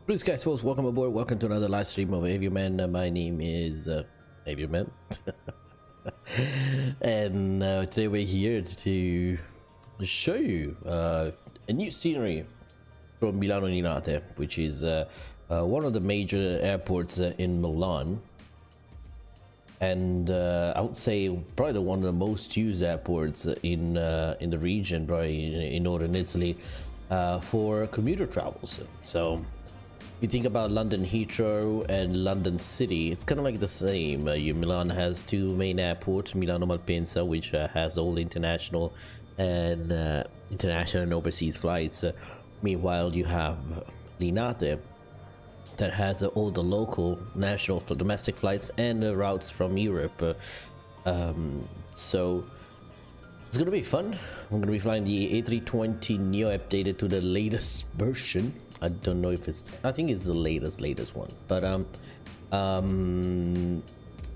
Please guys, folks, welcome aboard. Welcome to another live stream of Aviaman. My name is Aviaman. And today we're here to show you a new scenery from Milano Linate, which is one of the major airports in Milan. And I would say probably one of the most used airports in the region, probably in northern Italy, for commuter travels. So if you think about London Heathrow and London City, it's kind of like the same. Milan has two main airports, Milano Malpensa, which has all international and overseas flights. Meanwhile, you have Linate, that has all the local, national, domestic flights and routes from Europe. So it's gonna be fun. I'm gonna be flying the A320neo updated to the latest version. I don't know if it's, I think it's the latest one, but we're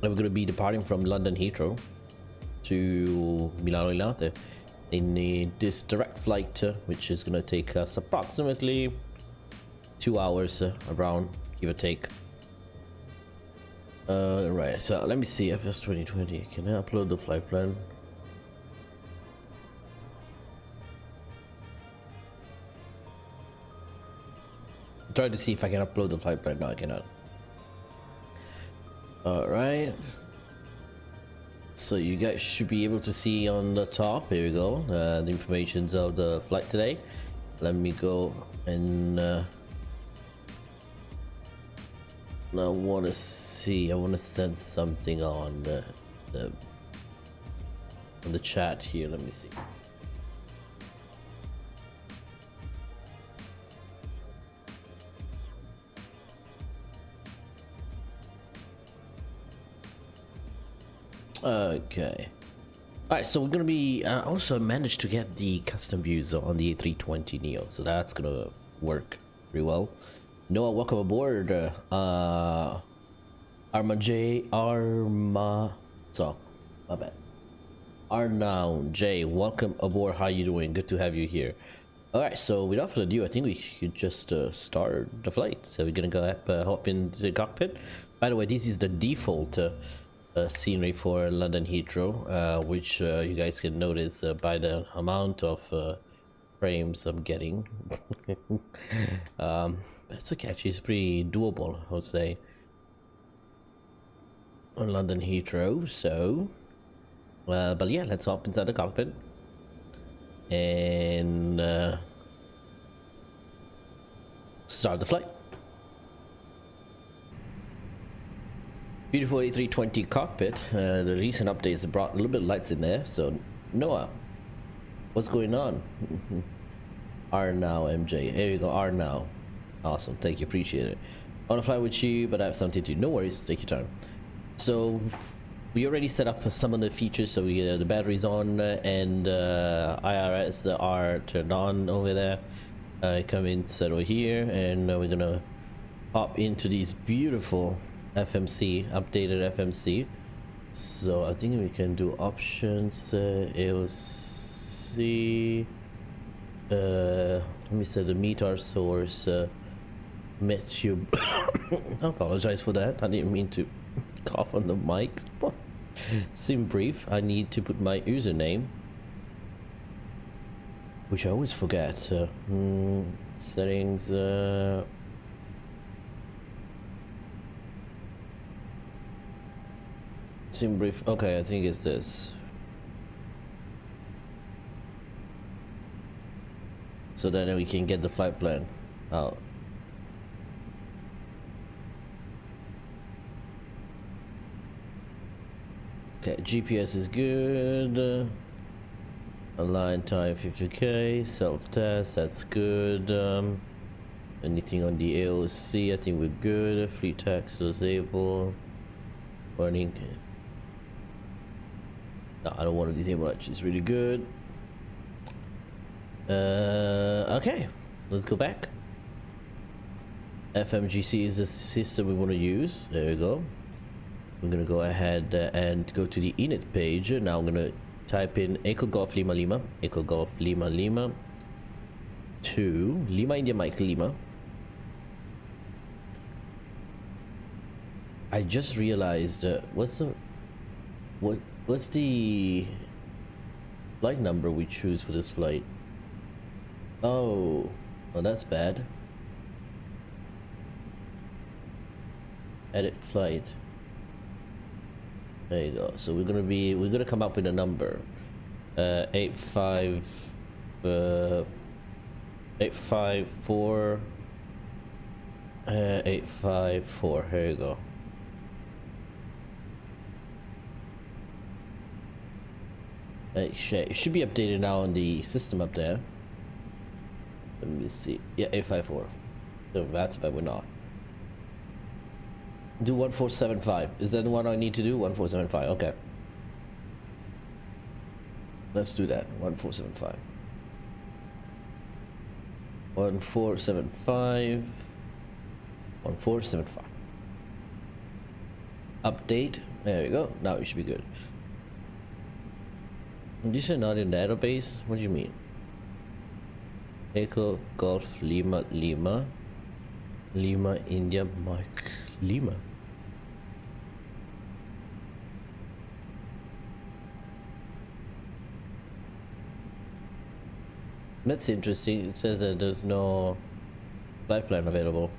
gonna be departing from London Heathrow to Milano Linate in this direct flight, which is gonna take us approximately 2 hours around, give or take. Right, so let me see. FS 2020, can I upload the flight plan? Try to see if I can upload the flight plan. No, I cannot. All right, so you guys should be able to see on the top, here we go, the informations of the flight today. Let me go and I want to see, I want to send something on the chat here. Let me see. Okay. All right, so we're gonna be also managed to get the custom views on the A320neo, so that's gonna work pretty well. Noah, welcome aboard. Arma J, so my bad. Arnow J, welcome aboard. How you doing? Good to have you here. All right, so without further ado, I think we should just start the flight. So we're gonna go hop into the cockpit. By the way, this is the default scenery for London Heathrow, which you guys can notice by the amount of frames I'm getting. It's okay, actually it's pretty doable, I would say, on London Heathrow. So but yeah, let's hop inside the cockpit and start the flight. Beautiful A320 cockpit. The recent updates brought a little bit of lights in there. So Noah, what's going on? R now MJ, here you go. R now, awesome, thank you, appreciate it. I want to fly with you, but I have something to do. No worries, take your time. So we already set up some of the features. So we the batteries on and IRS are turned on over there. Come in, settle here, and we're gonna hop into these beautiful FMC, updated FMC. So I think we can do options, AOC, let me set the meet our source, MetTube. I apologize for that, I didn't mean to cough on the mic. Sim brief, I need to put my username, which I always forget. Settings, sim brief, okay, I think it's this. So then we can get the flight plan out. Okay, GPS is good. Align time 50k, self-test, that's good. Anything on the AOC, I think we're good. Free text disable. Warning. No, I don't want to disable it. It's really good. Okay, let's go back. FMGC is the system we want to use. There we go. I'm gonna go ahead and go to the init page. Now I'm gonna type in Echo Golf Lima Lima, Echo Golf Lima Lima to Lima India Mike Lima. I just realized what's the flight number we choose for this flight? Oh, well, that's bad. Edit flight. There you go. So we're gonna come up with a number. 854 854. Here you go. It should be updated now on the system up there. Let me see. Yeah, 854. So that's bad. We're not. Do 1475. Is that the one I need to do? 1475. Okay. Let's do that. 1475. 1475. 1475. Update. There you go. Now it should be good. Did you say not in database? What do you mean? Echo Golf Lima Lima Lima India Mike Lima. That's interesting. It says that there's no flight plan available.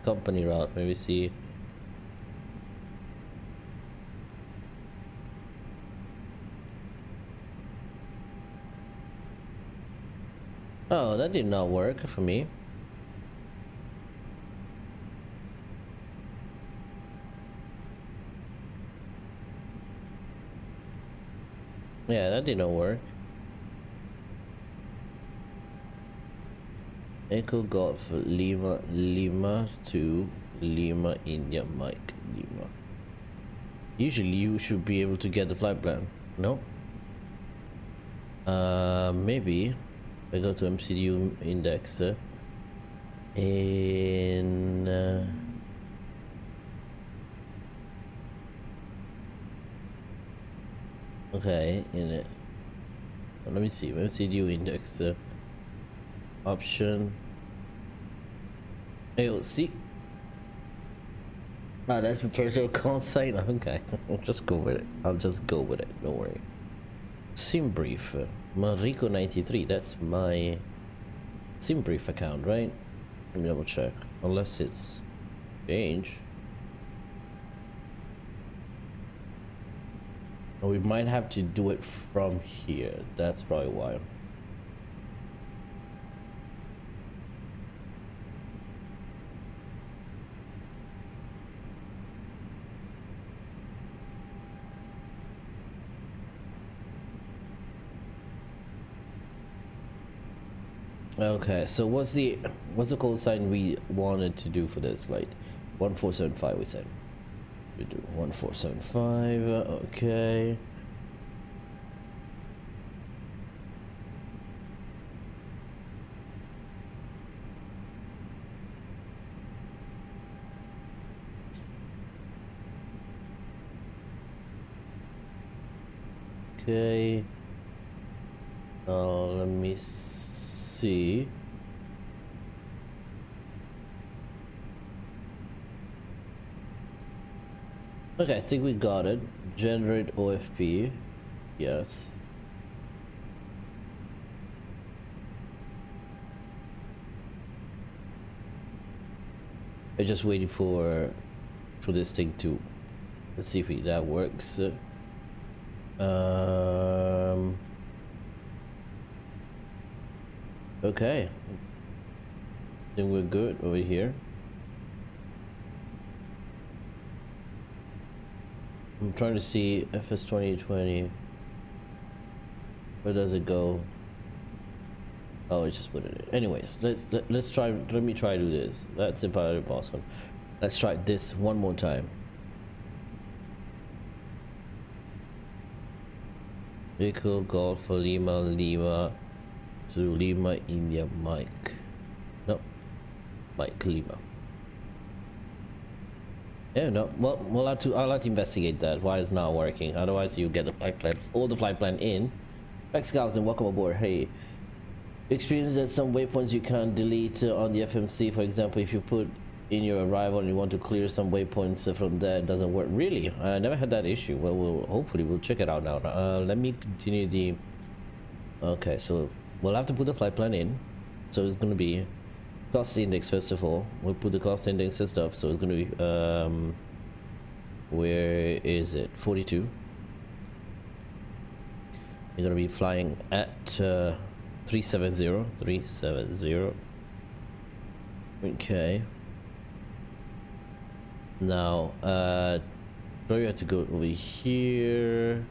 Company route. Maybe see. Oh, that did not work for me. Yeah, that did not work. Echo Golf Lima Lima to Lima India Mike Lima. Usually you should be able to get the flight plan. No? Maybe I go to MCDU index in okay, in it. Let me see. MCDU index option AOC. Ah, that's the personal call site. Okay, I'll just go with it. I'll just go with it. Don't worry. Sim brief. Marico 93. That's my Sim brief account, right? Let me double check. Unless it's changed. Or we might have to do it from here. That's probably why. Okay, so what's the call sign we wanted to do for this flight? 1475 we said. We do 1475, okay. Okay. Let me see. Okay, I think we got it. Generate OFP. Yes. I'm just waiting for this thing to, let's see if that works. Okay. I think we're good over here. I'm trying to see FS 2020. Where does it go? Oh, it's just put it in. Anyways, let's try. Let me try to do this. That's impossible. Let's try this one more time. Vehicle Golf Lima Lima to Lima India Mike. No, Mike Lima. Yeah, no. Well, I'll have to investigate that. Why it's not working? Otherwise, you get the flight plan, all the flight plan in. Thanks, guys, and welcome aboard. Hey, experience that some waypoints you can't delete on the FMC. For example, if you put in your arrival and you want to clear some waypoints from there, it doesn't work. Really, I never had that issue. Well, we'll check it out now. Let me continue the. Okay, so we'll have to put the flight plan in. So it's gonna be cost index first of all. We'll put the cost index and stuff. So it's gonna be where is it? 42. You're gonna be flying at 370. Okay. Now, probably have to go over here.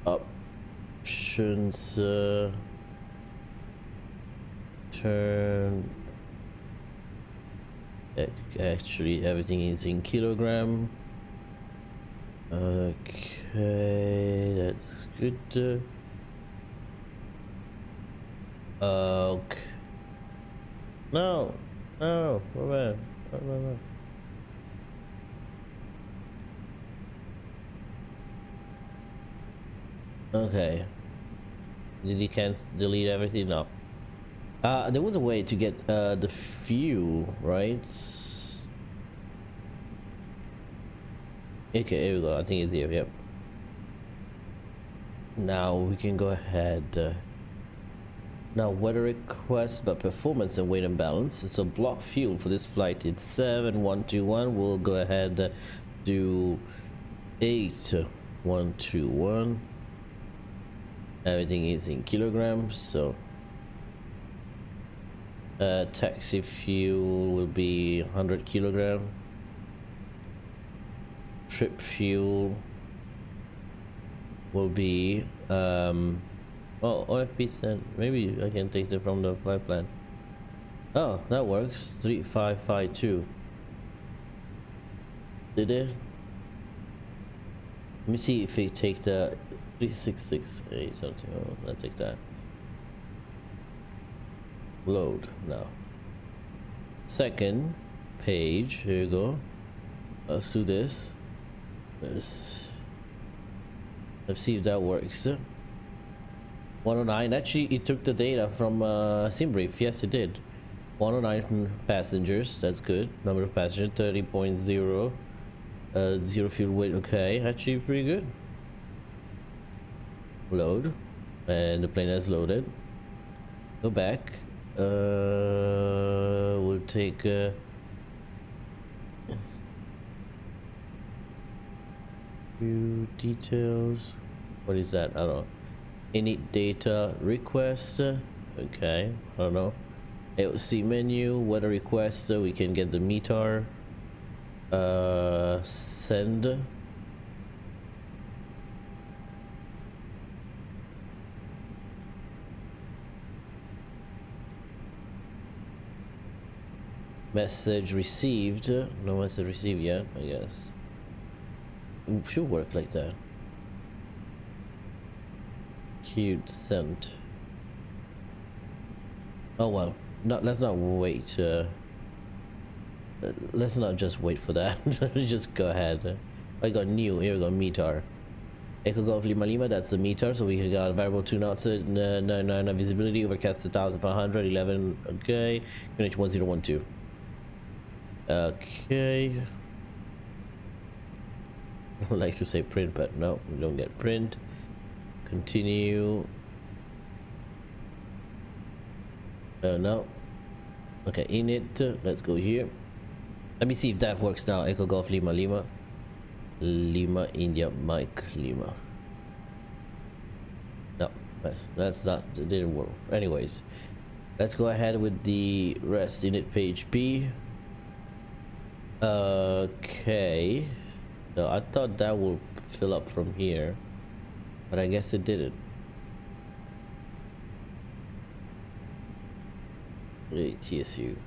Options. Turn. Actually, everything is in kilogram. Okay, that's good. Okay. No, no, no. Okay. Did you can't delete everything? No. There was a way to get the fuel, right? Okay, here we go. I think it's here. Yep. Now we can go ahead. Now weather request, but performance and weight and balance. So block fuel for this flight it's 7121. We'll go ahead do 8121. Everything is in kilograms. So taxi fuel will be 100 kilogram. Trip fuel will be oh, OFP sent. Maybe I can take it from the flight plan. Oh, that works. 3552. Did it? Let me see if we take the 3668 something. Oh, I'll take that. Load now. Second page. Here you go. Let's do this. Let's see if that works. 109. Actually, it took the data from SimBrief. Yes, it did. 109 passengers. That's good. Number of passengers 30.0. Zero fuel weight. Okay, actually pretty good. Load, and the plane has loaded. Go back. We'll take. Few details. What is that? I don't know. Init data request. Okay, I don't know. AOC menu, weather request. We can get the METAR. Send. Message received. No message received yet, I guess. It should work like that. Queued sent. Oh well, no, let's not wait. Let's not just wait for that. Just go ahead. I got new. Here we go. METAR. Echo Golf Lima Lima. That's the METAR. So we got variable 2 knots. No visibility. Overcast 1500. 11. Okay. QNH 1012. Okay. I would like to say print, but no, we don't get print. Continue. No. Okay, init. Let's go here. Let me see if that works now. Echo Golf Lima Lima. Lima India Mike Lima. No, that's not. It didn't work. Anyways, let's go ahead with the rest. Init page B. Okay. So I thought that would fill up from here, but I guess it didn't. TSU.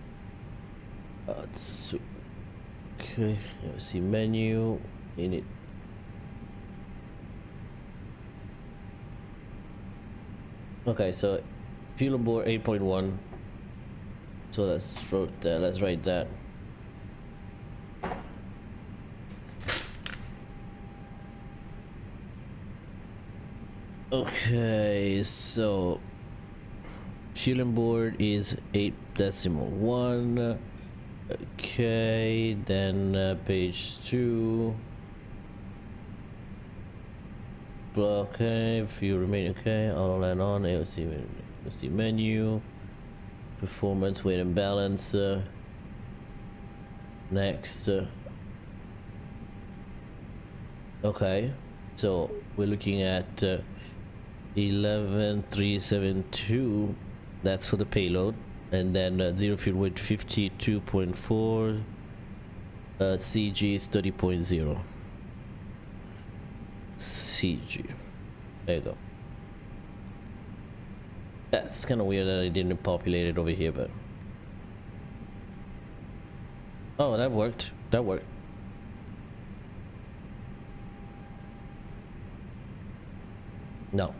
Okay. Let's see menu. Init. Okay, so fuel on board 8.1. So let's write that. Okay, so fuel on board is 8.1. Okay, then page 2. Okay, if you remain okay, all and on, AOC menu, performance, weight and balance, next. Okay, so we're looking at 11372, that's for the payload, and then zero fuel weight 52.4, CG is 30.0. CG. There you go. That's kind of weird that I didn't populate it over here, but oh, that worked. That worked. No.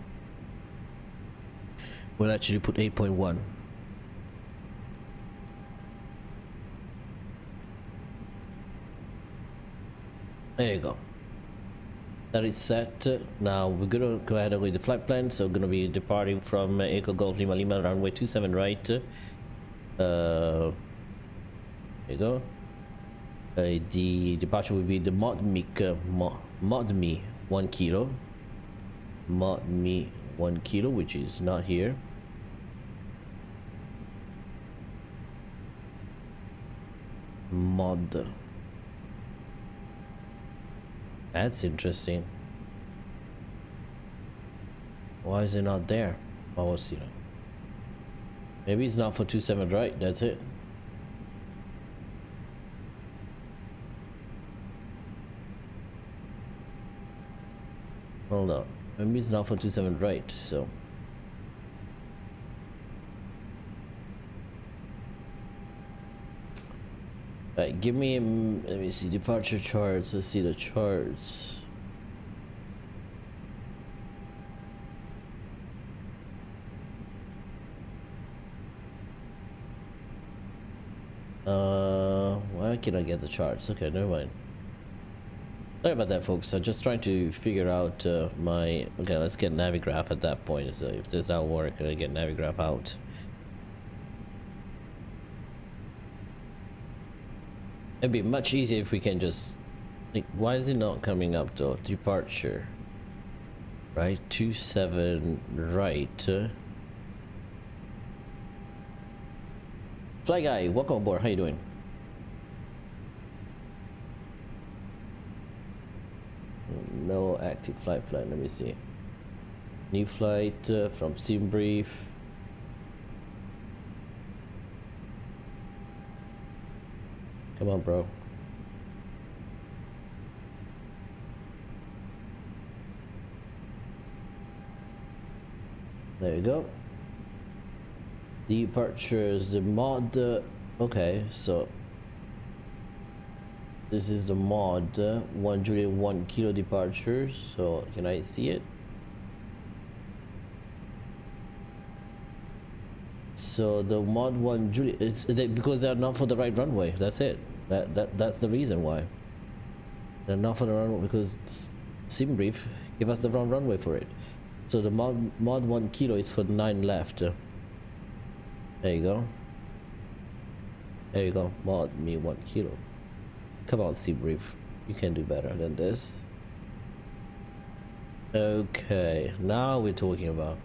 We'll actually put 8.1. There you go. That is set. Now we're gonna go ahead and go with the flight plan. So we're gonna be departing from Echo Golf Lima Lima, runway 27 right. There you go. The departure will be the ModMe 1 kilo. ModMe 1 kilo, which is not here. Mod. That's interesting. Why is it not there? Oh, we'll see. Maybe it's not for 27 right, that's it. Hold on. Maybe it's not for 27 right, so. Right, give me, let me see, departure charts, let's see the charts. Why can't I get the charts? Okay, never mind. Sorry about that, folks. I'm just trying to figure out my, okay, let's get Navigraph at that point. So if this doesn't work, I get Navigraph out. It'd be much easier if we can just, like, why is it not coming up though? Departure, right? 27 right. Fly guy, welcome aboard. How you doing? No active flight plan. Let me see. New flight from SimBrief. Come on, bro. There you go. Departures, the mod. Okay, so this is the mod 101 kilo departures. So can I see it? So the mod 1 Julia is because they're not for the right runway. That's it. That's the reason why they're not for the runway, because SimBrief give us the wrong runway for it. So the mod 1 kilo is for 9 left. There you go. There you go. Mod me 1 kilo. Come on, SimBrief. You can do better than this. Okay, now we're talking about.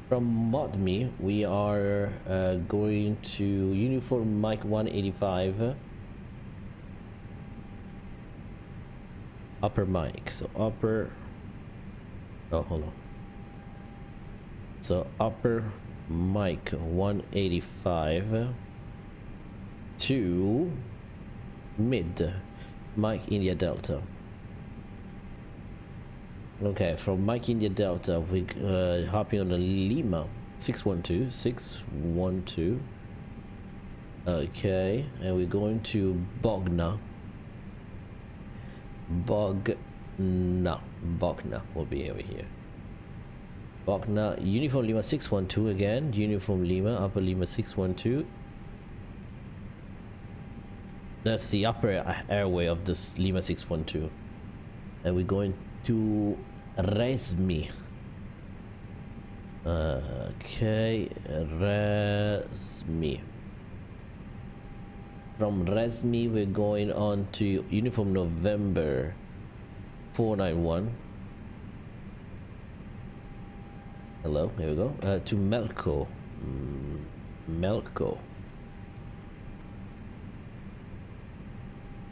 From ModMe, we are going to Uniform Mike 185. Upper mic. So upper. Oh, hold on. So upper mic 185 to mid Mike India Delta. Okay, from Mike India Delta, we hopping on the Lima 612. Okay, and we're going to Bogna will be over here. Bogna, Uniform Lima 612 again. Uniform Lima, Upper Lima 612. That's the upper airway of this Lima 612. And we're going to Resmi. Okay, Resmi. From Resmi, we're going on to Uniform November 491. Hello, here we go. To Melco. Melco.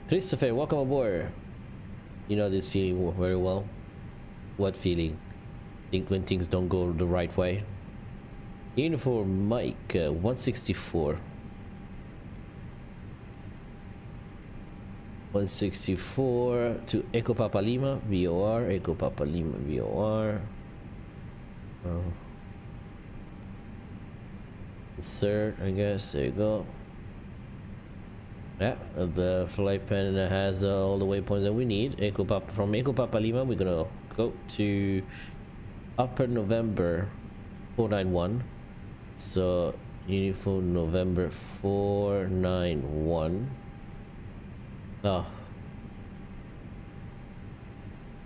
Christopher, welcome aboard. You know this feeling very well. What feeling? Think when things don't go the right way? Uniform Mike 164. 164 to Echo Papa Lima VOR. Echo Papa Lima VOR. Insert, I guess. There you go. Yeah, the flight pen has all the waypoints that we need. From Echo Papa Lima, we're gonna go to Upper November 491. So Uniform November 491. Oh,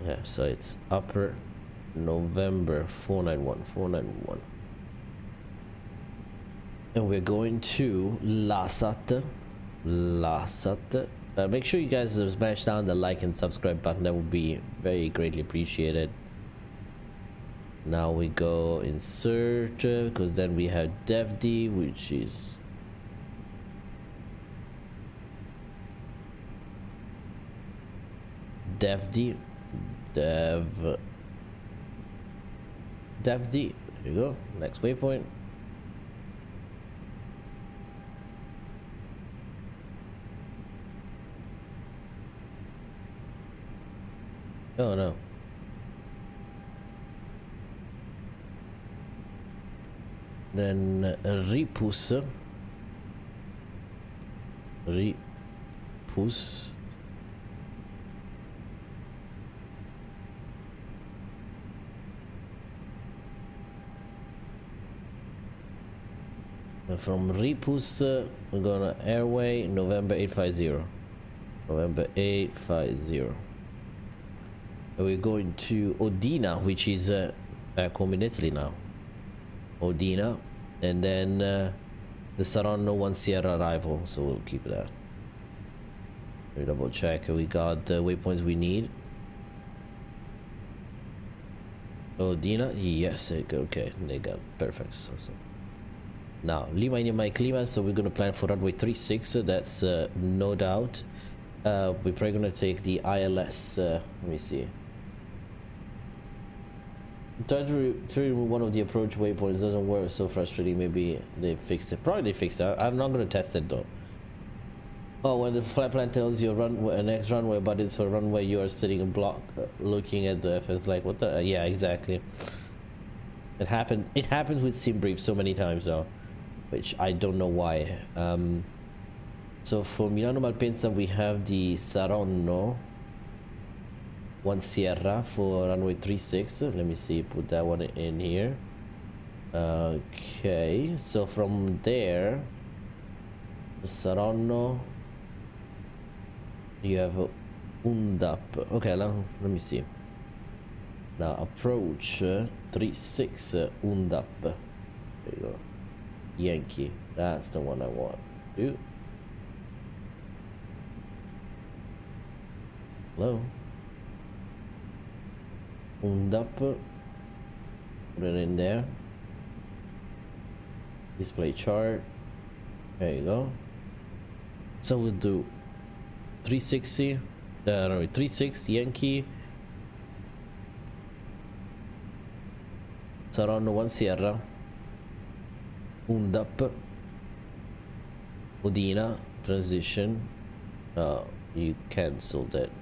yeah. So it's Upper November 491. And we're going to Lasat. Make sure you guys smash down the like and subscribe button. That would be very greatly appreciated. Now we go insert, because then we have DevD, which is DevD. Here you go. Next waypoint. Oh no. Then Repus. From Repus, we're gonna airway November 850. November 850. And we're going to Odina, which is back home in Italy now. Odina, and then the Saronno 1 Sierra arrival, so we'll keep that. We double check. We got the waypoints we need. Odina, yes, okay, they got perfect. So now Lima in Mike Lima, so we're gonna plan for runway 36. That's no doubt. We're probably gonna take the ILS. Let me see. Trying to remove one of the approach waypoints doesn't work. So frustrating. Maybe they fixed it. Probably they fixed it. I'm not gonna test it though. Oh, when the flight plan tells you runway next runway, but it's for runway, you are sitting in block, looking at the FS like what the? Yeah, exactly. It happens. It happens with sim brief so many times though, which I don't know why. So for Milano Malpensa, we have the Saronno 1 Sierra for runway 36. Let me see, put that one in here. Okay, so from there, Saronno, you have Undap. Okay, let me see. Now approach 36 Undap. There you go. Yankee. That's the one I want. Ooh. Hello. Undap. Put it in there. Display chart. There you go. So we'll do 360. No, 36 Yankee. Saronno 1 Sierra. Undap. Odina. Transition. You cancelled it.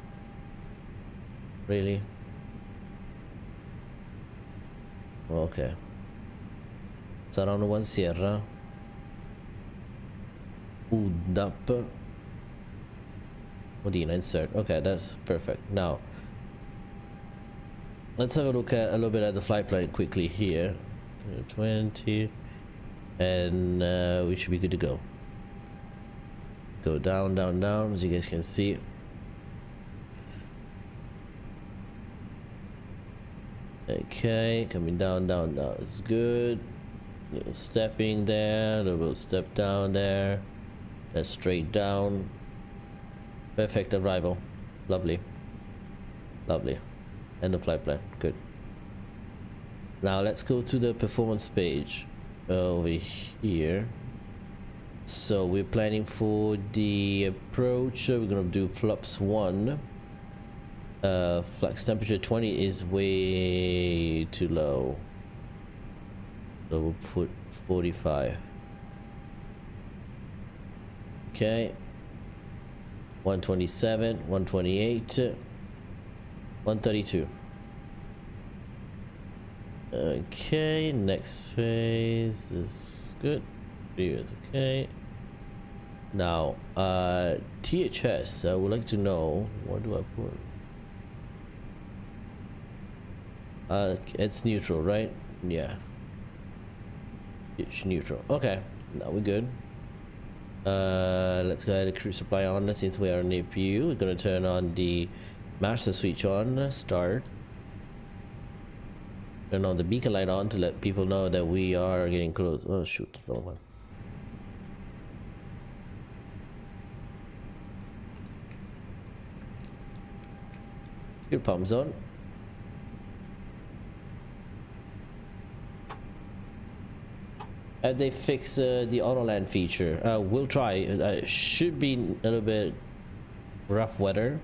Really? Okay. Saronno 1 Sierra. Undap. Odina, insert. Okay, that's perfect. Now let's have a look at a little bit at the flight plan quickly here. 20, and we should be good to go. Go down, down, down, as you guys can see. Okay, coming down, down, down. It's good. Little stepping there, a little step down there. That's straight down. Perfect arrival. Lovely. Lovely. End of flight plan. Good. Now let's go to the performance page over here. So we're planning for the approach. We're gonna do flaps 1. Flex temperature 20 is way too low. So we'll put 45. Okay. 127, 128, 132. Okay, next phase is good. Okay. Now, THS, I would like to know, what do I put? It's neutral, right? Yeah. It's neutral. Okay, now we're good. Let's go ahead and crew supply on since we are in APU. We're gonna turn on the master switch on, start. Turn on the beacon light on to let people know that we are getting close. Oh shoot, the wrong one. Good pump zone. They fix the auto land feature. We'll try. Should be a little bit rough weather,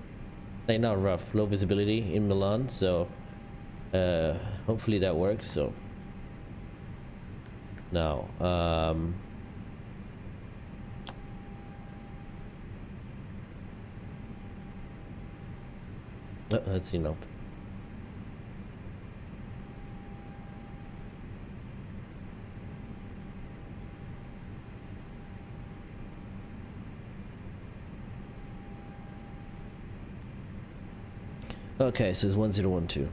like not rough, low visibility in Milan. So hopefully that works. So now let's see now. Okay, so it's 1012.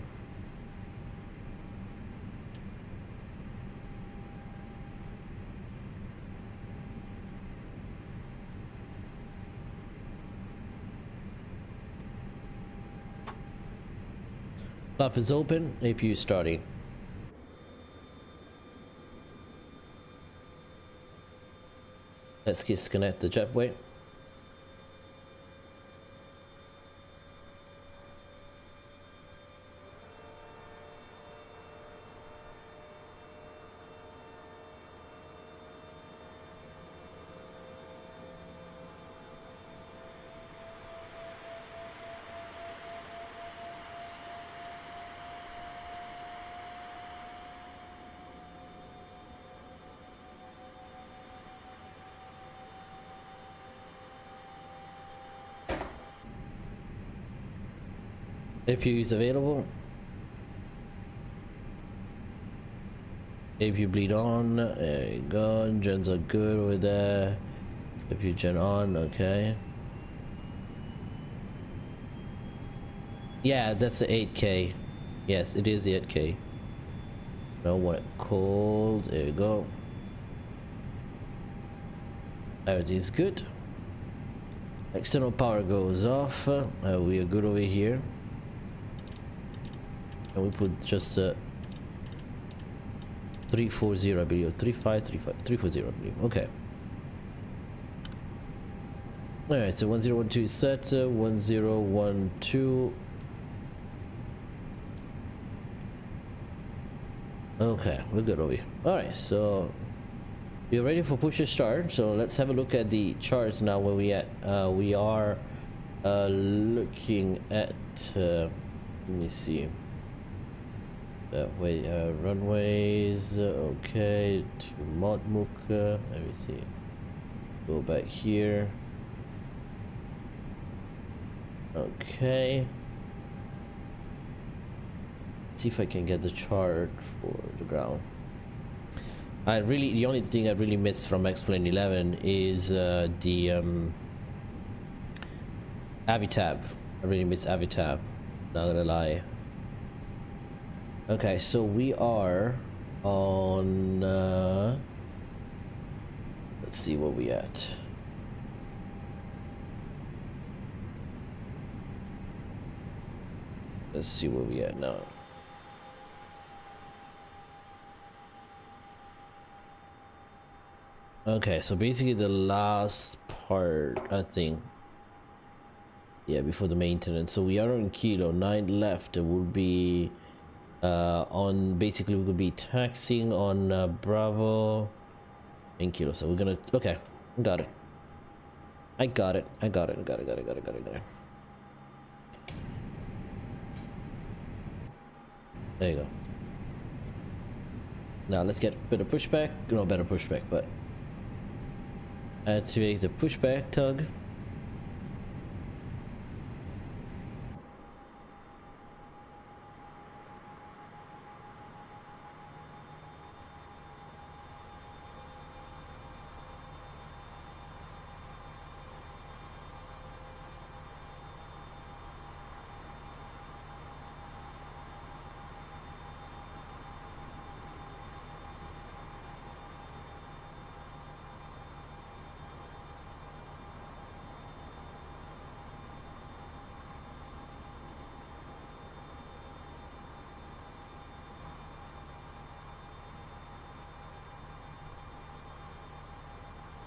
Flap is open, APU starting. Let's disconnect the jetway. APU is available. APU bleed on. There you go. Gens are good over there. APU gen on. Okay. Yeah, that's the 8K. Yes, it is the 8K. Know what it called. There you go. Everything's good. External power goes off. We are good over here. And we put just 340, I believe, 340, I believe. Okay. Alright, so 1012 is set, 1012. Okay, we're good over here. Alright, so we're ready for push to start. So let's have a look at the charts now where we at. We are looking at, let me see. Wait, runways, okay, to Modmuk, let me see, go back here, okay, see if I can get the chart for the ground. The only thing I really missed from X-Plane 11 is the Avitab. I really miss Avitab, not gonna lie. Okay, so we are on let's see where we at. Let's see where we at now. Okay, so basically the last part, I think. Yeah, before the maintenance. So we are on Kilo, 9 left. It will be on, basically we will be taxiing on Bravo and Kilo. So we're gonna, okay, got it. I got it. I got it. I got it. Got it. Got it. Got it. Got it. There you go. Now let's get better pushback. No, better pushback, but activate the pushback tug.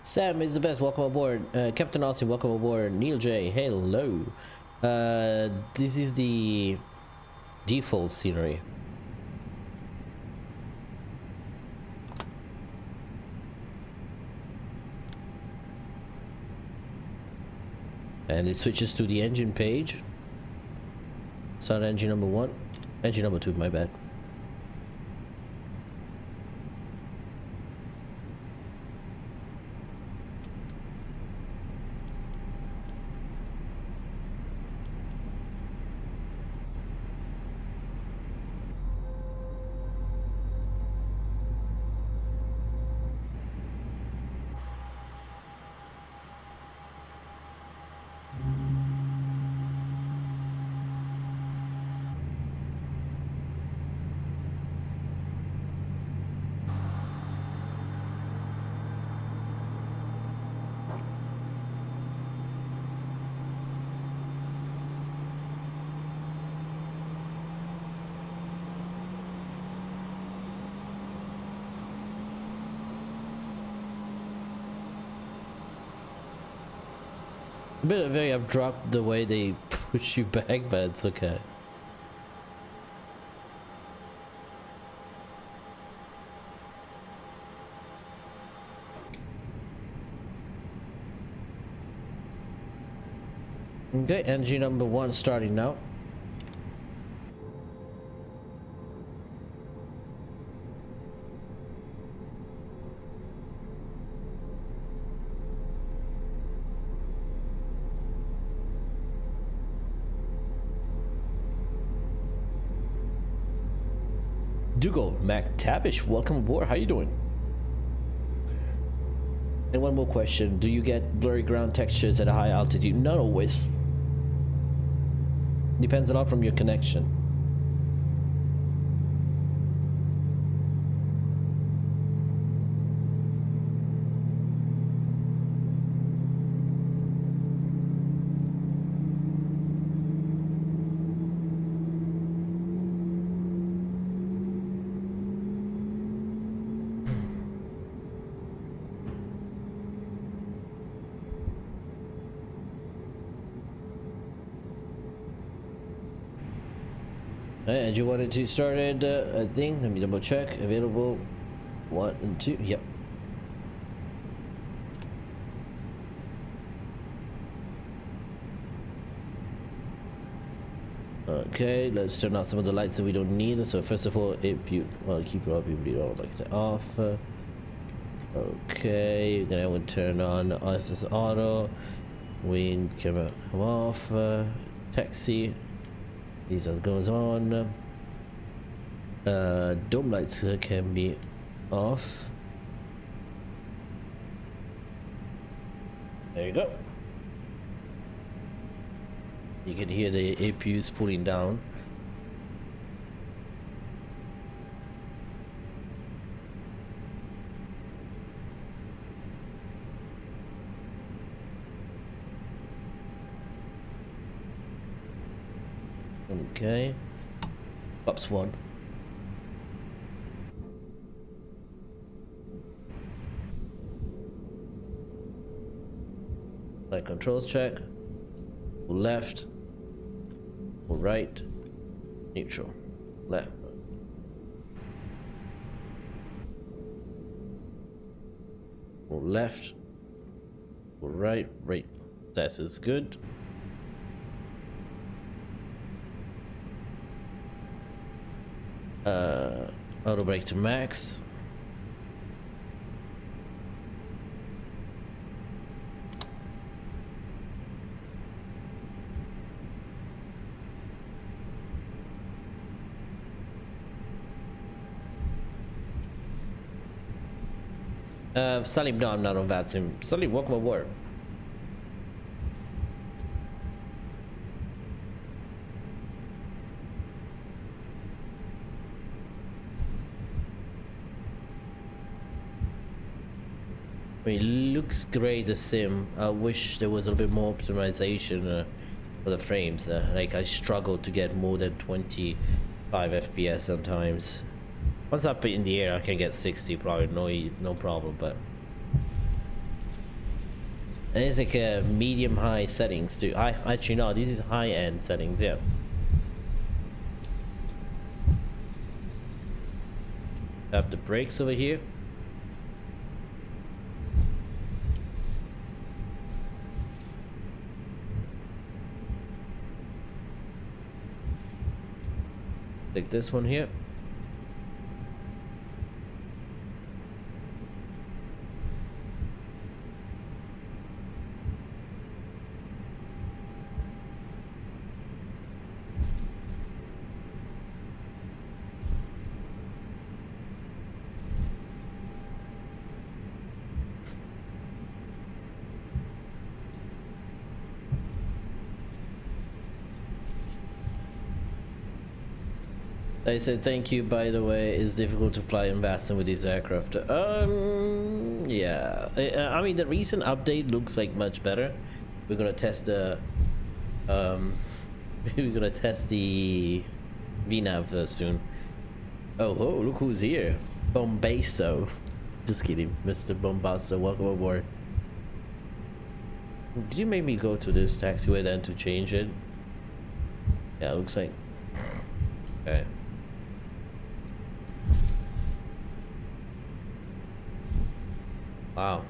Sam is the best. Welcome aboard. Captain Austin, welcome aboard. Neil J, hello. This is the default scenery. And it switches to the engine page. Start engine number 1. Engine number 2, my bad. A bit very abrupt the way they push you back, but it's okay. Okay, engine number 1 starting now. Dougal McTavish, welcome aboard. How you doing? And one more question: do you get blurry ground textures at a high altitude? Not always. Depends a lot from your connection. And you wanted to start it, I think. Let me double check. Available 1 and 2. Yep. Okay, let's turn out some of the lights that we don't need. So first of all, if you keep it up, you really don't like it off. Okay, then I would turn on ISS auto, wing camera come off, taxi. These as goes on. Dome lights can be off. There you go. You can hear the APUs pulling down. Okay. Ups 1. Flight controls check. Full left. Full right. Neutral. Left. Full left. Full right. Right. That is good. Auto brake to max. Salim, no, I'm not on that sim. Salim, welcome aboard. I mean, it looks great, the sim. I wish there was a little bit more optimization for the frames. Like, I struggle to get more than 25 FPS sometimes. Once I put in the air, I can get 60 probably. No, it's no problem, but and it's like a medium-high settings too. I actually no, this is high-end settings. Yeah. Have the brakes over here. Like this one here. I said thank you, by the way. It's difficult to fly in Baston with these aircraft. Yeah. I mean, the recent update looks like much better. We're gonna test the we're gonna test the VNAV soon. Oh, look who's here. Bombaso. Just kidding, Mr. Bombaso. Welcome aboard. Did you make me go to this taxiway then to change it? Yeah, it looks like. Okay. Wow.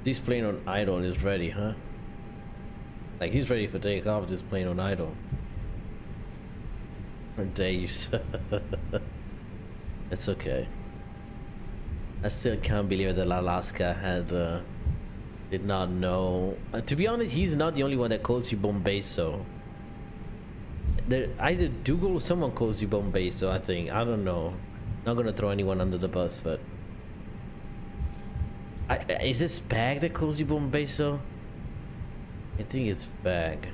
This plane on idle is ready, huh? Like he's ready for takeoff, this plane on idle. For days. It's okay. I still can't believe that Alaska had did not know. To be honest, he's not the only one that calls you Bombaso. There, either Dougal or someone calls you Bombaso, I think. I don't know. Not gonna throw anyone under the bus, but is this Bag that calls you Bombaso? I think it's Bag.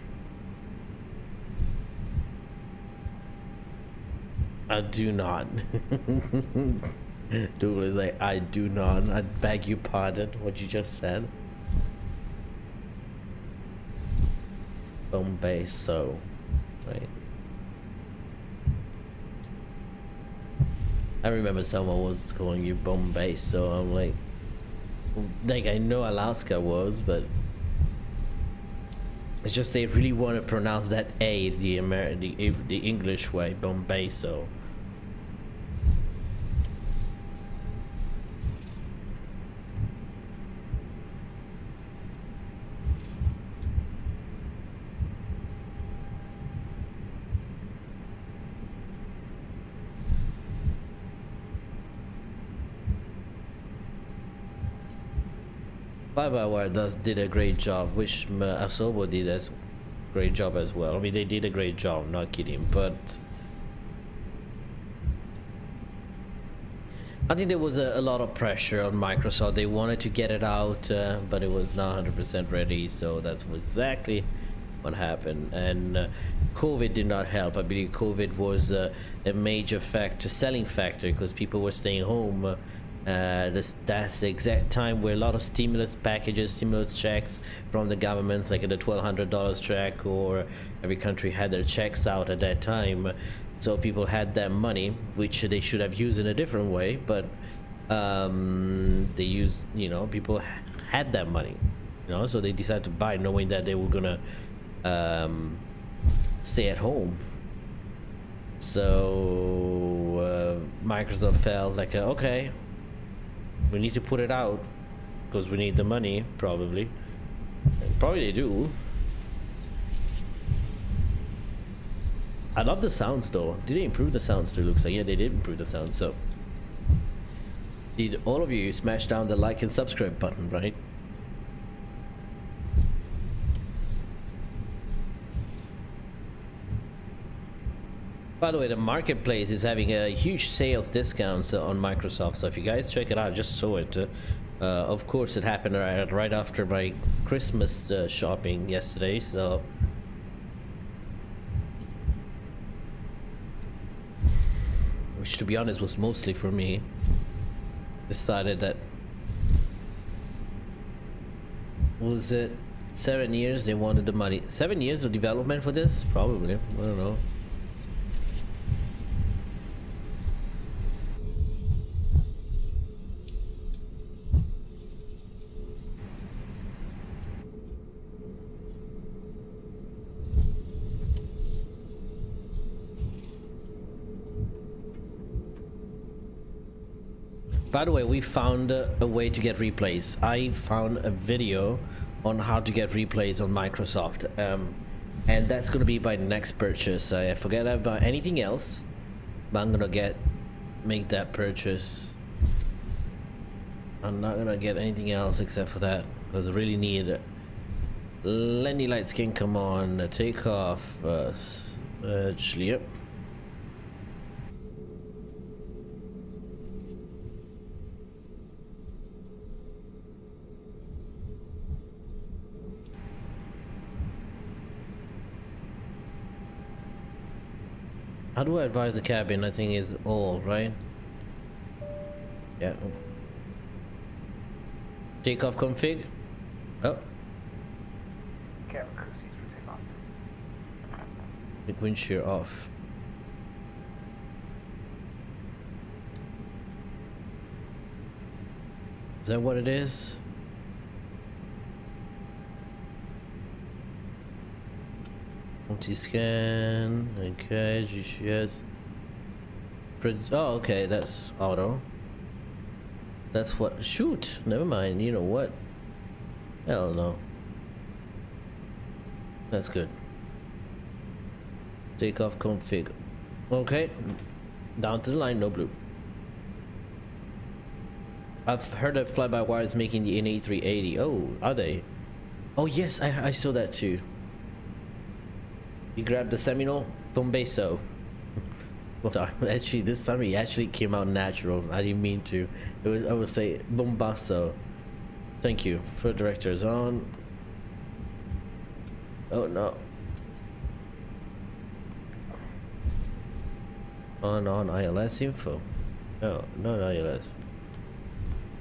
I do not. Dougal is like, I do not. I beg your pardon. What you just said. Bombaso, right? I remember someone was calling you Bombaso. I'm like I know Alaska was, but it's just they really want to pronounce that A the English way, Bombaso. FlyByWire did a great job. Wish Asobo did a great job as well. I mean, they did a great job, not kidding, but I think there was a lot of pressure on Microsoft. They wanted to get it out, but it was not 100% ready, so that's exactly what happened. And COVID did not help. I believe COVID was a major factor, selling factor, because people were staying home. That's the exact time where a lot of stimulus packages, stimulus checks from the governments, like the $1,200 check, or every country had their checks out at that time. So people had that money, which they should have used in a different way, but they used, you know, people had that money, you know, so they decided to buy knowing that they were gonna stay at home. So Microsoft felt like, okay, we need to put it out because we need the money, probably. Probably they do. I love the sounds though. Did they improve the sounds too? Looks like, yeah, they did improve the sounds. So did all of you smash down the like and subscribe button, right? By the way, the marketplace is having a huge sales discounts on Microsoft, so if you guys check it out, I just saw it. Of course, it happened right after my Christmas shopping yesterday, so which, to be honest, was mostly for me. Decided that, was it 7 years they wanted the money? 7 years of development for this? Probably. I don't know. By the way, we found a way to get replays. I found a video on how to get replays on Microsoft, and that's gonna be by next purchase. I forget about anything else, but I'm gonna make that purchase. I'm not gonna get anything else except for that because I really need it. Lenny Lights can come on. Takeoff. Actually, yep. How do I advise the cabin? I think is all right. Yeah. Takeoff config. Oh. Cabin crew seats for takeoff. Make wind shear off. Is that what it is? Multi-scan, okay, GCS. Oh, okay, that's auto. That's what, shoot, never mind, you know what? Hell no. That's good. Takeoff config. Okay, down to the line, no blue. I've heard that FlyByWire is making the NA380. Oh, are they? Oh yes, I saw that too. You grabbed the Seminole Bombeso. Well, sorry, actually, this time it actually came out natural. I didn't mean to. It was, I would say Bombasso. Thank you. For directors on. Oh no. On ILS info. No, not ILS.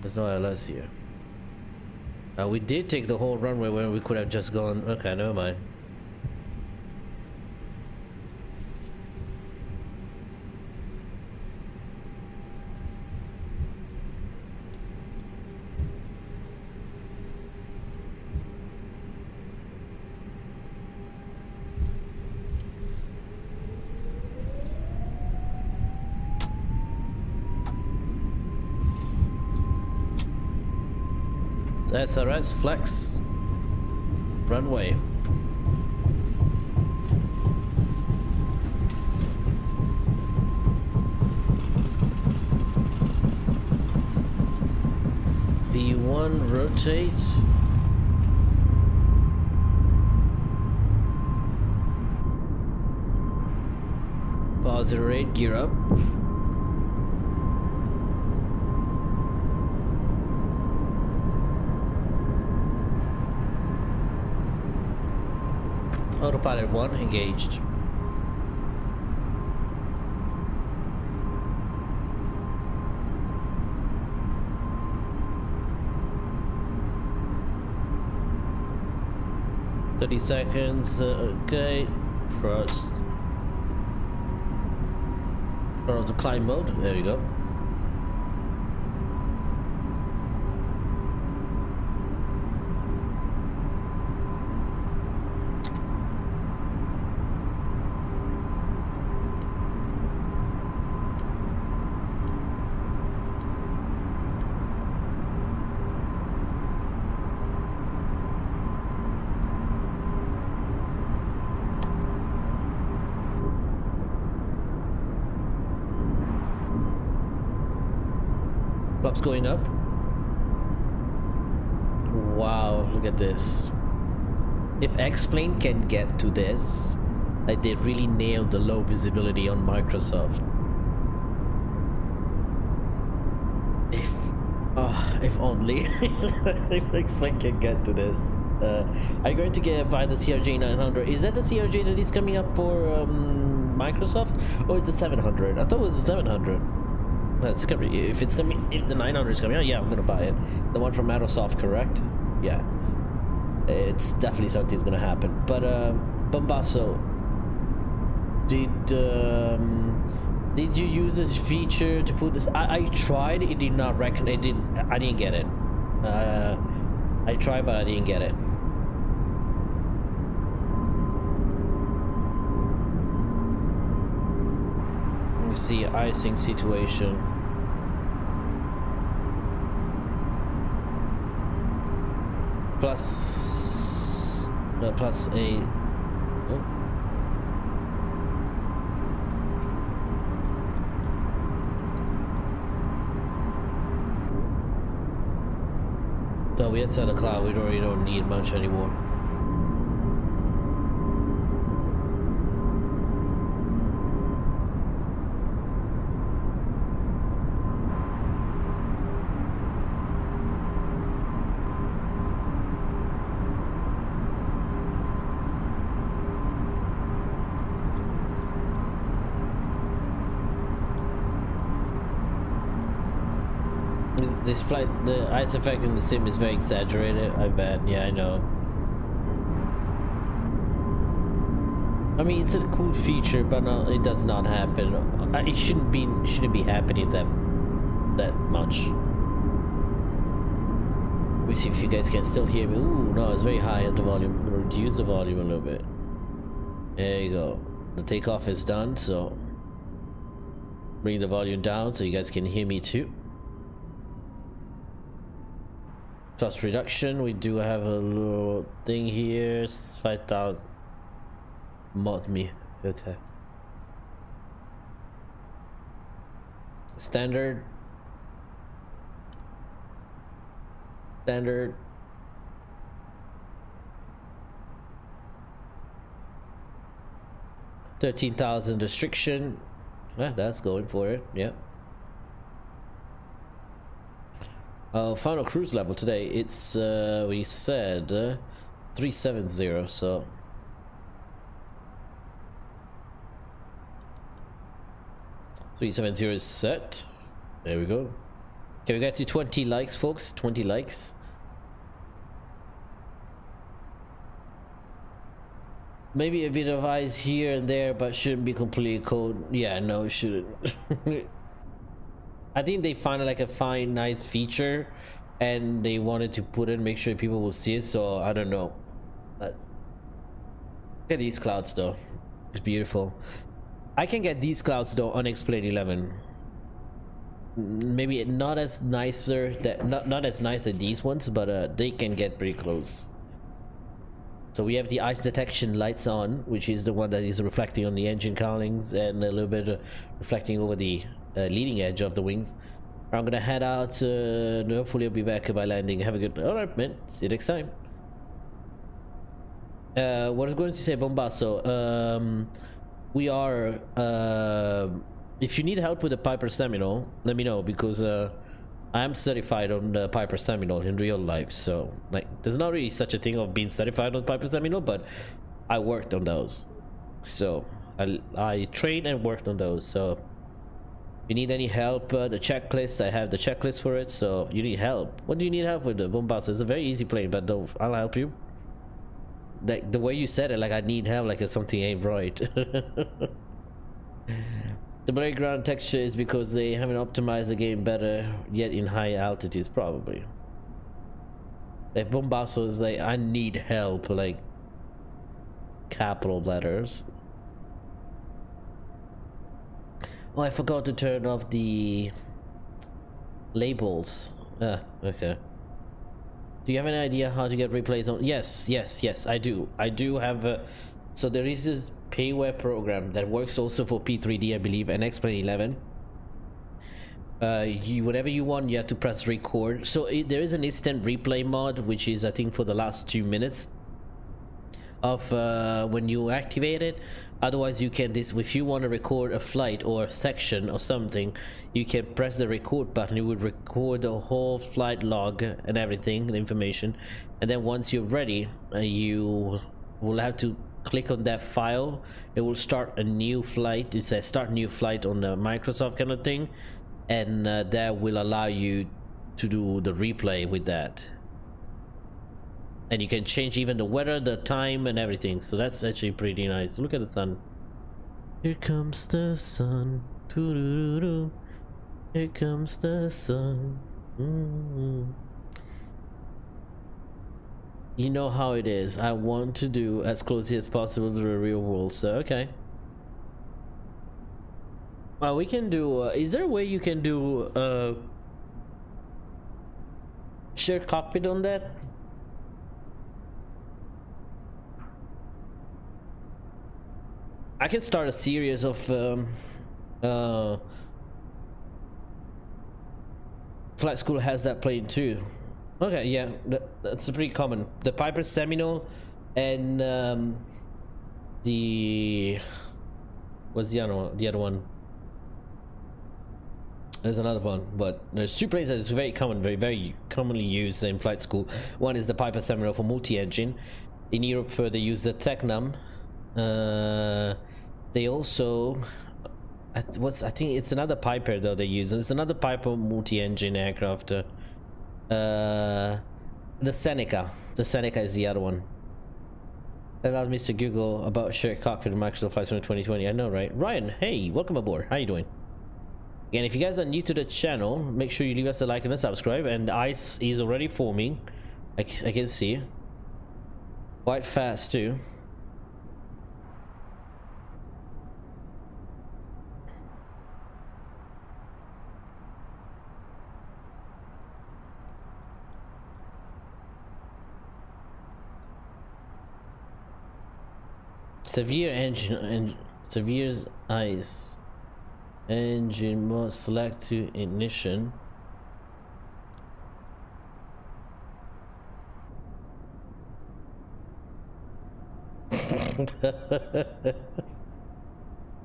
There's no ILS here. We did take the whole runway where we could have just gone. Okay, never mind. SRS flex runway. V1 rotate. Positive rate, gear up. Autopilot 1 engaged. "30 seconds, okay. Trust. Turn on to climb mode. There you go. Airdrop's going up. Wow, look at this. If X-Plane can get to this, like they really nailed the low visibility on Microsoft. If only if X-Plane can get to this. Are you going to buy the CRJ 900? Is that the CRJ that is coming up for Microsoft, or it's the 700? I thought it was the 700. That's gonna be, if the 900 is coming out, yeah, I'm gonna buy it. The one from Microsoft, correct? Yeah, it's definitely something's gonna happen. But Bombasso, did you use this feature to put this? I tried. It did not reckon. I didn't get it. I tried, but I didn't get it. Let me see icing situation. Plus 8. Oh. So we had set a cloud. We really don't need much anymore. This flight, the ice effect in the sim is very exaggerated, I bet. Yeah, I know. I mean, it's a cool feature, but no, it does not happen. It shouldn't be happening that much. Let me see if you guys can still hear me. Ooh, no, it's very high at the volume. Reduce the volume a little bit. There you go. The takeoff is done, so bring the volume down so you guys can hear me too. Thrust reduction, we do have a little thing here. It's 5,000. Mod me, okay. Standard. 13,000 restriction. Yeah, that's going for it. Yeah. Final cruise level today. It's we said 370. So .370 is set. There we go. Can we get to 20 likes, folks? 20 likes. Maybe a bit of ice here and there, but shouldn't be completely cold. Yeah, no, it shouldn't. I think they found like a fine, nice feature, and they wanted to put it, make sure people will see it. So I don't know. Look at these clouds, though. It's beautiful. I can get these clouds though on X-Plane 11. Maybe not as nicer, not as nice as these ones, but they can get pretty close. So we have the ice detection lights on, which is the one that is reflecting on the engine cowlings and a little bit reflecting over the leading edge of the wings. I'm gonna head out. Hopefully I'll be back by landing. Have a good. All right, man. See you next time. What I was going to say, Bombasso. We are. If you need help with the Piper Seminole, let me know, because I am certified on the Piper Seminole in real life. So like, there's not really such a thing of being certified on Piper Seminole, but I worked on those. So I trained and worked on those. So if you need any help, the checklist, I have the checklist for it. So you need help. What do you need help with? The Bombasso? It's a very easy plane, but I'll help you. Like the way you said it, like I need help, like something ain't right. The blade ground texture is because they haven't optimized the game better yet in high altitudes, probably. Like Bombasso is like, I need help, like capital letters. Oh, I forgot to turn off the labels. Ah, okay. Do you have any idea how to get replays on? Yes, I do. I do have so there is this Payware program that works also for P3D, I believe, and X-Plane 11. Whenever you want, you have to press record. So there is an instant replay mod, which is I think for the last 2 minutes of when you activate it. Otherwise, you can if you want to record a flight or a section or something, you can press the record button. It would record the whole flight log and everything, the information, and then once you're ready, you will have to click on that file. It will start a new flight. It says start new flight on the Microsoft kind of thing, and that will allow you to do the replay with that. And you can change even the weather, the time, and everything. So that's actually pretty nice. Look at the sun. Here comes the sun. Doo-doo-doo-doo. Here comes the sun. You know how it is. I want to do as closely as possible to the real world. So okay. We can do. Is there a way you can do shared cockpit on that? I can start a series of flight school has that plane too. Okay, yeah, that's pretty common. The Piper Seminole and what's the other one? The other one. There's another one, but there's two planes that is very common, very commonly used in flight school. One is the Piper Seminole for multi-engine. In Europe, they use the Tecnam. They also I think it's another Piper though they use. It's another Piper multi-engine aircraft. The Seneca is the other one. That allows me to Google about shared cockpit and Microsoft Flight Simulator 2020. I know, right? Ryan, hey, welcome aboard. How you doing? Again, if you guys are new to the channel, make sure you leave us a like and a subscribe. And the ice is already forming. I can see quite fast too. Severe ice. Engine mode select to ignition.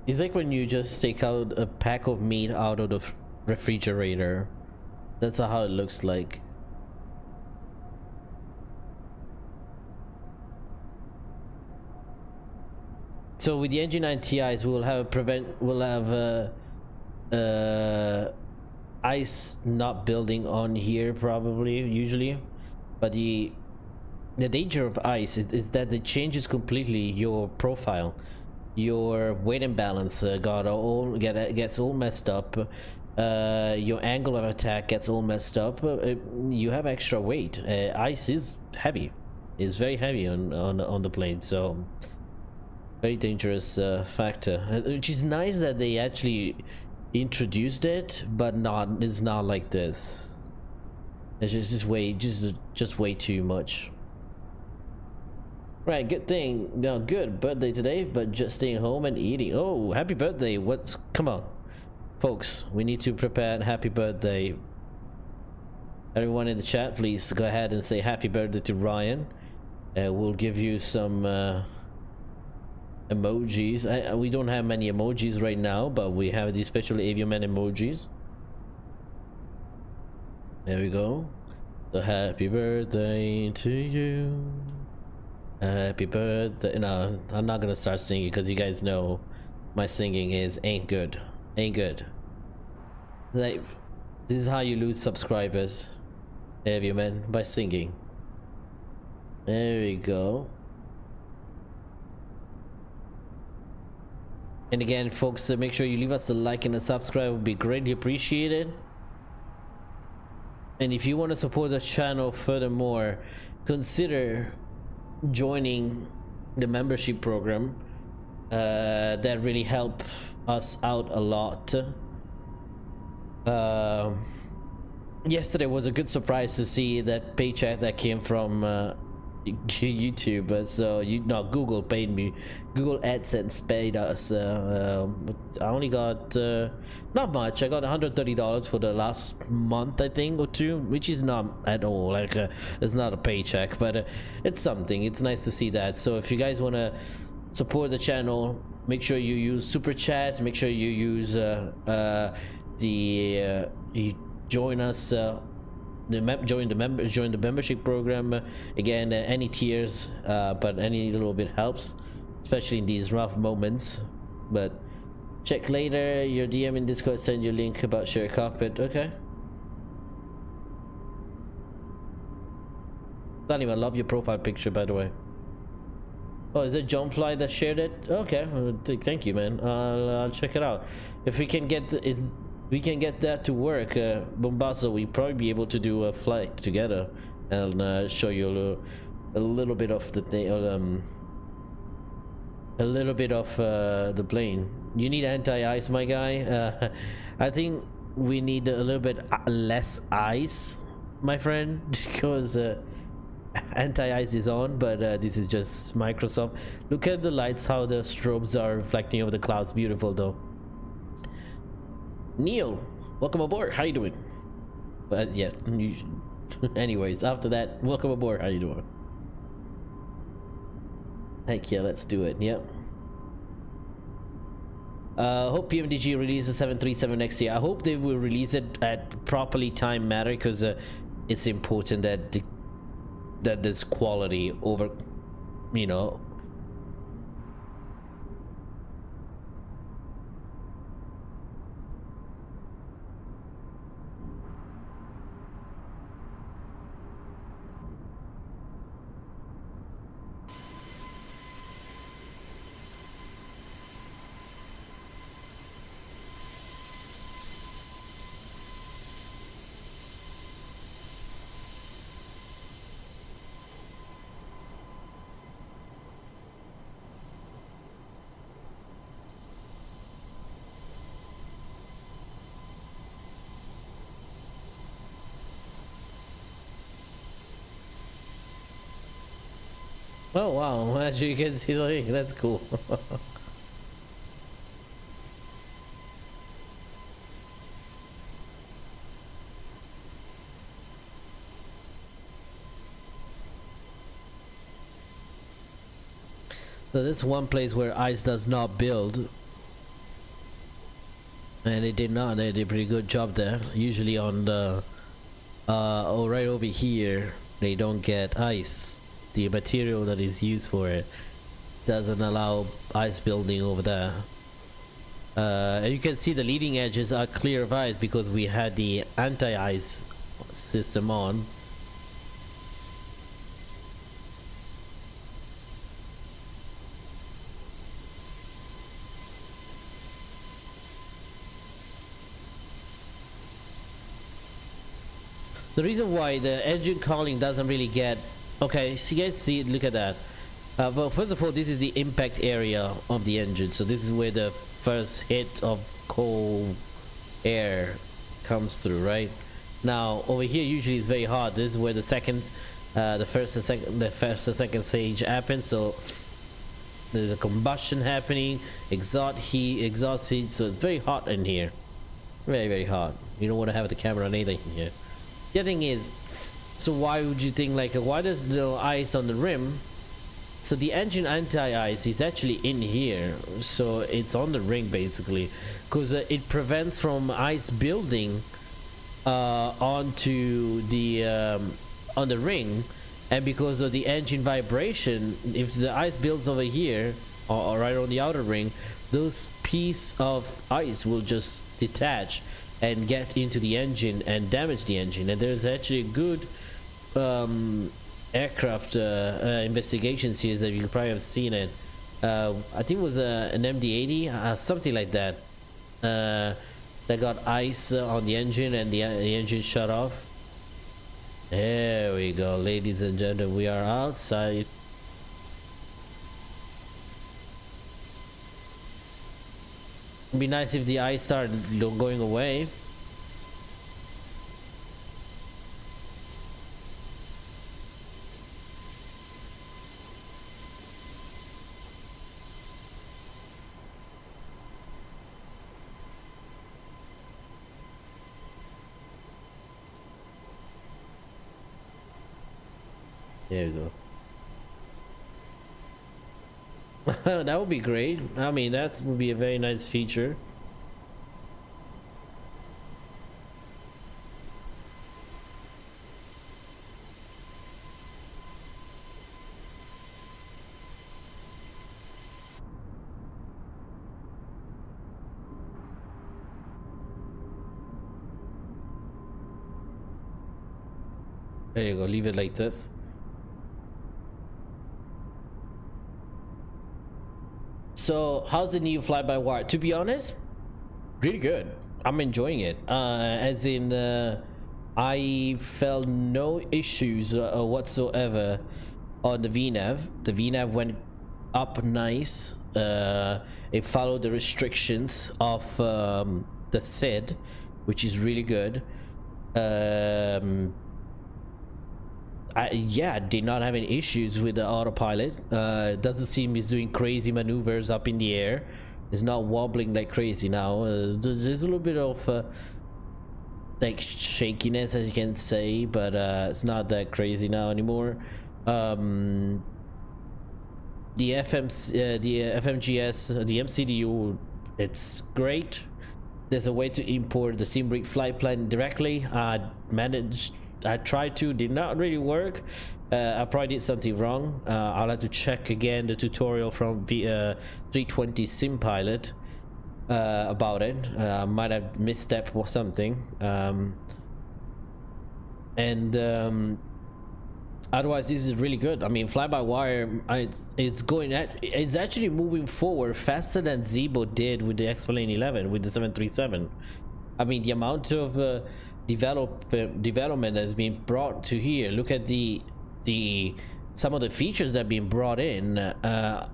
It's like when you just take out a pack of meat out of the refrigerator. That's how it looks like. So with the NG9 TIs, we'll have ice not building on here probably usually, but the danger of ice is that it changes completely your profile. Your weight and balance gets all messed up. Your angle of attack gets all messed up. You have extra weight. Ice is heavy. It's very heavy on the plane, so very dangerous factor. Which is nice that they actually introduced it, but it's not like this. It's just way too much. Right, good thing. No, good birthday today, but just staying home and eating. Oh, happy birthday. Come on folks, we need to prepare a happy birthday. Everyone in the chat, please go ahead and say happy birthday to Ryan. We'll give you some emojis. We don't have many emojis right now, but we have these special Aviaman emojis. There we go. So happy birthday to you. Happy birthday. No, I'm not gonna start singing because you guys know my singing ain't good. Like, this is how you lose subscribers, Aviaman, by singing. There we go. And again, folks, make sure you leave us a like and a subscribe. It would be greatly appreciated. And if you want to support the channel furthermore, consider joining the membership program. That really help us out a lot. Yesterday was a good surprise to see that paycheck that came from YouTube, so you no Google paid me. Google AdSense paid us. I only got not much. I got $130 for the last month, I think, or two, which is not at all like it's not a paycheck, but it's something. It's nice to see that. So if you guys want to support the channel, make sure you use super chat. Make sure you use you join us. Join the membership program. Again, any tiers, but any little bit helps, especially in these rough moments. But check later. Your DM in Discord, send you a link about share Cockpit. Okay. Danny, I love your profile picture, by the way. Oh, is it John Fly that shared it? Okay, thank you, man. I'll check it out. If we can get that to work, Bombasso, we probably be able to do a flight together and show you a little bit of the thing, a little bit of the plane. You need anti-ice, my guy. I think we need a little bit less ice, my friend, because anti-ice is on, but this is just Microsoft. Look at the lights, how the strobes are reflecting over the clouds. Beautiful though. Neil, welcome aboard. How you doing? But yeah, anyways, after that, welcome aboard. How you doing? Heck yeah, let's do it. Yep. Hope PMDG releases the 737 next year. I hope they will release it at properly timed matter, because it's important that that there's quality over, you know. Oh wow, as you can see the link, that's cool. So this is one place where ice does not build, and it did not. They did a pretty good job there. Usually on the oh, right over here they don't get ice. The material that is used for it doesn't allow ice building over there. And you can see the leading edges are clear of ice because we had the anti-ice system on. The reason why the engine cooling doesn't really get okay, so you guys see, look at that. Well, first of all, this is the impact area of the engine, so this is where the first hit of cold air comes through, right? Now over here usually it's very hot. This is where the seconds, the first and second stage happens. So there's a combustion happening, exhaust heat, so it's very hot in here, very, very hot. You don't want to have the camera on anything in here. The other thing is, so why would you think like why there's no ice on the rim? So the engine anti-ice is actually in here, so it's on the ring basically, because it prevents from ice building onto the on the ring, and because of the engine vibration, if the ice builds over here or right on the outer ring, those piece of ice will just detach and get into the engine and damage the engine. And there's actually a good aircraft investigation series that you probably have seen it. I think it was an MD-80, something like that, that got ice on the engine and the engine shut off. There we go, ladies and gentlemen, we are outside. It'd be nice if the ice started going away. There you go. That would be great. I mean, that would be a very nice feature. There you go, leave it like this. So how's the new fly-by-wire? To be honest, really good. I'm enjoying it. As in, I felt no issues whatsoever on the VNAV. The VNAV went up nice. It followed the restrictions of the SID, which is really good. Yeah, did not have any issues with the autopilot. Doesn't seem he's doing crazy maneuvers up in the air. It's not wobbling like crazy now. There's a little bit of like shakiness, as you can say, but it's not that crazy now anymore. The FMGS, the MCDU, it's great. There's a way to import the SimRig flight plan directly. I tried to, did not really work. I probably did something wrong. I'll have to check again the tutorial from the 320 SimPilot about it. I might have misstep or something. Otherwise, this is really good. I mean, fly-by-wire, it's actually moving forward faster than Zibo did with the X-Plane 11 with the 737. I mean, the amount of development that's been brought to here. Look at some of the features that have been brought in are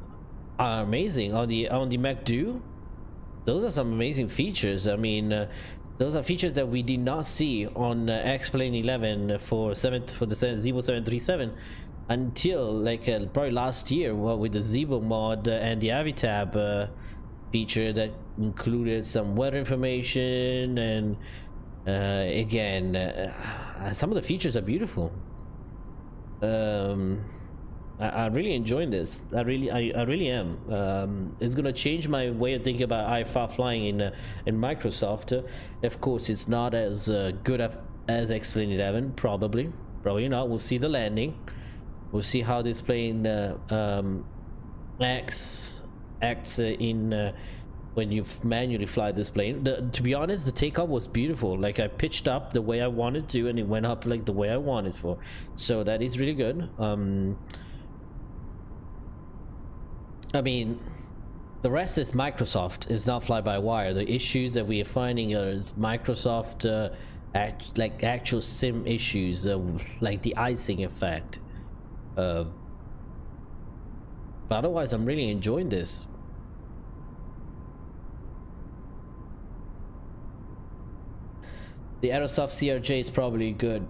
amazing on the Mac Do. Those are some amazing features. I mean, those are features that we did not see on X-Plane 11 for the Zibo 737 until like probably last year, with the Zibo mod and the Avitab feature that included some weather information. And again, some of the features are beautiful. I'm really enjoying this. I really am. It's gonna change my way of thinking about IFR flying in Microsoft. Of course, it's not as good as X-Plane 11. Probably not. We'll see the landing. We'll see how this plane acts in when you manually fly this plane. To be honest, the takeoff was beautiful. Like, I pitched up the way I wanted to, and it went up like the way I wanted for. So that is really good. I mean, the rest is Microsoft. It's not fly-by-wire. The issues that we are finding is Microsoft, like actual sim issues, like the icing effect. But otherwise, I'm really enjoying this. The Aerosoft CRJ is probably good.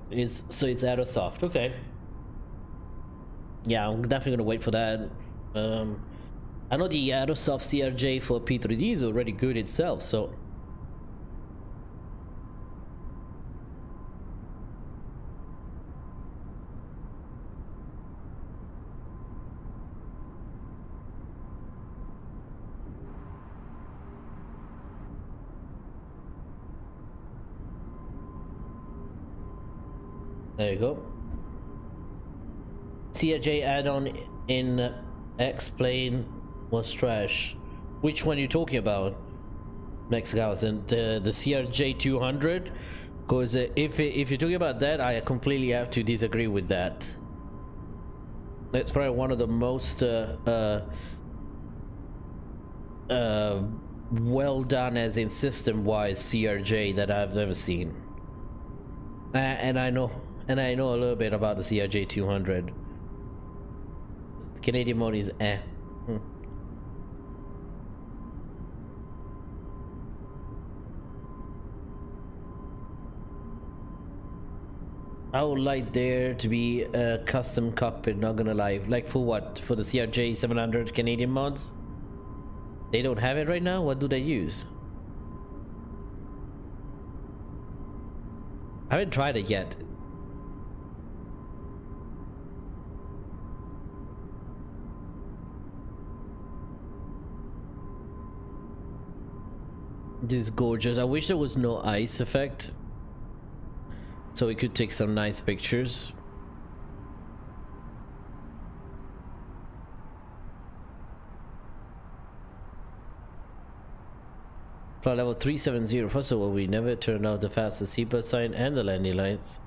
So it's Aerosoft. Okay. Yeah, I'm definitely gonna wait for that. I know the Aerosoft CRJ for P3D is already good itself, so there you go. CRJ add-on in X-Plane was trash. Which one are you talking about, Mexicans? The CRJ 200? Because if you're talking about that, I completely have to disagree with that. That's probably one of the most well done, as in system-wise, CRJ that I've ever seen. And I know a little bit about the CRJ 200. The Canadian mode is I would like there to be a custom cockpit, not gonna lie. Like for what? For the CRJ 700 Canadian mods? They don't have it right now? What do they use? I haven't tried it yet. This is gorgeous. I wish there was no ice effect, so we could take some nice pictures. Flight level 370. First of all, we never turned off the fastest seatbelt sign and the landing lights.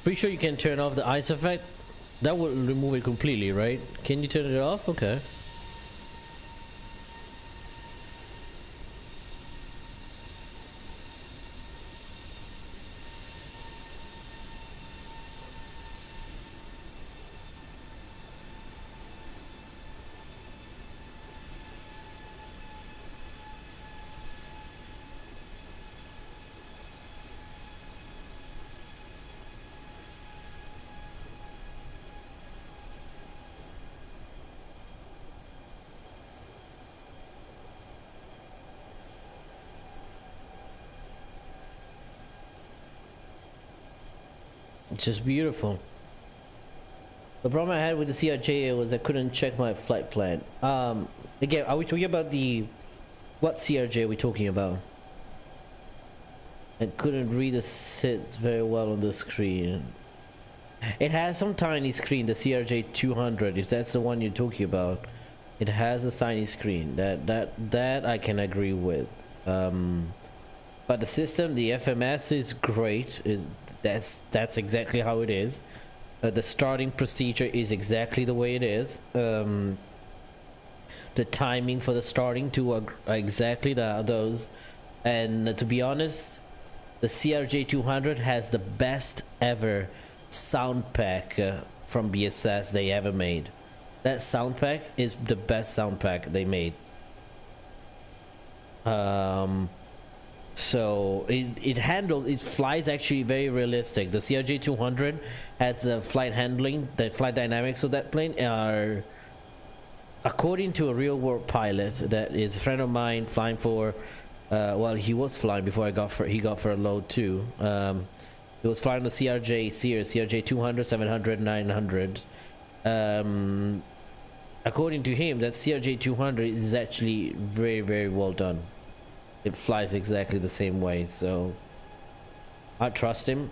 Pretty sure you can turn off the ice effect. That would remove it completely, right? Can you turn it off? Okay. It's just beautiful. The problem I had with the CRJ was I couldn't check my flight plan. Again, are we talking about what CRJ are we talking about? I couldn't read the sits very well on the screen. It has some tiny screen, the CRJ 200, if that's the one you're talking about. It has a tiny screen. That I can agree with. But the system, the FMS is great. That's exactly how it is. The starting procedure is exactly the way it is. The timing for the starting to exactly those. And to be honest, the CRJ 200 has the best ever sound pack from BSS they ever made. That sound pack is the best sound pack they made. So it flies actually very realistic. The CRJ 200 has the flight handling, the flight dynamics of that plane are, according to a real world pilot that is a friend of mine flying for, well, he was flying before he got for a load too. He was flying the CRJ series, CRJ 200, 700, 900. According to him, that CRJ 200 is actually very, very well done. It flies exactly the same way, so I trust him.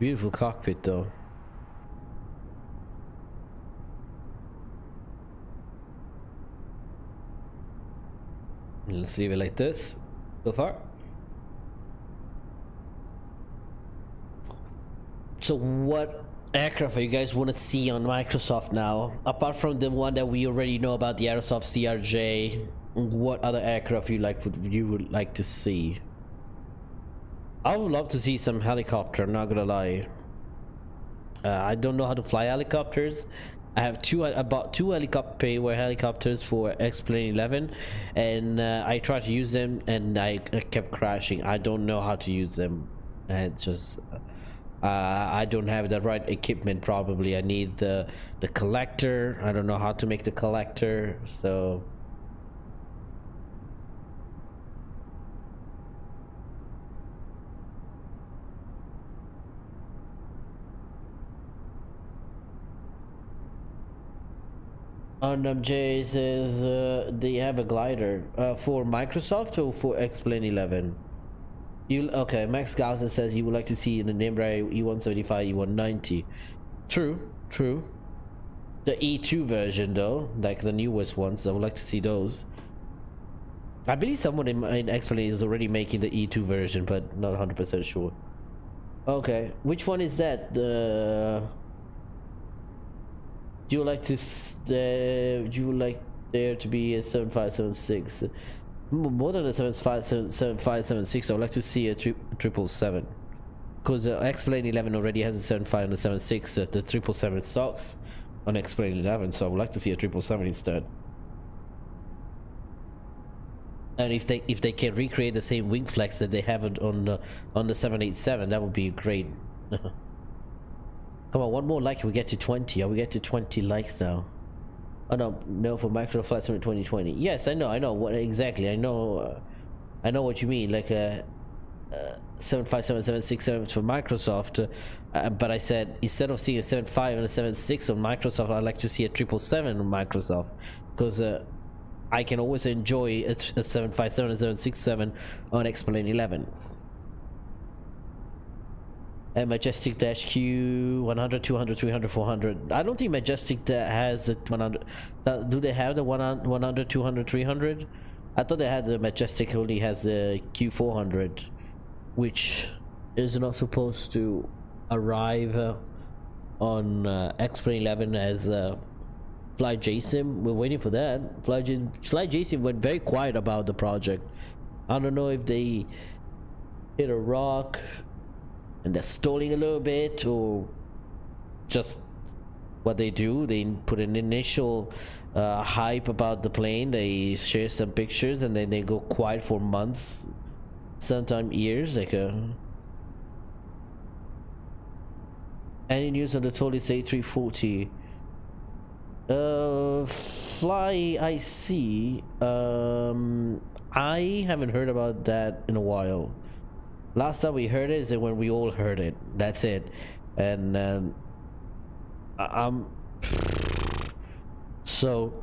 Beautiful cockpit though. Let's leave it like this so far. So what aircraft you guys want to see on Microsoft now? Apart from the one that we already know about, the Aerosoft CRJ, what other aircraft you would like to see? I would love to see some helicopter, not gonna lie. I don't know how to fly helicopters. I bought two Payware helicopters for X-Plane 11, and I tried to use them and I kept crashing. I don't know how to use them. It's just I don't have the right equipment. Probably I need the collector. I don't know how to make the collector, so Jay says they have a glider for Microsoft or for X-Plane 11. Okay, Max Gausen says you would like to see in the Embraer E175, E190. True. The E2 version though, like the newest ones, I would like to see those. I believe someone in X-Plane is already making the E2 version, but not 100% sure. Okay, which one is that? Do you would like there to be a 7576? More than a 7576, I would like to see a 777. Because X-Plane 11 already has a 75 and a 76. The 777 sucks on X-Plane 11, so I would like to see a 777 instead. And if they can recreate the same wing flex that they have on the 787, that would be great. Come on, one more like, we get to 20. We get to 20 likes now. Oh no, for Microsoft Flight Simulator 2020. Yes, I know what exactly. I know what you mean. Like 757, 767 for Microsoft, but I said instead of seeing a 75 and a 76 on Microsoft, I'd like to see a 777 on Microsoft, because I can always enjoy a 757 and 767 on X-Plane 11. And Majestic Dash Q 100, 200, 300, 400. I don't think Majestic has the 100. Do they have the 100, 200, 300? I thought they had the Majestic only has the Q400, which is not supposed to arrive on X-Plane 11 as FlyJSim. We're waiting for that. FlyJSim went very quiet about the project. I don't know if they hit a rock and they're stalling a little bit, or just what they do. They put an initial hype about the plane, they share some pictures, and then they go quiet for months, sometimes years. Like any news on the Tolis A340? Fly IC, I haven't heard about that in a while. Last time we heard it is when we all heard it. That's it. And so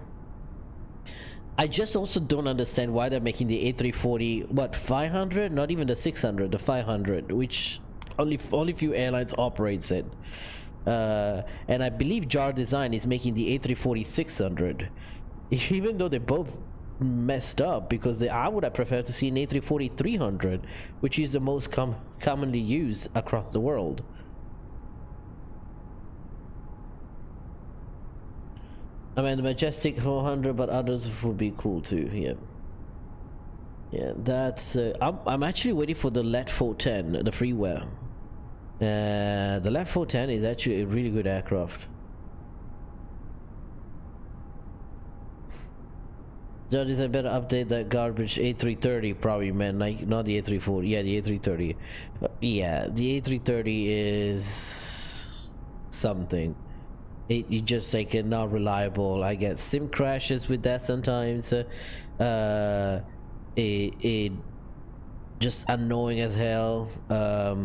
I just also don't understand why they're making the A340 what 500, not even the 600, the 500, which only few airlines operates it. And I believe Jar Design is making the A340 600, even though they both messed up, because I would have preferred to see an A340 300, which is the most commonly used across the world. I mean, the Majestic 400, but others would be cool too. Yeah, that's I'm actually waiting for the LET 410, the freeware. The LET 410 is actually a really good aircraft. John is a better update that garbage A330 probably meant, like, not the A340. Yeah, the A330. Yeah, the A330 is something. It just like not reliable. I get sim crashes with that sometimes. It just annoying as hell. I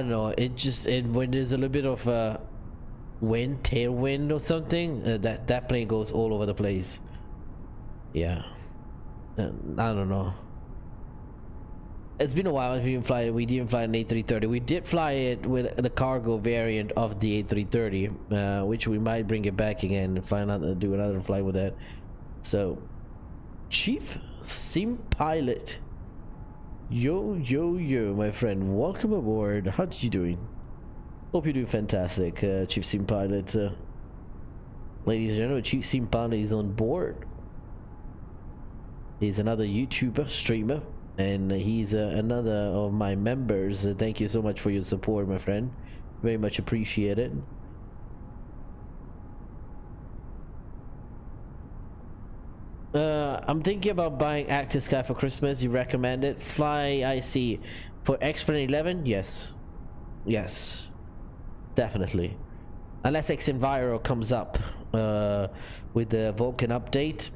don't know. When there's a little bit of tailwind or something, that plane goes all over the place. Yeah, I don't know. It's been a while. We didn't fly an A330. We did fly it with the cargo variant of the A330, which we might bring it back again and do another flight with that. So, Chief Sim Pilot, yo, my friend, welcome aboard. How you doing? Hope you're doing fantastic, Chief Sim Pilot. Ladies and gentlemen, Chief Sim Pilot is on board. He's another YouTuber, streamer, and he's another of my members. Thank you so much for your support, my friend. Very much appreciated. I'm thinking about buying Active Sky for Christmas. You recommend it? Fly IC for X-Plane 11? Yes, definitely. Unless X-Enviro comes up with the Vulcan update,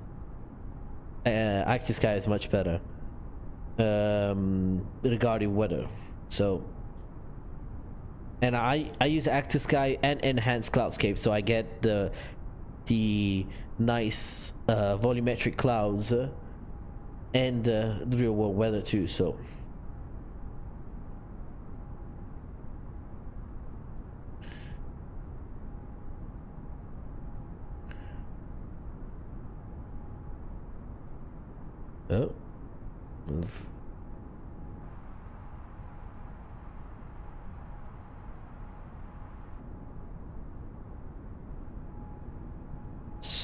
Active Sky is much better regarding weather. So, and I use Active Sky and Enhanced Cloudscape, so I get the nice volumetric clouds and the real world weather too. So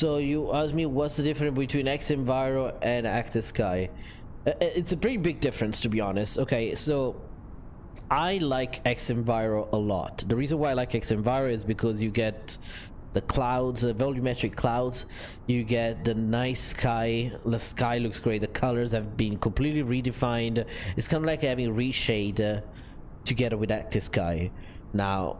So you asked me what's the difference between X-Enviro and Active Sky. It's a pretty big difference, to be honest. Okay, so I like X-Enviro a lot. The reason why I like X-Enviro is because you get the clouds, volumetric clouds. You get the nice sky. The sky looks great. The colors have been completely redefined. It's kind of like having reshade together with active sky. Now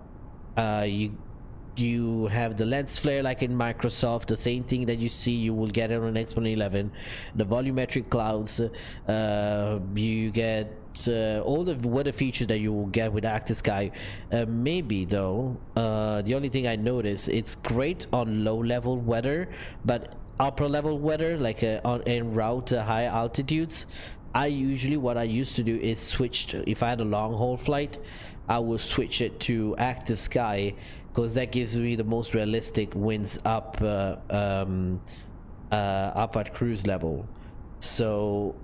you have the lens flare like in Microsoft, the same thing that you see you will get it on Exponent 11. The volumetric clouds, you get all the weather features that you will get with active sky. Maybe though, the only thing I noticed, it's great on low level weather, but upper level weather like on en route to high altitudes, what I used to do is switch to, if I had a long haul flight, I will switch it to active sky, because that gives me the most realistic winds up up at cruise level. So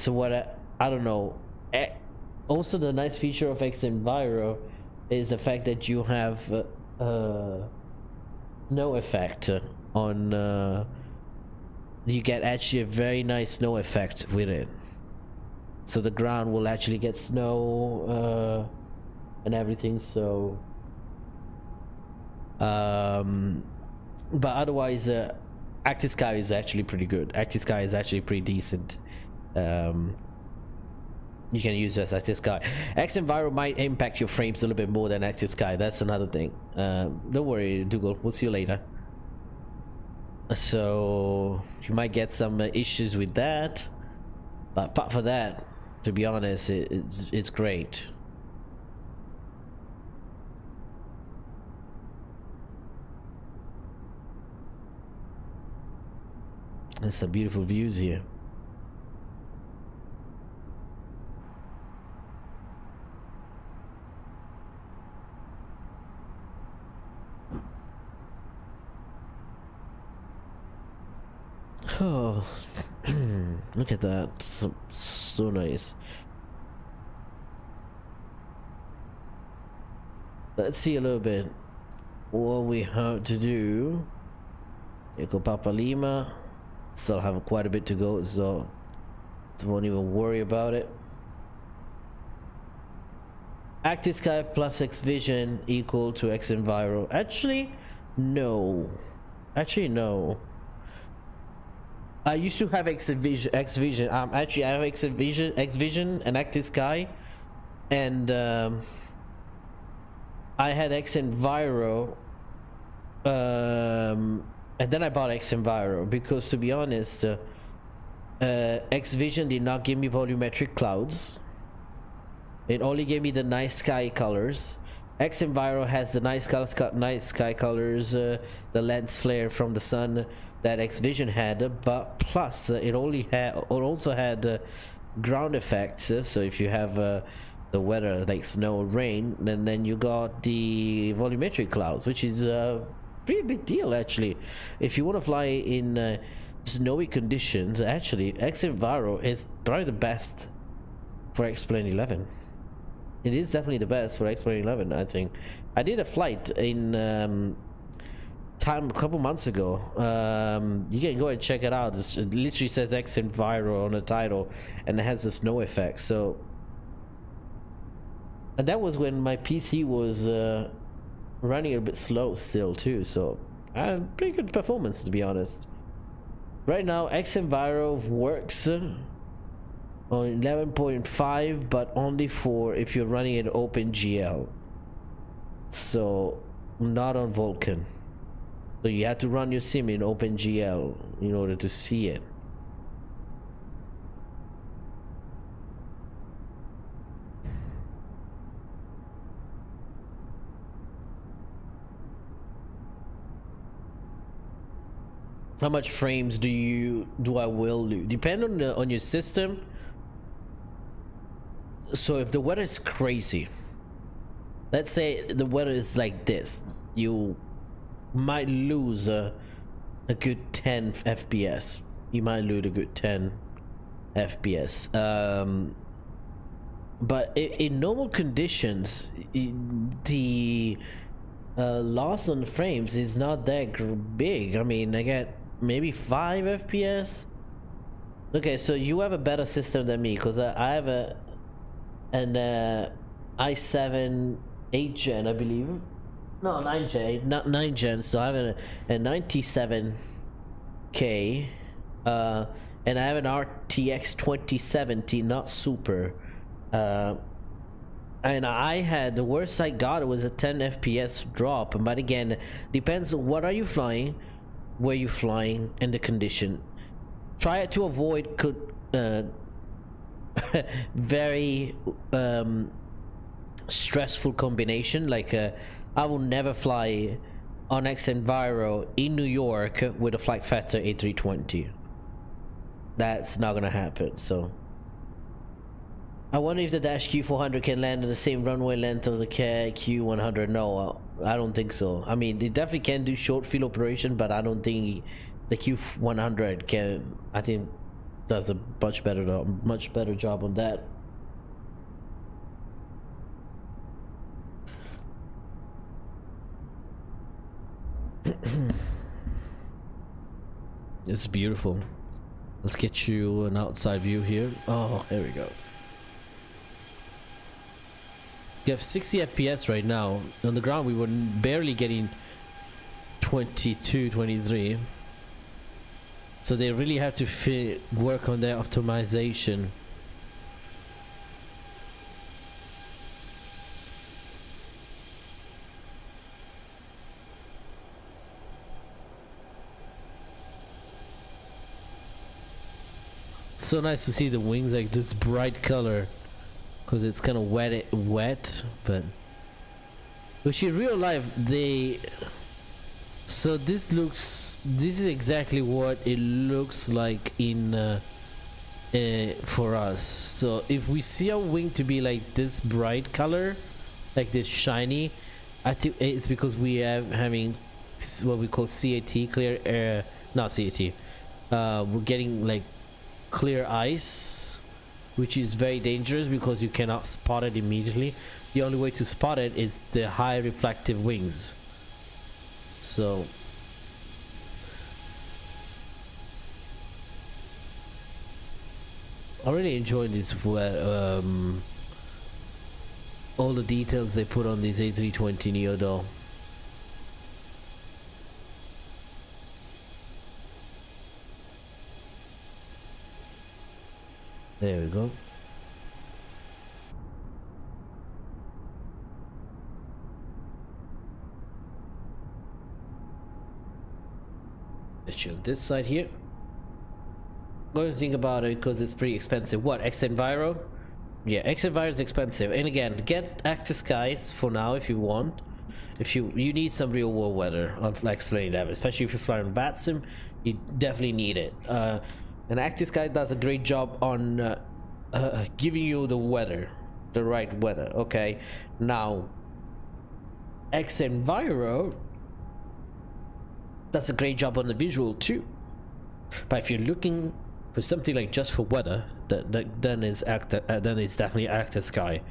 what I don't know. Also, the nice feature of XEnviro is the fact that you have snow effect on. You get actually a very nice snow effect with it. So the ground will actually get snow and everything. So, but otherwise, active sky is actually pretty good. Active sky is actually pretty decent. You can use as active sky. XEnviro might impact your frames a little bit more than active sky. That's another thing. Don't worry, Dougal. We'll see you later. So you might get some issues with that, but apart from that, to be honest, it's great. There's some beautiful views here. Oh, look at that. So nice. Let's see a little bit what we have to do. Echo Papa Lima. Still have quite a bit to go, so won't even worry about it. Active Sky plus X-Vision equal to XEnviro. Actually, no. No. I used to have X-Vision. Actually, I have X-Vision and Active Sky, and I had XEnviro, and then I bought XEnviro because, to be honest, X-Vision did not give me volumetric clouds. It only gave me the nice sky colors. XEnviro has the nice sky colors, the lens flare from the sun that X-Vision had, but plus it also had ground effects. So if you have the weather like snow or rain, then you got the volumetric clouds, which is a pretty big deal actually. If you want to fly in snowy conditions, actually XEnviro is probably the best for X-Plane 11. It is definitely the best for X-Plane 11, I think. I did a flight in a couple months ago. You can go and check it out. It literally says XEnviro on the title, and it has the snow effect. So, and that was when my PC was running a bit slow still too. So, pretty good performance, to be honest. Right now, XEnviro works on 11.5, but only for if you're running an OpenGL, so not on Vulkan. So you have to run your sim in OpenGL in order to see it. How much frames do I will lose? Depend on your system. So if the weather is crazy, let's say the weather is like this, you might lose a good 10 FPS. You might lose a good 10 FPS. But in normal conditions, the loss on frames is not that big. I mean, I get maybe 5 FPS. Okay, so you have a better system than me, because I have an i7 8 gen, I believe. No, 9 gen, not 9 gen. So I have a 97K, and I have an RTX 2070, not super. And I had, the worst I got was a 10 FPS drop. But again, depends on what are you flying, where you flying, and the condition. Try to avoid very stressful combination. Like I will never fly on XEnviro in New York with a Flight Factor A320. That's not gonna happen. So I wonder if the Dash Q400 can land on the same runway length of the Q100. No, I don't think so. I mean, it definitely can do short field operation, but I don't think the Q100 can. I think does a much better job on that. It's beautiful. Let's get you an outside view here. Oh, here we go. You have 60 FPS right now. On the ground, we were barely getting 22, 23. So they really have to work on their optimization. It's so nice to see the wings like this bright color. Because it's kind of wet, but which in real life so this is exactly what it looks like in for us. So if we see our wing to be like this bright color, like this shiny, I think it's because we are having what we call CAT, clear air, not CAT. We're getting like clear ice, which is very dangerous because you cannot spot it immediately. The only way to spot it is the high reflective wings. So I really enjoy this all the details they put on this A320 Neo though. There we go. Let's show this side here. What do you think about it? Because it's pretty expensive. What, XEnviro? Yeah, XEnviro is expensive. And again, get active skies for now if you want. If you need some real world weather on flex plane level, especially if you fly on BATSIM, you definitely need it. And Active Sky does a great job on giving you the weather, the right weather. Okay, now XEnviro does a great job on the visual too. But if you're looking for something like just for weather, then it's definitely Active Sky.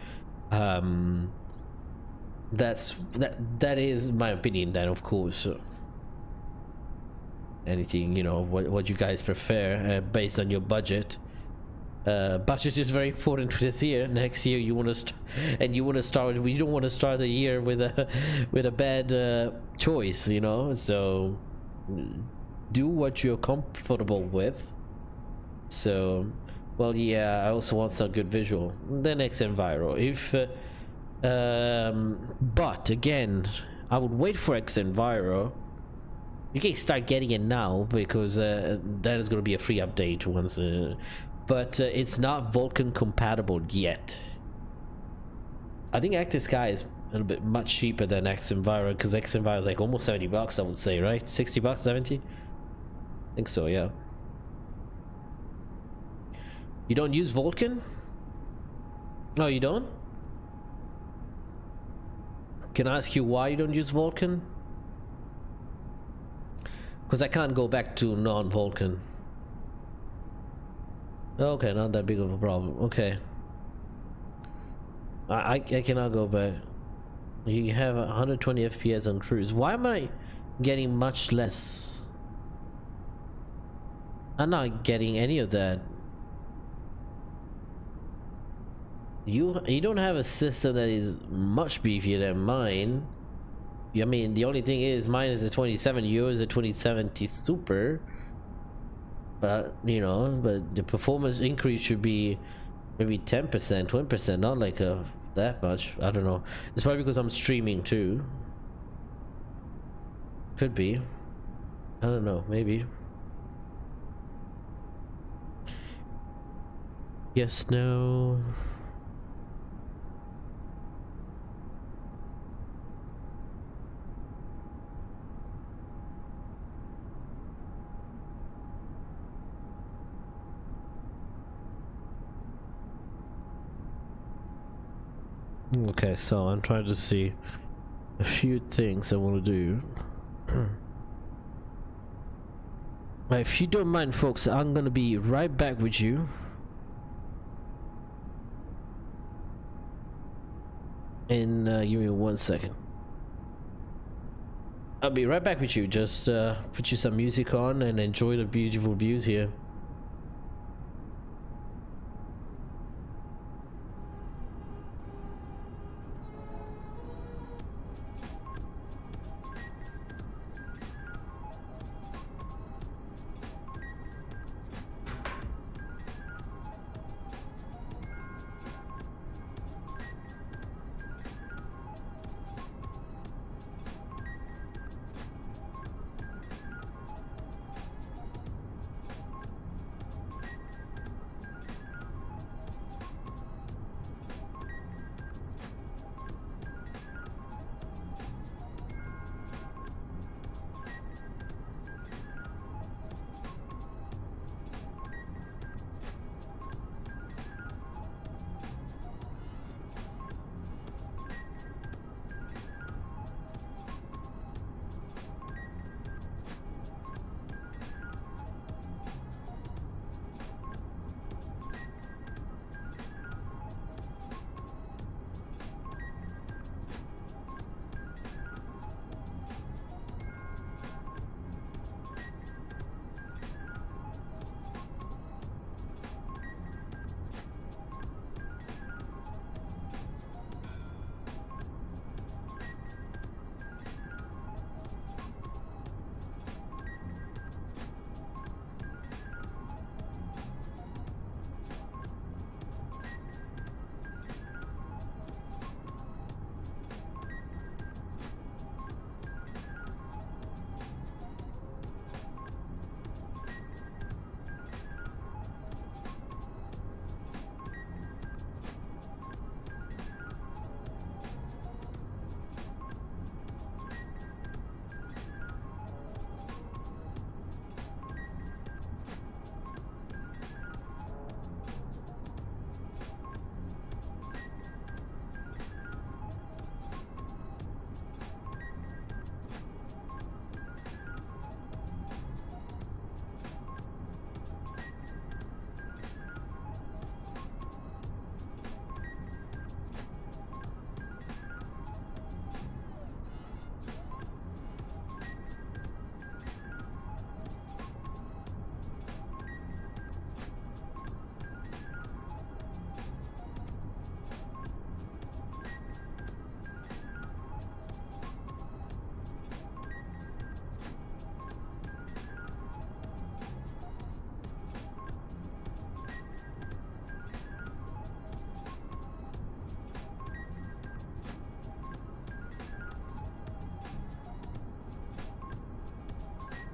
That is my opinion. Then of course. Anything, you know, what you guys prefer based on your budget. Budget is very important for this year. Next year you want to start. We don't want to start the year with a bad choice, you know. So do what you're comfortable with. So, well, yeah, I also want some good visual. The next Enviro, but again, I would wait for XEnviro. You can start getting it now because that is going to be a free update once, but it's not Vulkan compatible yet. I think Active Sky is a little bit much cheaper than XEnviro because XEnviro is like almost $70, I would say, right? $60, 70? I think so, yeah. You don't use Vulkan? No, you don't? Can I ask you why you don't use Vulkan? Because I can't go back to non-Vulkan. Okay, not that big of a problem. Okay. I cannot go back. You have 120 FPS on cruise. Why am I getting much less? I'm not getting any of that. You don't have a system that is much beefier than mine. I mean, the only thing is mine is a 27, yours is a 2070 Super. But you know, but the performance increase should be maybe 10%, 20%, not like that much. I don't know. It's probably because I'm streaming too. Could be. I don't know. Maybe. Yes. No. Okay, so I'm trying to see a few things I want to do. Right, if you don't mind, folks, I'm gonna be right back with you. And give me 1 second. I'll be right back with you. Just put you some music on and enjoy the beautiful views here.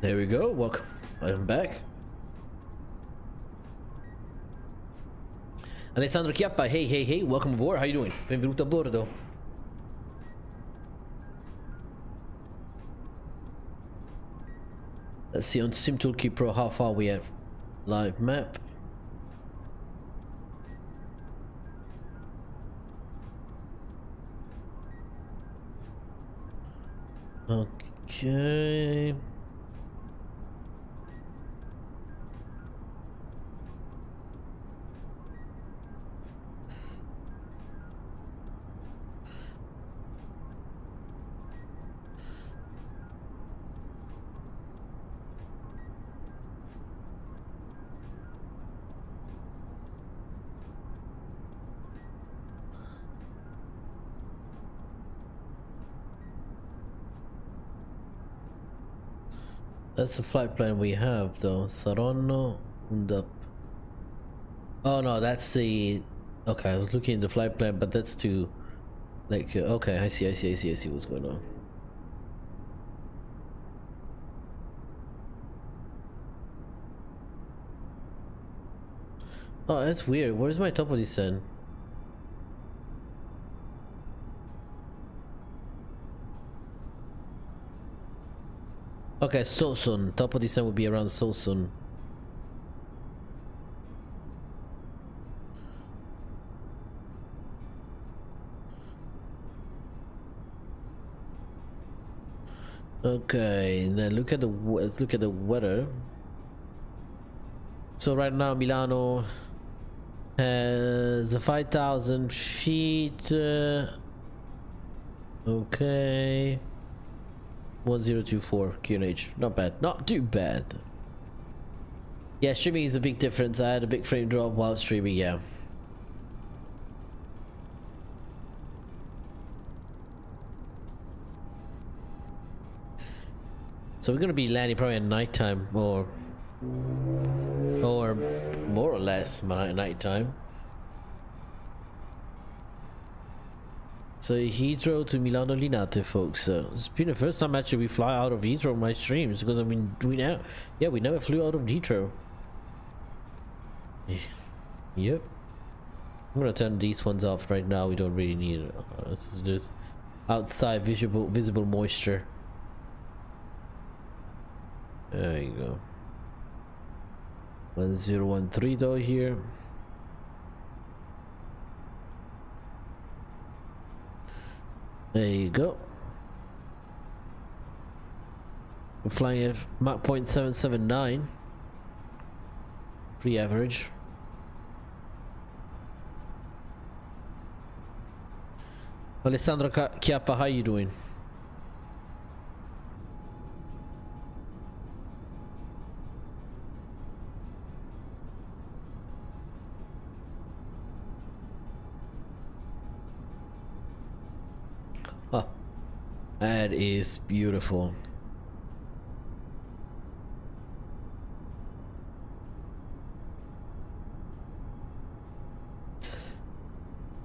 There we go. Welcome. I'm back. Alessandro Chiappa, hey, welcome aboard. How you doing? Benvenuto a bordo. Let's see on SimToolkit Pro how far we have. Live map. Okay. That's the flight plan we have though. Saronno und up. Oh no, that's the... Okay, I was looking at the flight plan, but that's to... Like, okay, I see what's going on. Oh, that's weird. Where's my top of descent? Okay, so soon. Top of descent will be around so soon. Okay, then let's look at the weather. So right now Milano has 5,000 feet. Okay. 1024 QNH. Not bad. Not too bad. Yeah, streaming is a big difference. I had a big frame drop while streaming, yeah. So we're gonna be landing probably at nighttime or more or less nighttime. So Heathrow to Milano Linate, folks. It's been the first time actually we fly out of Heathrow on my streams, because I mean we never flew out of Heathrow. Yep. I'm gonna turn these ones off right now. We don't really need it. This is just outside visible moisture. There you go. 1013 though here. There you go. We're flying at Mach 0.779. Pretty average. Alessandro Chiappa, how you doing? Oh, that is beautiful.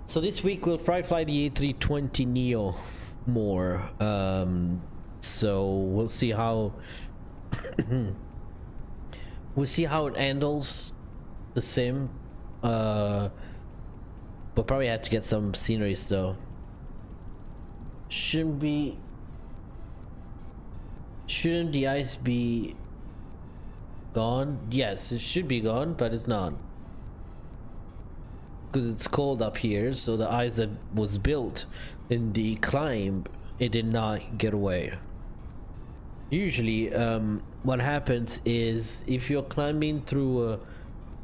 So this week we'll probably fly the A320neo more. So we'll see how it handles the sim. We'll probably have to get some sceneries though. Shouldn't the ice be gone? Yes, it should be gone, but it's not. Because it's cold up here, so the ice that was built in the climb, it did not get away. Usually, what happens is if you're climbing through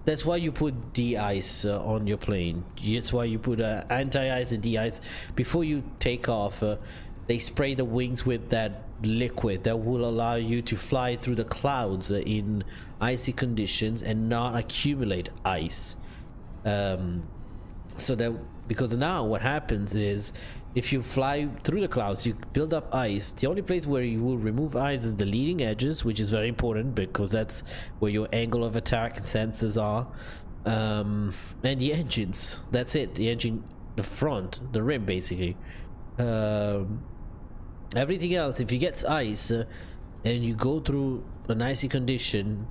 that's why you put de-ice on your plane. That's why you put anti-ice and de-ice before you take off. They spray the wings with that liquid that will allow you to fly through the clouds in icy conditions and not accumulate ice. So that, because now what happens is if you fly through the clouds, you build up ice. The only place where you will remove ice is the leading edges, which is very important because that's where your angle of attack sensors are, and the engines. That's it. The engine, the front, the rim, basically. Everything else, if you get ice and you go through an icy condition,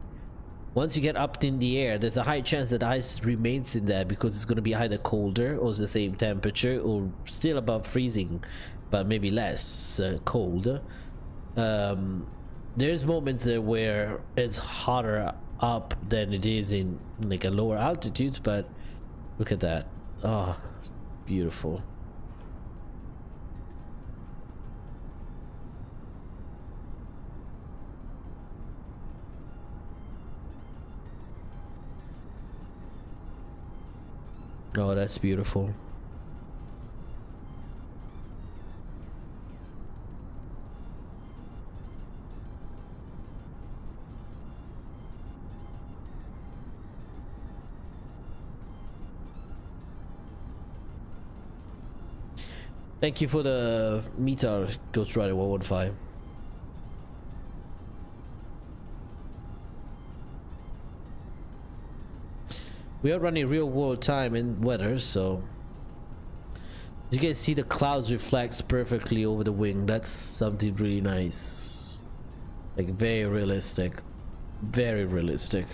once you get up in the air, there's a high chance that ice remains in there because it's going to be either colder or the same temperature or still above freezing, but maybe less cold. There's moments there where it's hotter up than it is in like a lower altitudes, but look at that. Oh, beautiful. Oh, that's beautiful. Thank you for the meter, Ghost Rider 115. We are running real world time and weather, so as you can see, the clouds reflects perfectly over the wing. That's something really nice, like very realistic, very realistic.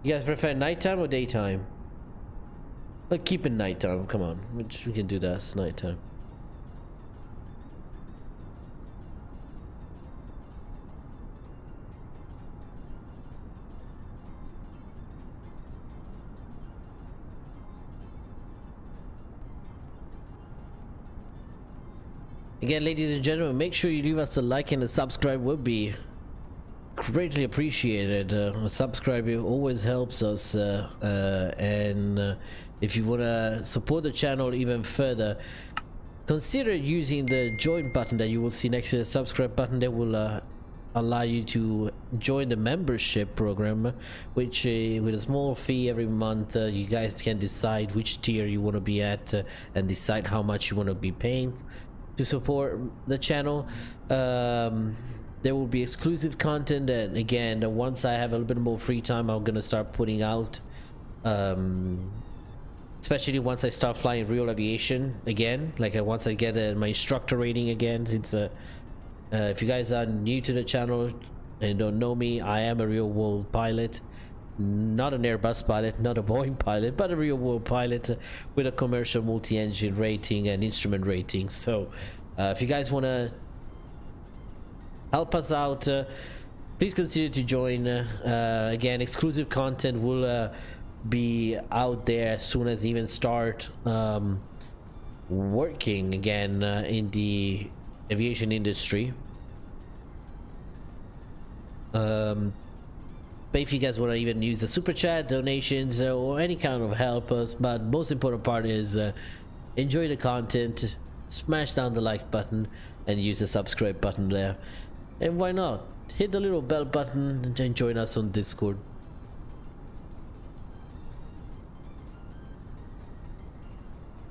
You guys prefer nighttime or daytime? Let's keep it nighttime. Come on, we can do that. It's nighttime. Again, ladies and gentlemen, make sure you leave us a like and a subscribe. Would be greatly appreciated. A subscribe always helps us, and if you want to support the channel even further, consider using the join button that you will see next to the subscribe button. That will allow you to join the membership program, which with a small fee every month, you guys can decide which tier you want to be at, and decide how much you want to be paying to support the channel. There will be exclusive content, and again, once I have a little bit more free time, I'm gonna start putting out, especially once I start flying real aviation again, like once I get my instructor rating again. Since if you guys are new to the channel and don't know me, I am a real world pilot, not an Airbus pilot, not a Boeing pilot, but a real world pilot with a commercial multi-engine rating and instrument rating. So if you guys want to help us out, please consider to join. Again, exclusive content will be out there as soon as even start working again in the aviation industry. But if you guys want to even use the super chat, donations, or any kind of help us, but most important part is enjoy the content, smash down the like button and use the subscribe button there. And why not hit the little bell button and join us on Discord.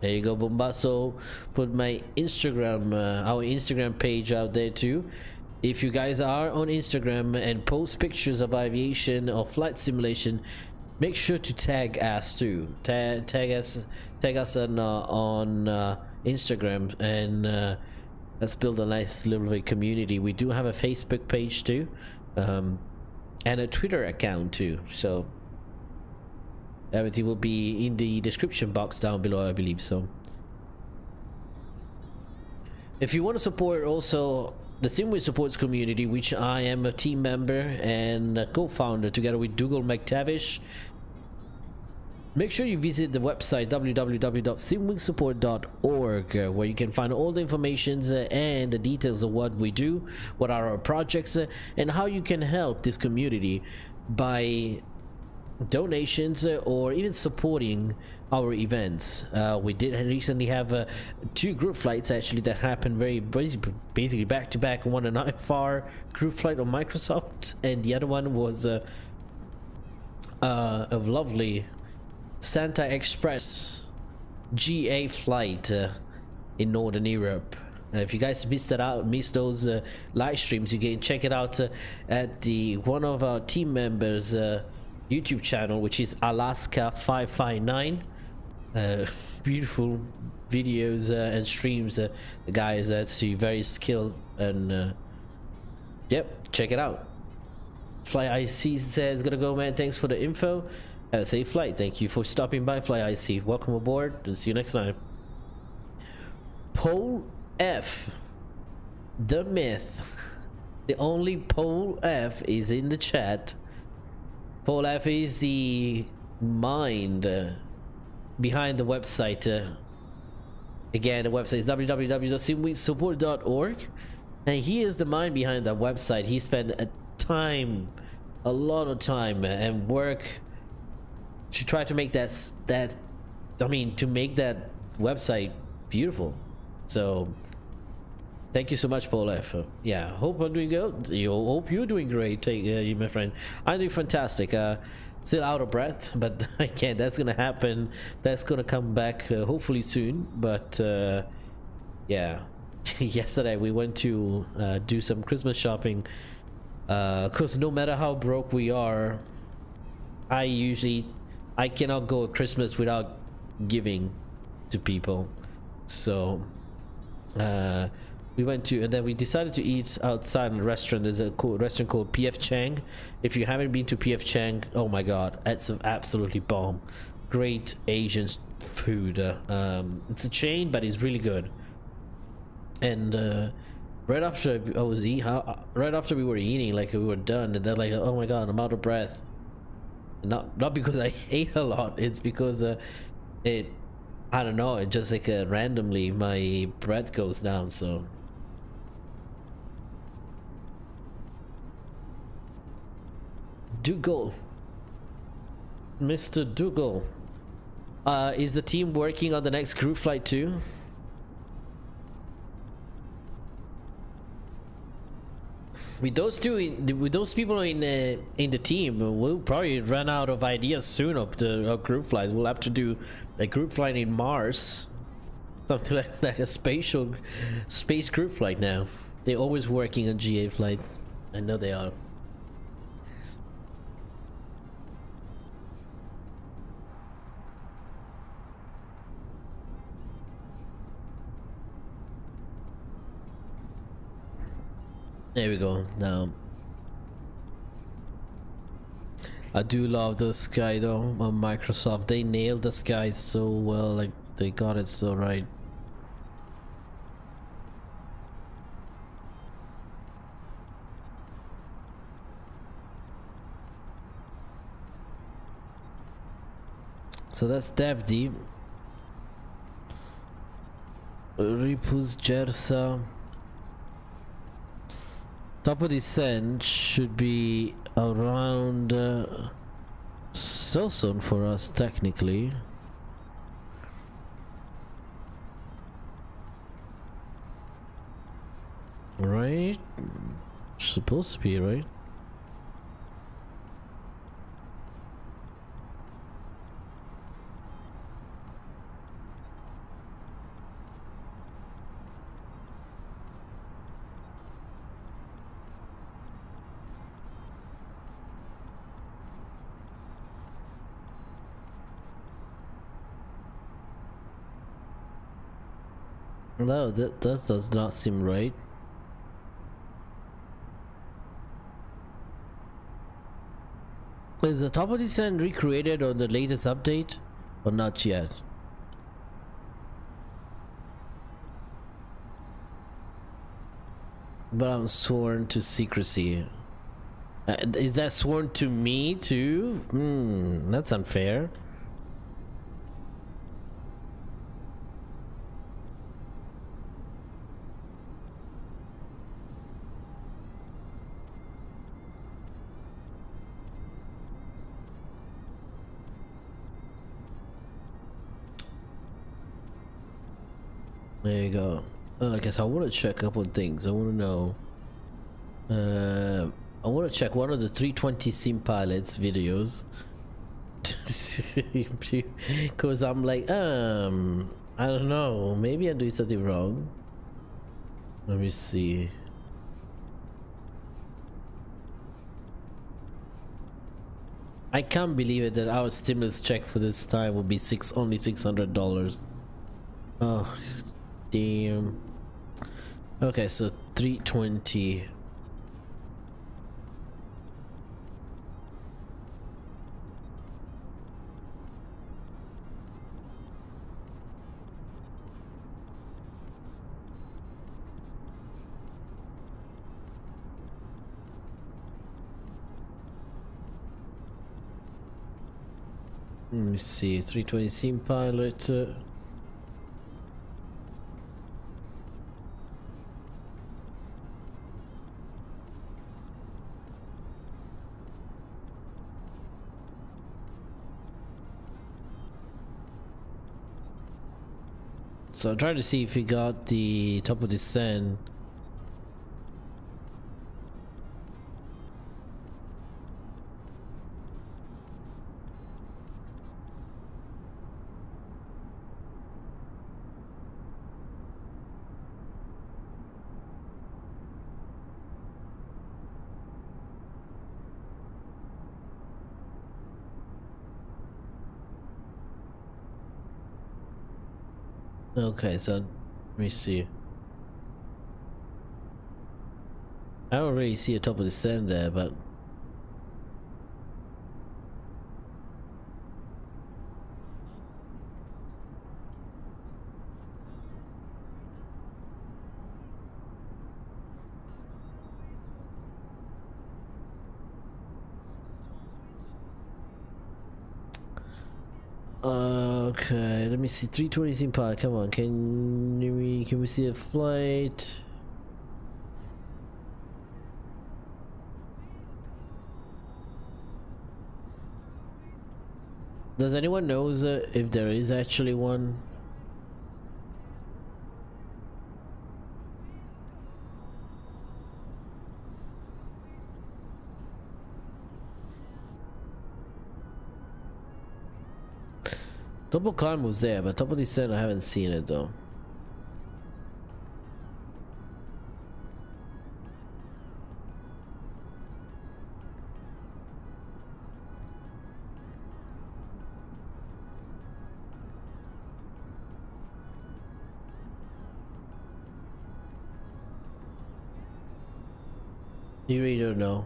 There you go, Bombasso. Put my Instagram, our Instagram page out there too. If you guys are on Instagram and post pictures of aviation or flight simulation, make sure to tag us too. Tag us on Instagram, and let's build a nice little bit community. We do have a Facebook page too, and a Twitter account too. So everything will be in the description box down below, I believe so. If you want to support also the SimWin Supports community, which I am a team member and a co-founder together with Dougal McTavish, make sure you visit the website www.simwingsupport.org, where you can find all the information and the details of what we do, what are our projects, and how you can help this community by donations or even supporting our events. We did recently have 2 group flights actually that happened very basically back to back. One an IFR group flight on Microsoft, and the other one was a lovely Santa Express GA flight in Northern Europe. If you guys missed those live streams, you can check it out at the one of our team members YouTube channel, which is Alaska 559. Beautiful videos and streams. The guy is actually very skilled, and yep, check it out. Fly IC says, "Gotta go, man. Thanks for the info. Have a safe flight. Thank you for stopping by, Fly IC. Welcome aboard. And see you next time." Pole F, the myth, the only Pole F is in the chat. Pole F is the mind behind the website. Again, the website is www.simwingsupport.org, and he is the mind behind that website. He spent a lot of time and work to try to make to make that website beautiful. So thank you so much, Paul F. Yeah, hope I'm doing good. Hope you're doing great, my friend. I'm doing fantastic. Still out of breath, but again, that's gonna happen. That's gonna come back hopefully soon. But yeah, yesterday we went to do some Christmas shopping. Cause no matter how broke we are, I cannot go Christmas without giving to people. So we went to, and then we decided to eat outside in a restaurant. There's a cool restaurant called PF Chang. If you haven't been to PF Chang, oh my god, it's absolutely bomb. Great Asian food. It's a chain, but it's really good. And right after right after we were eating, like we were done, and they're like, oh my god, I'm out of breath. Not because I ate a lot, it's because I don't know, it just like randomly my breath goes down. So Dougal, Mr. Dougal, is the team working on the next group flight too? With those people in the team, we'll probably run out of ideas soon of the group flights. We'll have to do a group flight in Mars, something like a space group flight now. They're always working on GA flights. I know they are. There we go. Now I do love the sky though on Microsoft. They nailed the sky so well, like they got it so right. So that's DevD. Ripus Jersa. Top of descent should be around so soon for us technically. Right? Supposed to be, right? No, that does not seem right. Is the top of descent recreated on the latest update or not yet? But I'm sworn to secrecy. Is that sworn to me too? That's unfair. There you go. I guess I want to check a couple of things. I want to know. I want to check one of the 320 sim pilots videos. Because I'm like, I don't know. Maybe I'm doing something wrong. Let me see. I can't believe it that our stimulus check for this time will be only $600. Oh. Damn. Okay, so 320. Let me see, 320 sim pilot. So I'm trying to see if we got the top of descent. Okay, so let me see. I don't really see a top of the sand there, but okay, let me see. 320 Impala, come on, can we see a flight? Does anyone knows if there is actually one? Double climb was there, but top of descent I haven't seen it though. You really don't know.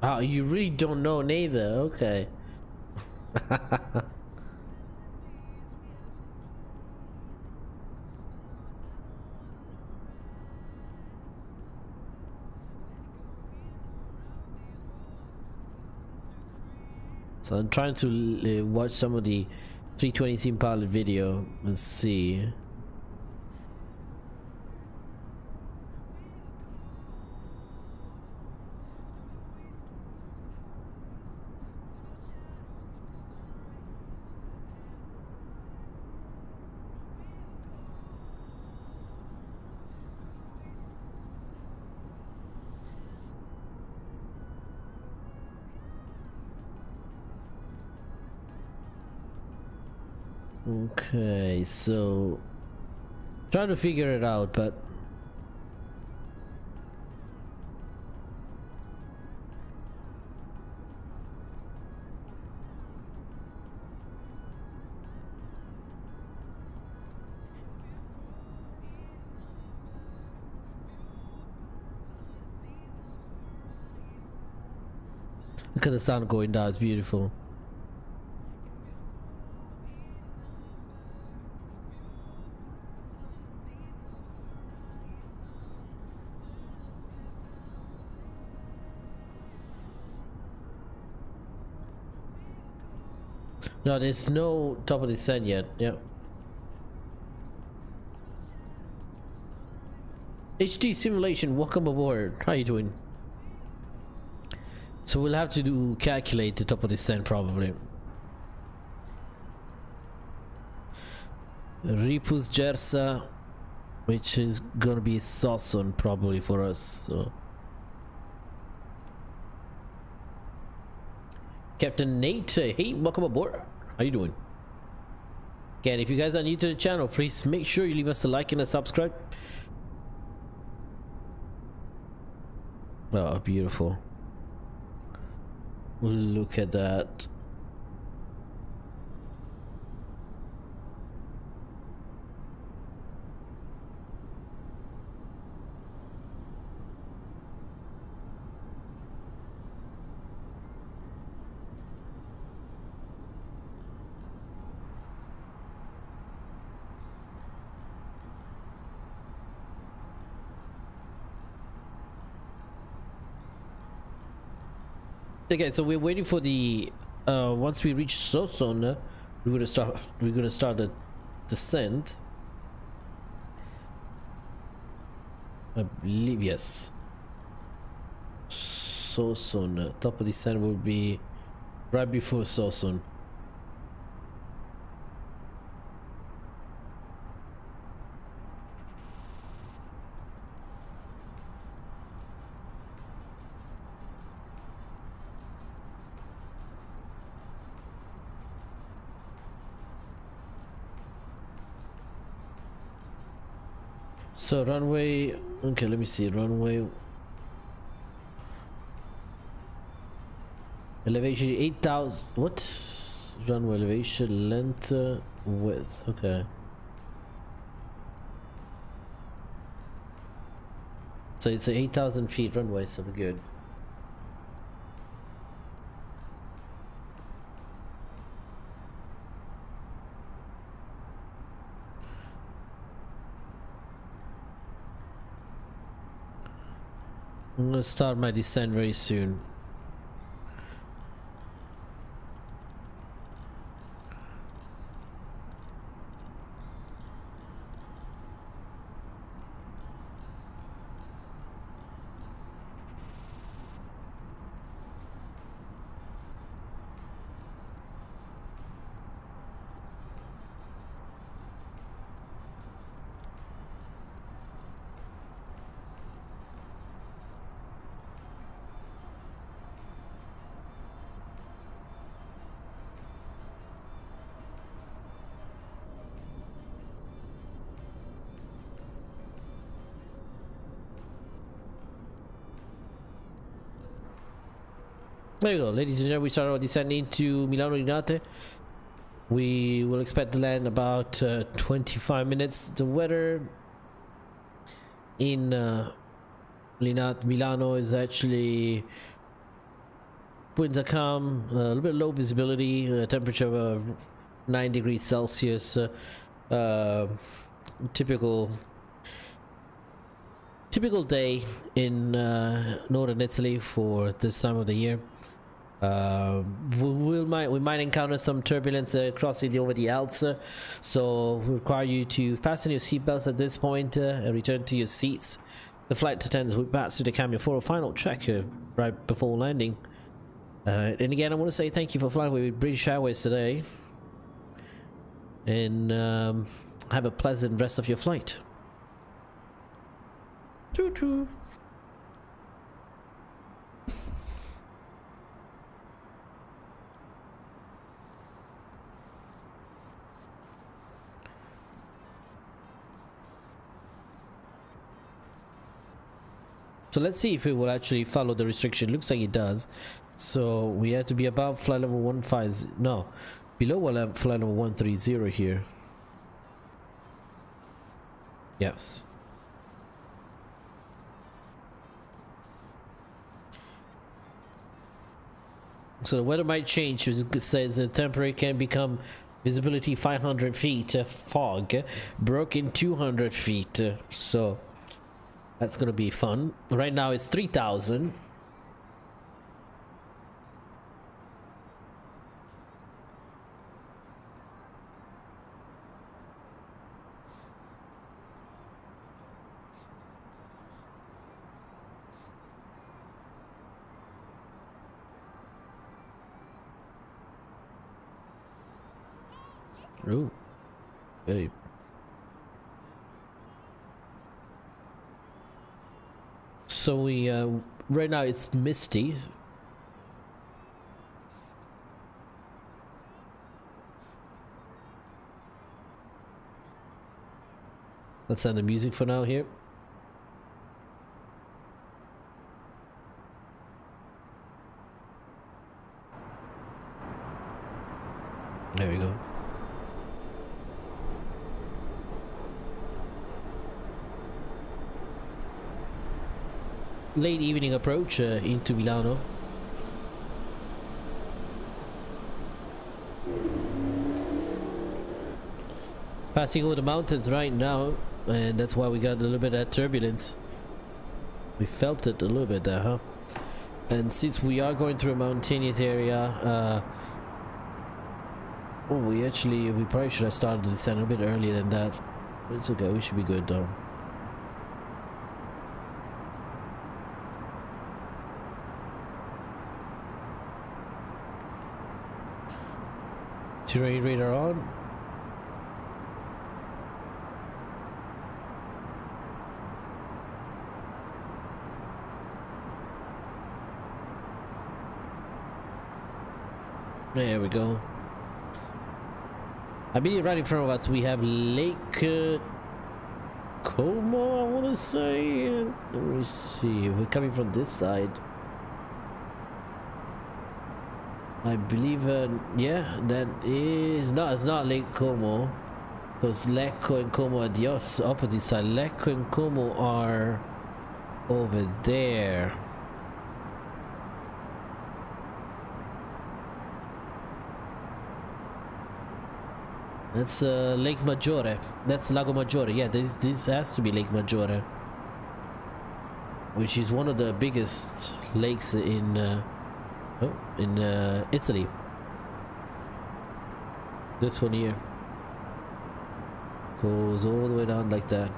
Oh, you really don't know neither. Okay. So I'm trying to watch some of the 320 Sim pilot video and see. Okay, so trying to figure it out, but look at the sun going down, it's beautiful. No, there's no top of the sun yet. Yep. HD simulation, welcome aboard. How you doing? So we'll have to calculate the top of the sun probably. Ripus Jersa, which is gonna be Sasson probably for us. So. Captain Nate, hey, welcome aboard. How you doing? Again, if you guys are new to the channel, please make sure you leave us a like and a subscribe. Oh, beautiful. Look at that. Okay, so we're waiting for the once we reach Sosson, we're gonna start the descent. I believe, yes. Sosson, top of descent will be right before Sosson. So runway, okay, let me see, runway elevation 8,000, what? Runway elevation, length, width, okay. So it's an 8,000 feet runway, so we're good. I'm gonna start my descent very soon. There you go, ladies and gentlemen, we start our descent into Milano Linate. We will expect to land about 25 minutes. The weather in Milano is actually winds are calm, a little bit low visibility, temperature of 9 degrees Celsius. Typical day in northern Italy for this time of the year. We might encounter some turbulence crossing over the Alps, so we require you to fasten your seatbelts at this point and return to your seats. The flight attendants will pass through the cabin for a final check right before landing. And again, I want to say thank you for flying with British Airways today, and have a pleasant rest of your flight. Toot toot. So let's see if it will actually follow the restriction. Looks like it does. So we have to be above flight level 150. No, below flight level 130 here. Yes. So the weather might change. It says the temperature can become visibility 500 feet, fog, broken 200 feet. So that's gonna be fun. Right now it's 3,000. Ooh, hey. So we right now it's misty. Let's end the music for now here. There we go. Late evening approach into Milano. Passing over the mountains right now, and that's why we got a little bit of that turbulence. We felt it a little bit there, huh? And since we are going through a mountainous area, we probably should have started the descent a bit earlier than that. But it's okay, we should be good though. Terrain radar on. There we go. I mean, right in front of us we have Lake Como, I want to say. Let me see. We're coming from this side. I believe, yeah, that is not. It's not Lake Como, because Lecco and Como are the opposite side. Lecco and Como are over there. That's Lake Maggiore. That's Lago Maggiore. Yeah, this has to be Lake Maggiore, which is one of the biggest lakes in Italy. This one here goes all the way down like that.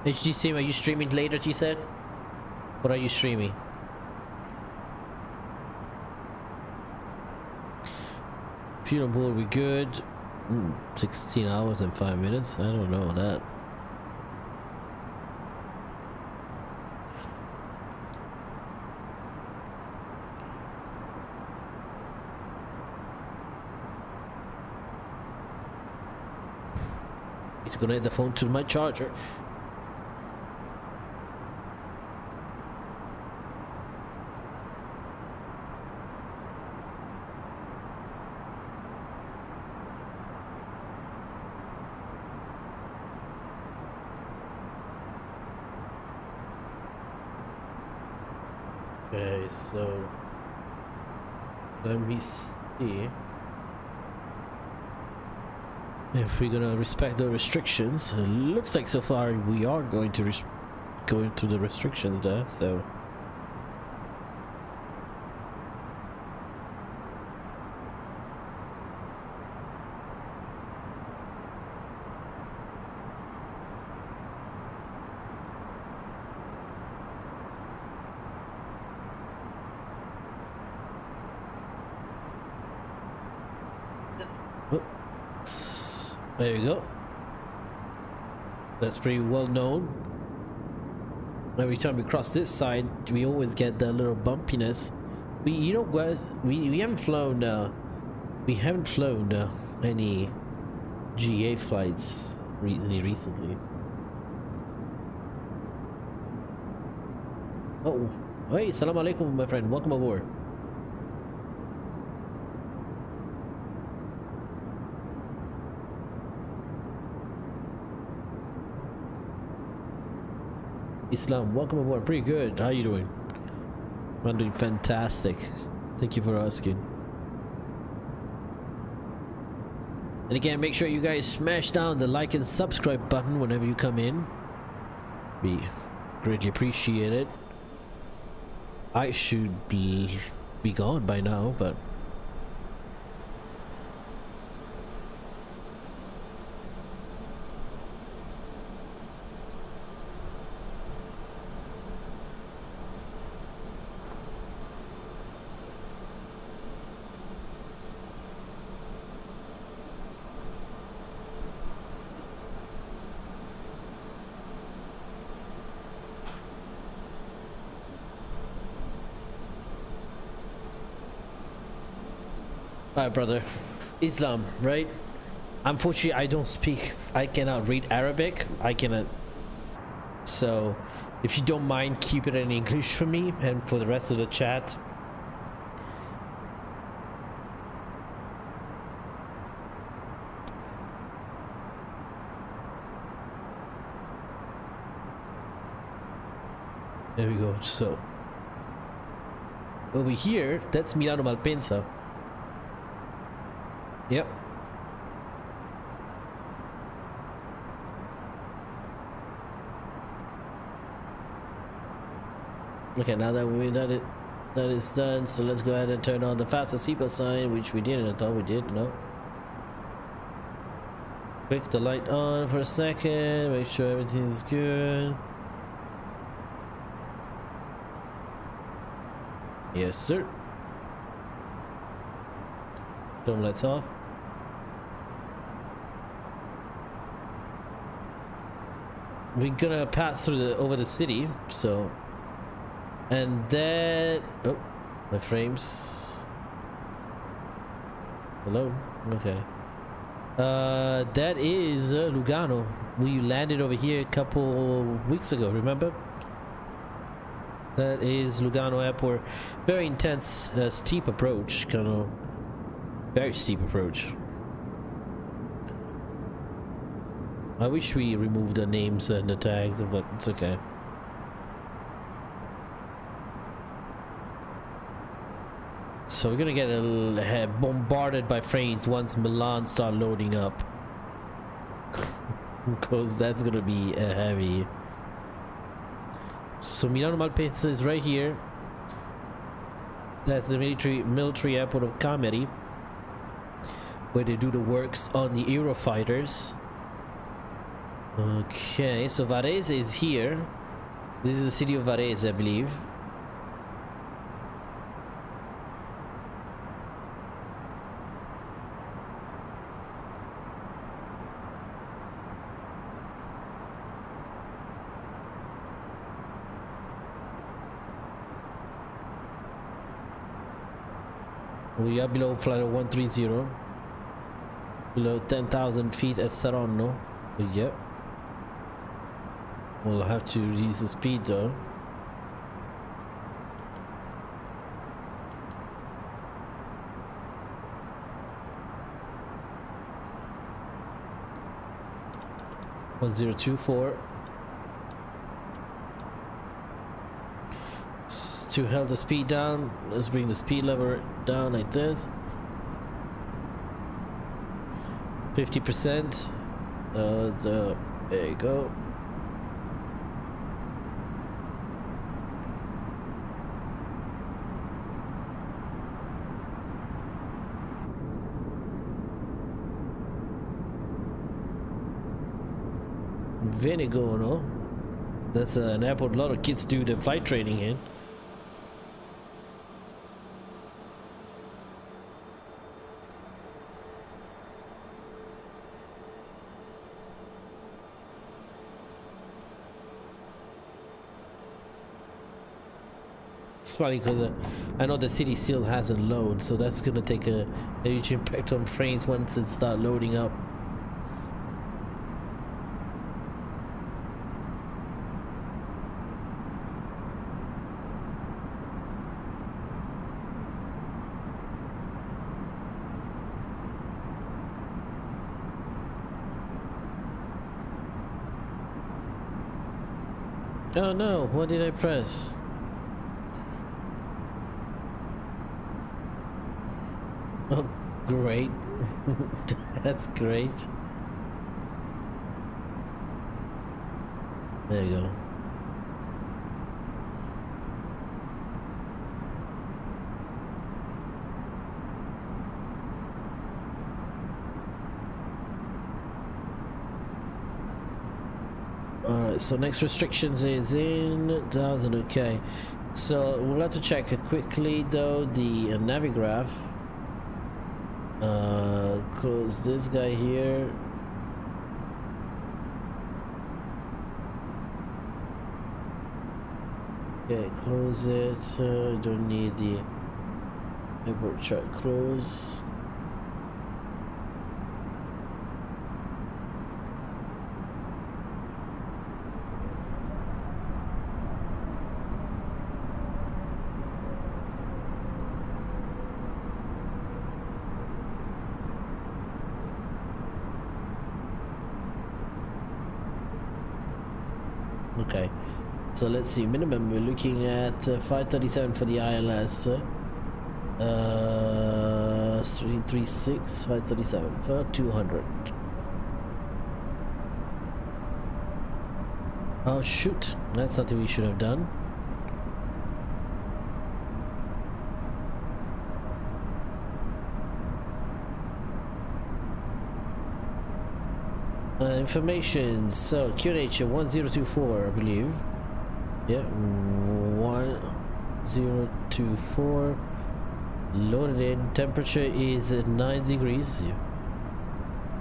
HD Sim, are you streaming later, you said? What are you streaming? Fuel on board, we good. 16 hours and 5 minutes. I don't know that. Need to connect the phone to my charger. Okay, so let me see if we're gonna respect the restrictions. It looks like so far we are going to go into the restrictions there, so there you go. That's pretty well known. Every time we cross this side, we always get that little bumpiness. You know, guys, we haven't flown any GA flights recently. Oh, hey, salam alaikum, my friend. Welcome aboard. Islam, welcome aboard. Pretty good. How you doing? I'm doing fantastic. Thank you for asking. And again, make sure you guys smash down the like and subscribe button whenever you come in. We greatly appreciate it. I should be gone by now, but alright, brother. Islam, right? Unfortunately, I cannot read Arabic. I cannot. So, if you don't mind, keep it in English for me and for the rest of the chat. There we go. So, over here, that's Milano Malpensa. Yep. Okay, now that that is done, so let's go ahead and turn on the fasten seatbelt sign, which we didn't. I thought we did. No. Click the light on for a second. Make sure everything's good. Yes, sir. Turn lights off. We're gonna pass through over the city, so, and then oh, my frames. Hello. Okay. That is Lugano. We landed over here a couple weeks ago, remember? That is Lugano Airport. Very intense, steep approach, kind of. Very steep approach. I wish we removed the names and the tags, but it's okay. So we're gonna get bombarded by frames once Milan start loading up. Because that's gonna be heavy. So Milano Malpensa is right here. That's the military airport of Cameri, where they do the works on the Eurofighters. Okay, so Varese is here. This is the city of Varese, I believe. We are below flight of 130, below 10,000 feet at Saronno. Yep. We'll have to reduce the speed though. (1024). To hold the speed down, let's bring the speed lever down like this. 50%. There you go. Venegono. That's an airport a lot of kids do the flight training in. It's funny because I know the city still hasn't loaded, so that's gonna take a huge impact on frames once it start loading up. Oh no, what did I press? Oh, great. That's great. There you go. Alright, so next restrictions is in 1000, okay. So we'll have to check quickly though the Navigraph. Close this guy here. Okay, close it. Don't need the airport chart close. Okay, so let's see, minimum we're looking at 537 for the ILS, 336, 537 for 200. Oh shoot, that's something we should have done. Information, so QNH 1024 I believe. Yeah, 1024 loaded in. Temperature is 9 degrees.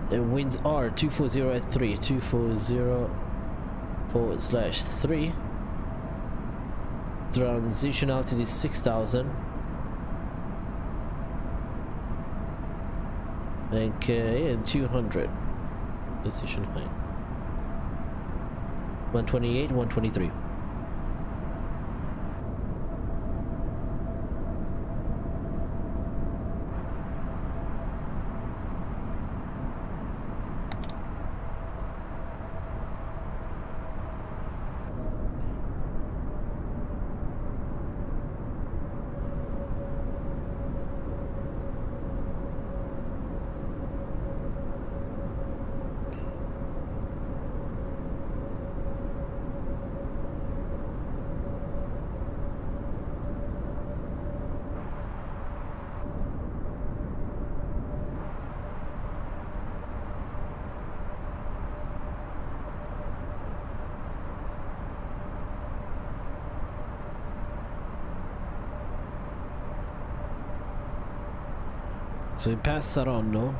The winds are 240 at 3, 240/3. Transition altitude is 6000. Okay, and 200. Position height. 128, 123. So we pass Saronno.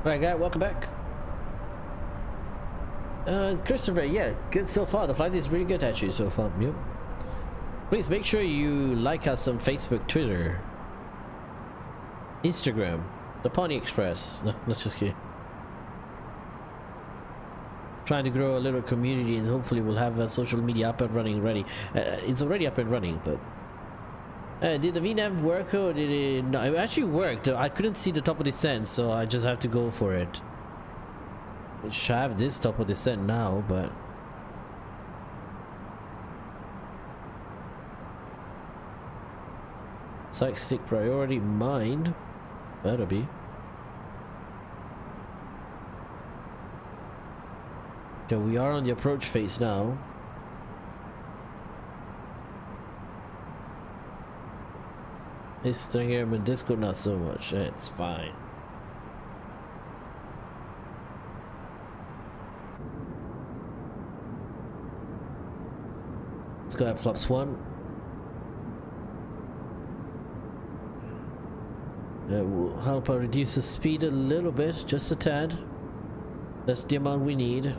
Right, guy, welcome back. Christopher, yeah, good so far. The flight is really good actually so far. Yep. Please make sure you like us on Facebook, Twitter, Instagram, the Pony Express. No, let's just kidding. Trying to grow a little community and hopefully we'll have social media up and running ready. It's already up and running, but did the VNAV work or did it? No, it actually worked. I couldn't see the top of descent, so I just have to go for it. I should have this top of descent now, but site stick priority mine. Better be. Okay, we are on the approach phase now. Instagram and Discord not so much. It's fine. Let's go at flops 1. That will help us reduce the speed a little bit, just a tad. That's the amount we need.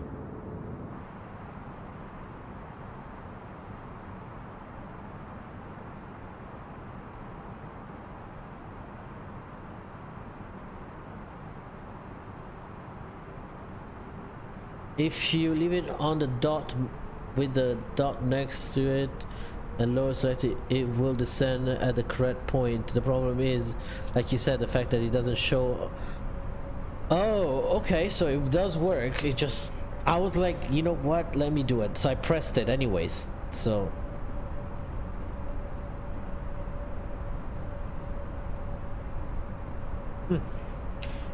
If you leave it on the dot with the dot next to it and lower selected, it will descend at the correct point. The problem is, like you said, the fact that it doesn't show. Oh, okay, so it does work. It just, I was like, you know what, let me do it. So I pressed it anyways, so.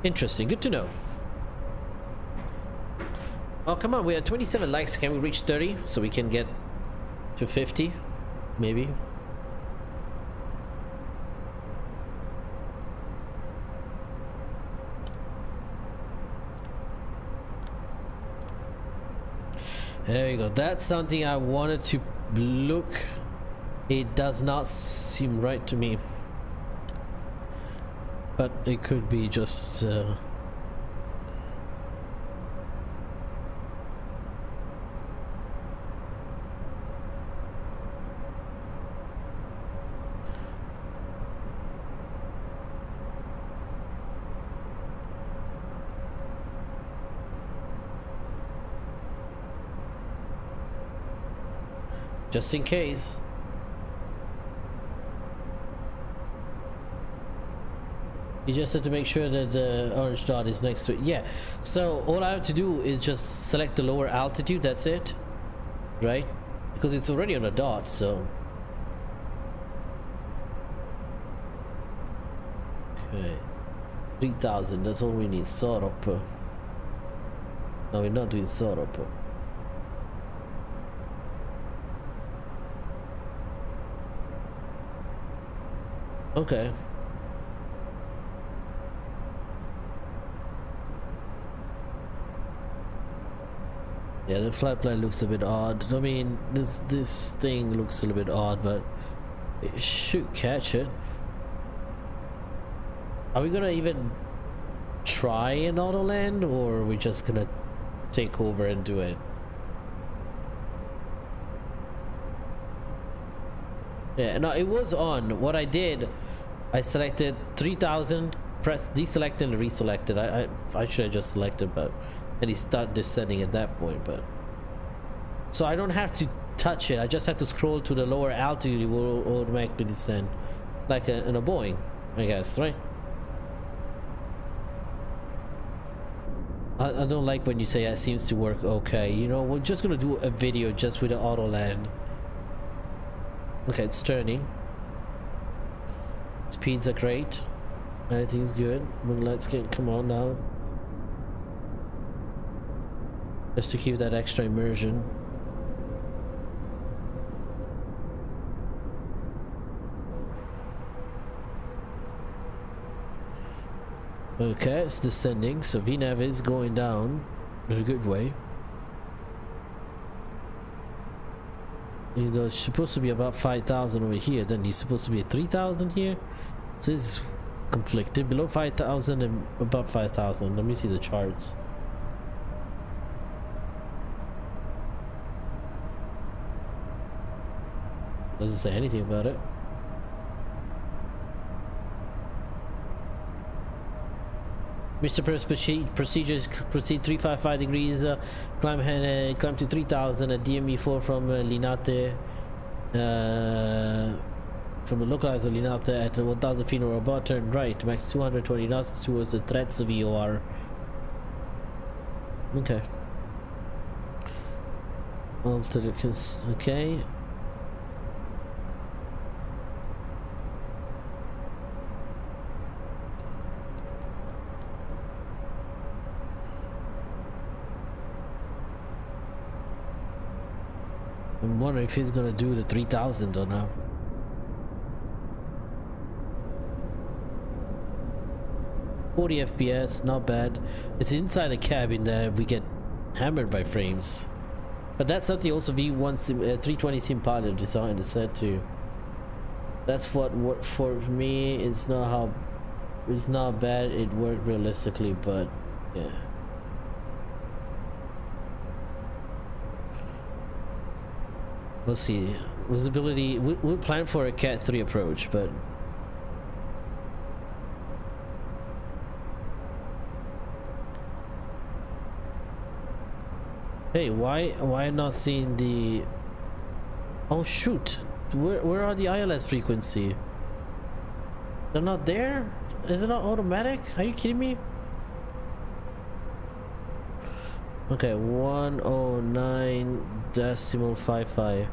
Interesting, good to know. Oh, come on, we have 27 likes. Can we reach 30 so we can get to 50? Maybe. There you go. That's something I wanted to look. It does not seem right to me. But it could be just... just in case. You just have to make sure that the orange dot is next to it. Yeah, so all I have to do is just select the lower altitude, that's it, right? Because it's already on a dot, so. Okay, 3000, that's all we need. Sorop. No, we're not doing Sorop. Okay. Yeah, the flight plan looks a bit odd. I mean, this thing looks a little bit odd, but it should catch it. Are we gonna even try an auto land, or are we just gonna take over and do it? Yeah, no, it was on. What I did, I selected 3000, pressed deselect and reselected. I should have just selected, but and he started descending at that point. But so I don't have to touch it. I just have to scroll to the lower altitude. It will automatically descend, like in a Boeing, I guess, right? I don't like when you say that seems to work okay. You know, we're just gonna do a video just with the auto land. Okay, it's turning. Speeds are great. Everything's good. But let's come on now. Just to keep that extra immersion. Okay, it's descending, so VNAV is going down in a good way. Even though it's supposed to be about 5,000 over here, then he's supposed to be 3,000 here. So it's conflicted. Below 5,000 and above 5,000. Let me see the charts. Doesn't say anything about it. Mr. Procedures proceed 355 degrees, climb to 3000 at DME4 from Linate, from the localizer Linate at 1000 feet or above, turn right, max 220 knots towards the threats of VOR. Okay. Okay. I'm wondering if he's gonna do the 3000 or not. $40 FPS, not bad. It's inside the cabin that we get hammered by frames. But that's something also V1 320 Sim Pilot designed to set to. That's what worked for me. It's not bad. It worked realistically, but yeah. Let's see. Visibility. We'll plan for a Cat 3 approach, but hey, why not seeing the? Oh shoot! Where are the ILS frequency? They're not there. Is it not automatic? Are you kidding me? Okay, 109.55.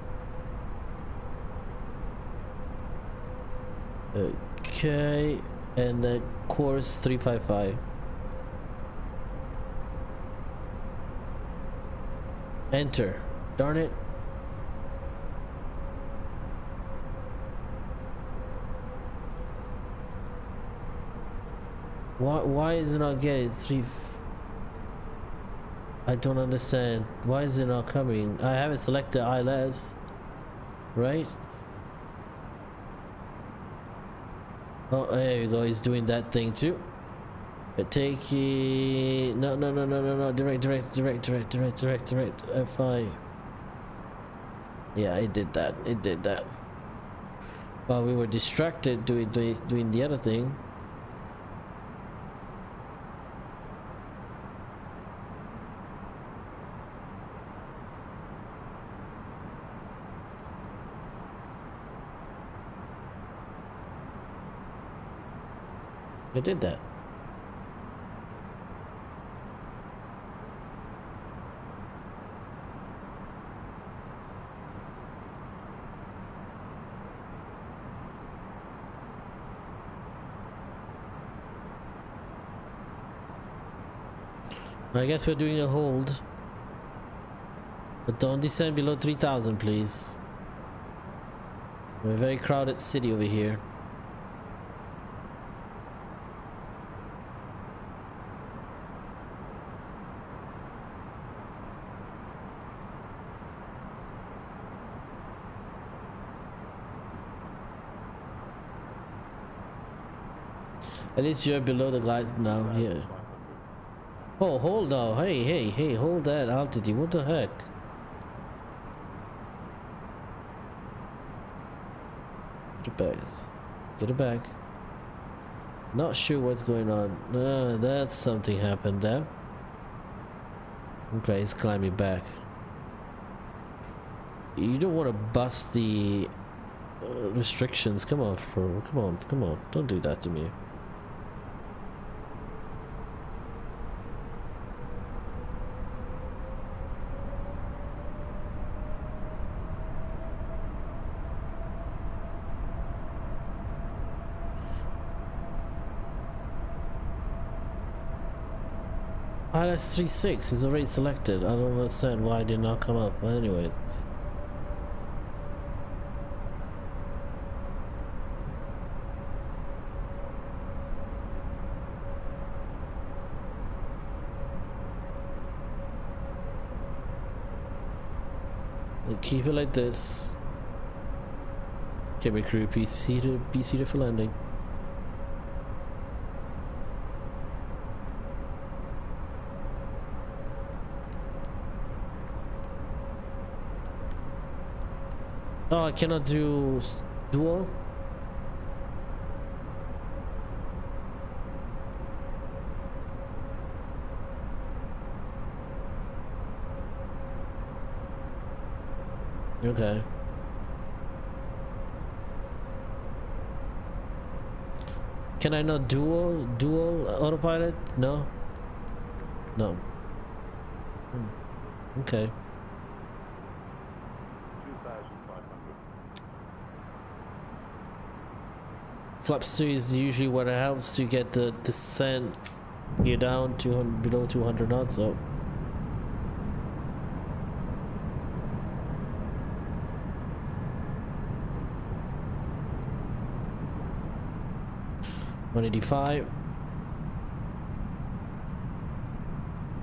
Okay, and the course 355. Enter. Darn it. Why is it not getting 3? I don't understand. Why is it not coming? I haven't selected ILS, right? Oh, there you go. He's doing that thing too. Take it. No. Direct. F5. Yeah, it did that. While we were distracted doing the other thing. It did that. I guess we're doing a hold. But don't descend below 3000, please. We're a very crowded city over here. At least you're below the glide now. Yeah. Oh, hold on. Hey, hold that altitude. What the heck? Get it back. Get it back. Not sure what's going on. That's something happened there. Okay, he's climbing back. You don't want to bust the restrictions. Come on, bro. Come on. Don't do that to me. That's 3.6 is already selected. I don't understand why it did not come up. But anyways. Keep it like this. Cabin crew, be seated for landing. Oh, I cannot do dual. Okay. Can I not dual autopilot? No. No. Okay. Flaps 2 is usually what helps to get the descent gear down to below 200 knots. So. $185.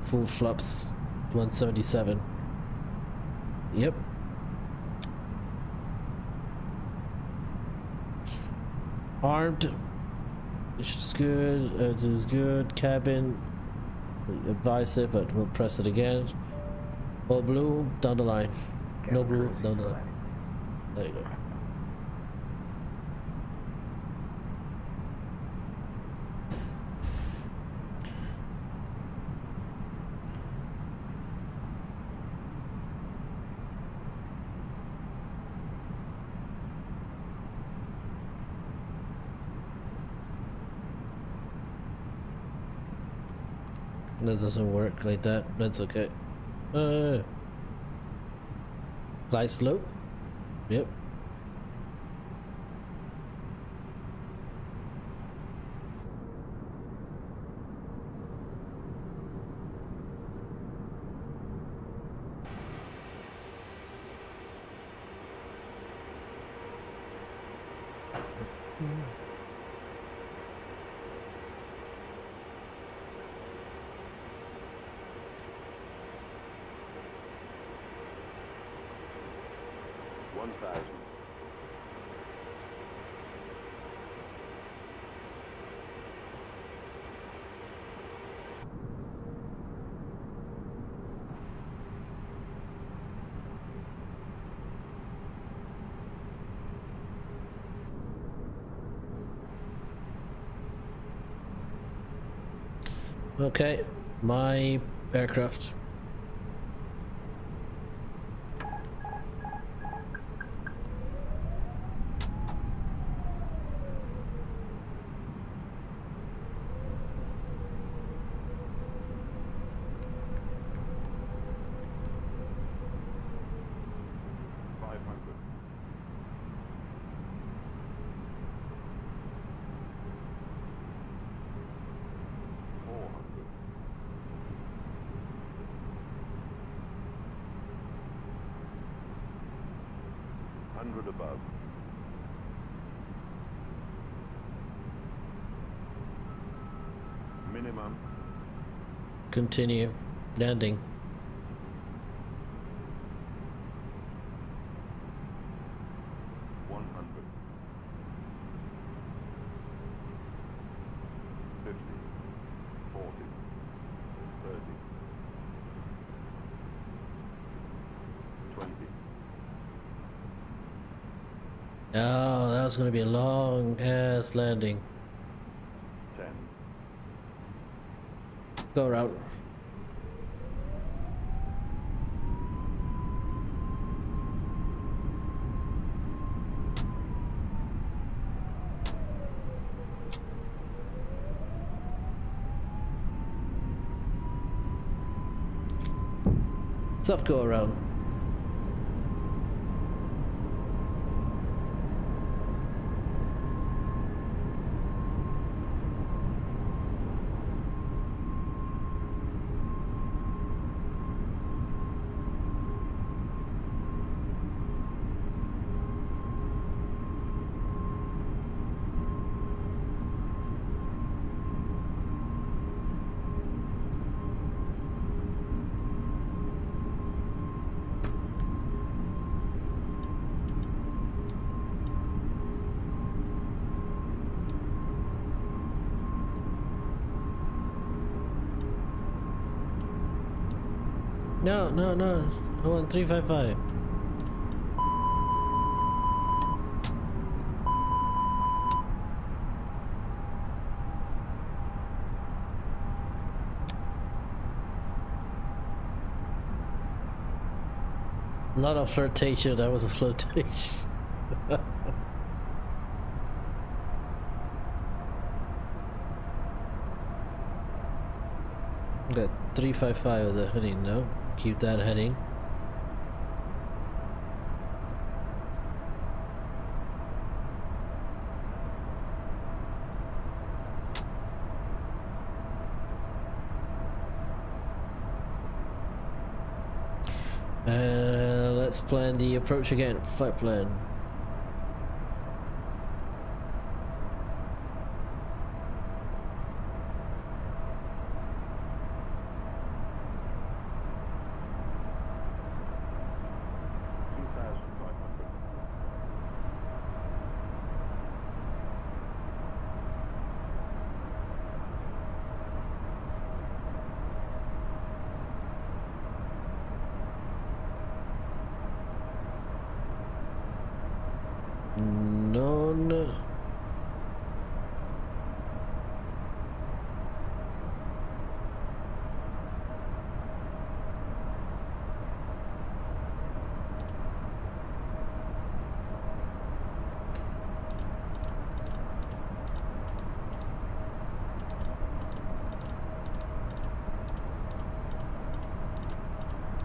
Full flaps 177. Yep. Armed, which is good. It is good. Cabin, advise it, but we'll press it again. All blue, down the line. No blue, down the line. There you go. That doesn't work like that. That's okay. Glide slope. Yep. Okay, my aircraft. Above. Minimum. Continue. Landing. Oh, that was gonna be a long ass landing. 10, Go around. Stuff go around. No, no, no. I want 355. A lot of flirtation. That was a flirtation. Got 355 as a heading, no? Keep that heading. Let's plan the approach again. Flight plan. None.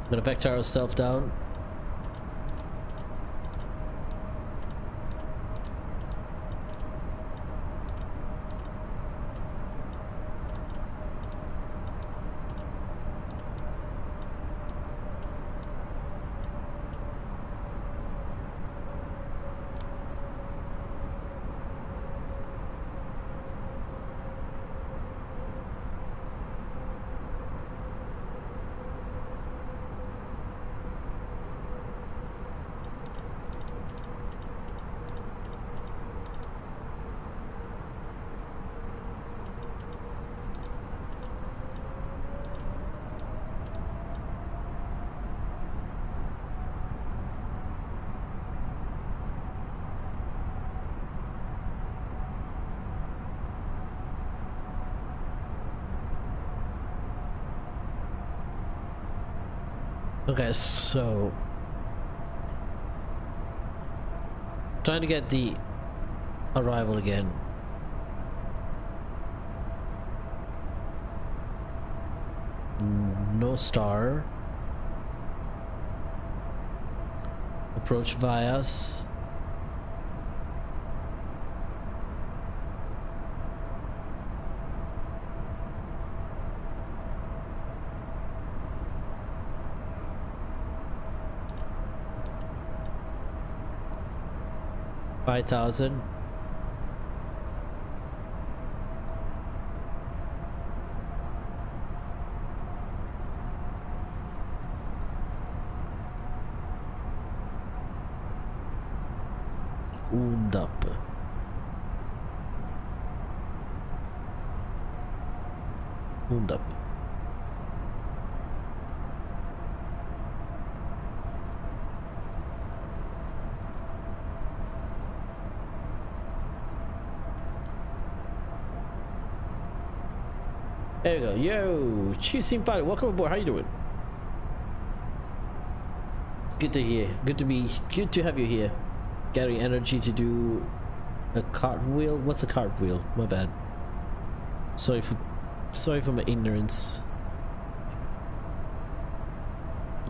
I'm gonna vector ourselves down. Okay, so trying to get the arrival again. No star. Approach via us. $5,000. Up. Up. There we go. Yo, Chief Simpati, welcome aboard. How you doing? Good to hear. Good to have you here. Gathering energy to do a cartwheel. What's a cartwheel? My bad. Sorry for my ignorance.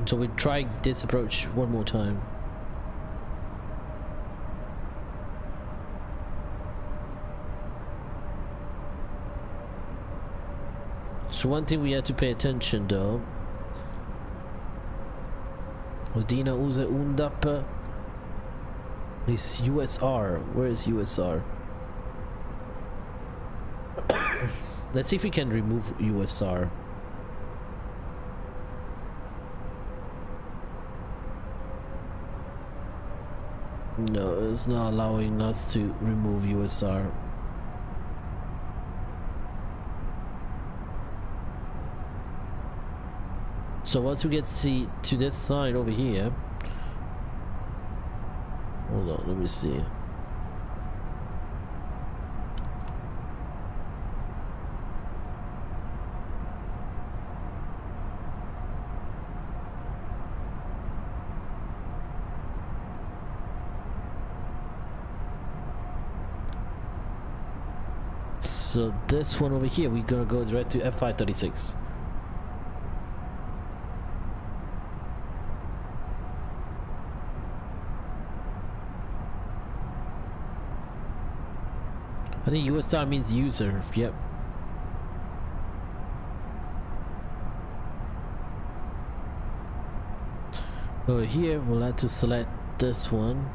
So we try this approach one more time. So one thing we have to pay attention though. Odina usa undap is USR. Where is USR? Let's see if we can remove USR. No, it's not allowing us to remove USR. So once we get to this side over here, hold on, let me see. So this one over here, we're gonna go direct to F536. I think USR means user. Yep. Over here, we'll have to select this one.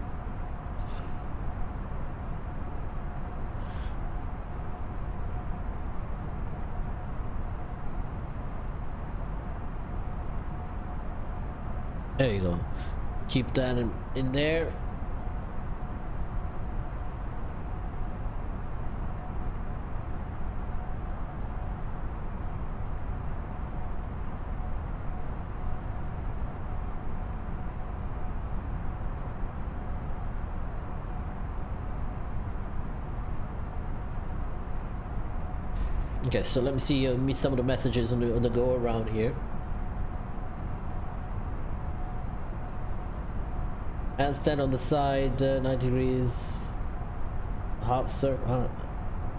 There you go. Keep that in there. Okay, so let me see me some of the messages on the go around here. Handstand on the side, 90 degrees. Half circle.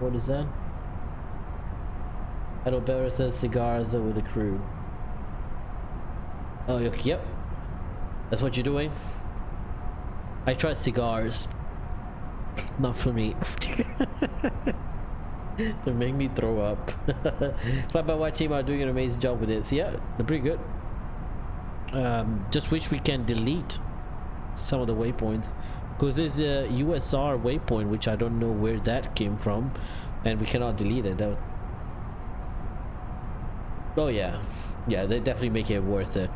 What is that? Adalbera says cigars with the crew. Oh, yep. That's what you're doing. I tried cigars. Not for me. They make me throw up. FlyByWire team are doing an amazing job with this. Yeah, they're pretty good. Just wish we can delete some of the waypoints, because there's a USR waypoint which I don't know where that came from, and we cannot delete it. Oh yeah, they definitely make it worth it.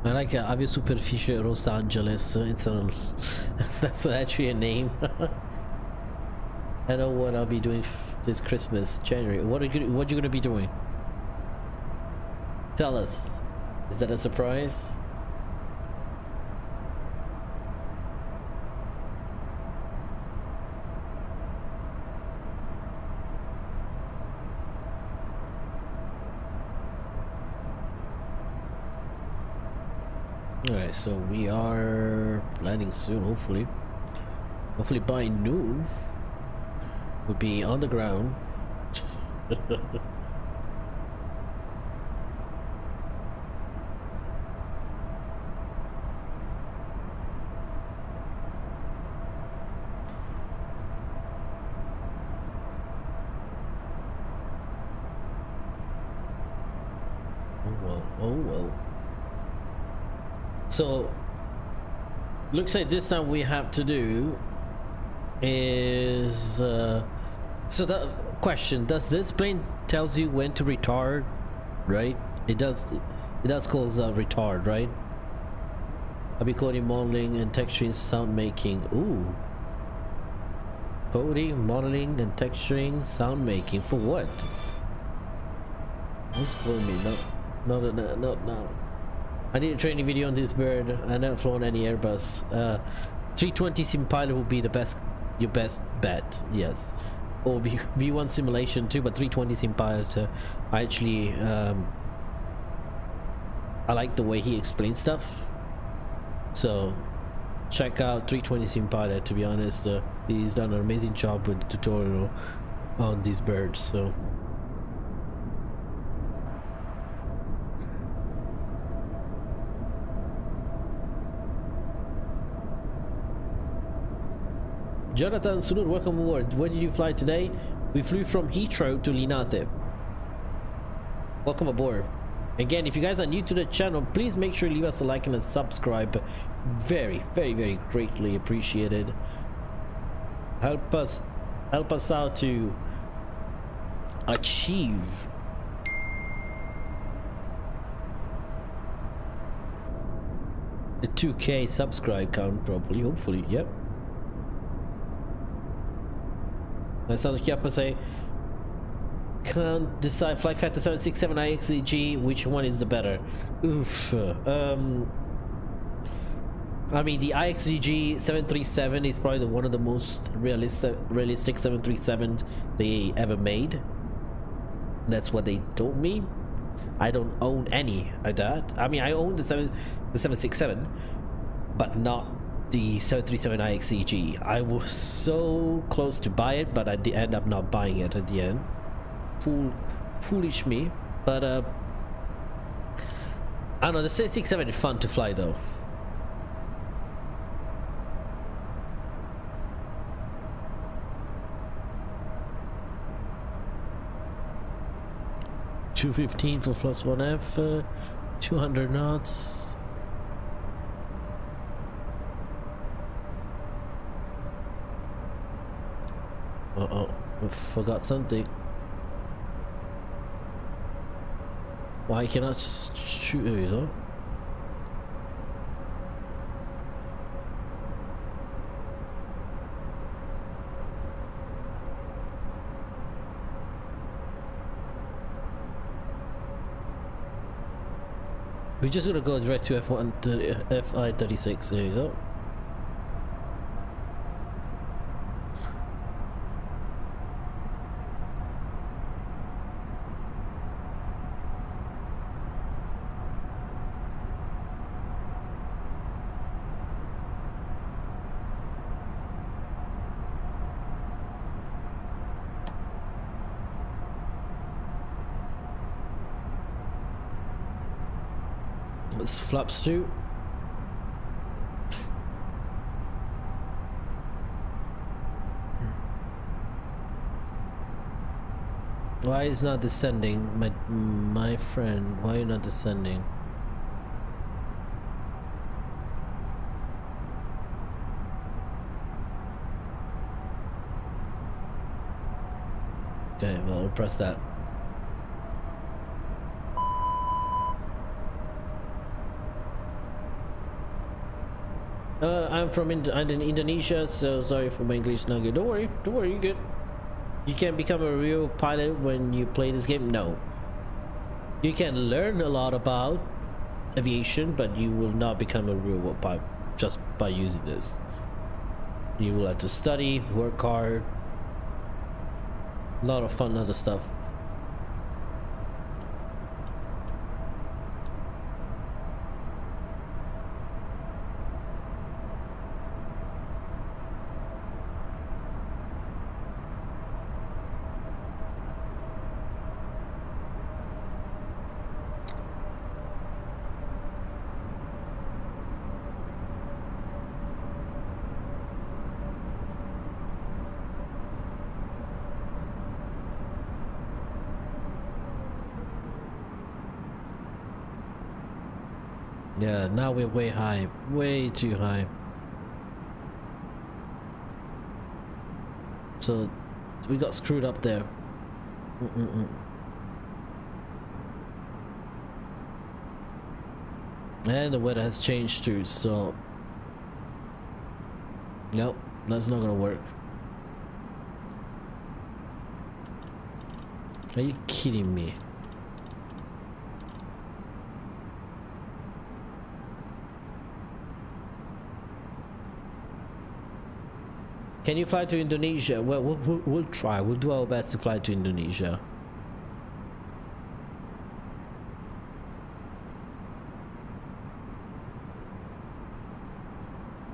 I like Avio Superficie Los Angeles. It's that's actually a name. I know what I'll be doing this Christmas, January. What are you gonna be doing? Tell us. Is that a surprise? Alright, so we are landing soon, hopefully. Hopefully by noon we'll be on the ground. Oh well. So looks like this time we have to do is so the question, does this plane tells you when to retard, right? It does. That's called retard, right? I'll be coding, modeling, and texturing, sound making. Ooh. Coding, modeling, and texturing, sound making. For what? This for me. Not now. I did a training video on this bird. I never flown any Airbus. 320 sim pilot would be the best, your best bet. Yes. Or V1 simulation too, but 320 sim pilot. I actually I like the way he explains stuff. So check out 320 sim pilot. To be honest, he's done an amazing job with the tutorial on these birds. So. Jonathan Sunur, welcome aboard. Where did you fly today? We flew from Heathrow to Linate. Welcome aboard. Again, if you guys are new to the channel, please make sure you leave us a like and a subscribe. Very greatly appreciated. Help us out to achieve a 2K subscribe count properly, hopefully. Yep. I sound like Yappa say, can't decide flight factor 767 IXEG, which one is the better? Oof. I mean, the IXEG 737 is probably one of the most realistic 737s they ever made. That's what they told me. I don't own any of that. I mean, I own the 767, but not the 737 IXEG. I was so close to buy it, but I did end up not buying it at the end. Foolish me. But I don't know, the 767 is fun to fly though. $215 for +1F, 200 knots. Uh-oh, I forgot something. Why cannot shoot? There you go. We're just gonna go direct to FI-36. There you go. Let's flaps too. Why is not descending, my friend? Why are you not descending? Okay, well, we'll press that. I'm from Indonesia, so sorry for my English not good. Don't worry, you're good. You can become a real pilot when you play this game. No, you can learn a lot about aviation, but you will not become a real pilot just by using this. You will have to study, work hard, a lot of fun other stuff. Yeah, now we're way high, way too high. So we got screwed up there. And the weather has changed too, so nope, that's not gonna work. Are you kidding me? Can you fly to Indonesia? Well, we'll try. We'll do our best to fly to Indonesia.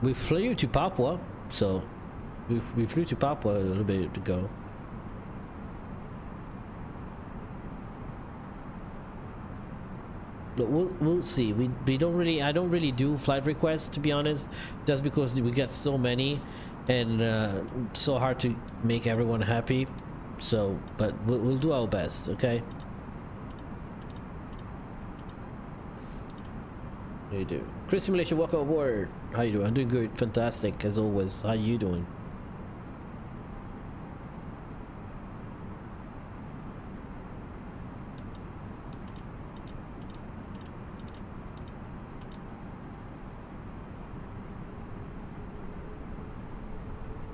We flew to Papua, so we flew to Papua a little bit ago. But we'll see. We don't really, I don't really do flight requests, to be honest, just because we get so many and it's so hard to make everyone happy. So, but we'll do our best, okay? How you do? Chris Simulation, welcome aboard. How you doing? I'm doing good, fantastic as always. How you doing?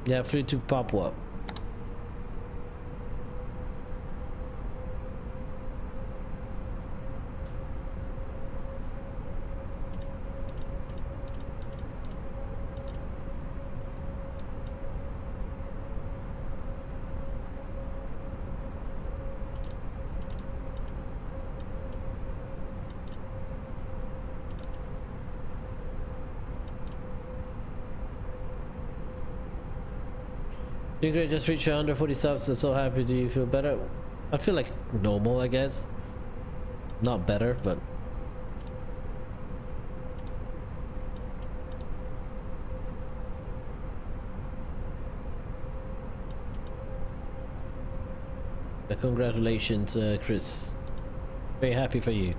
Yeah, flew to Papua. Doing great, just reached 140 subs, I'm so happy. Do you feel better? I feel like normal, I guess. Not better, but congratulations, Chris. Very happy for you.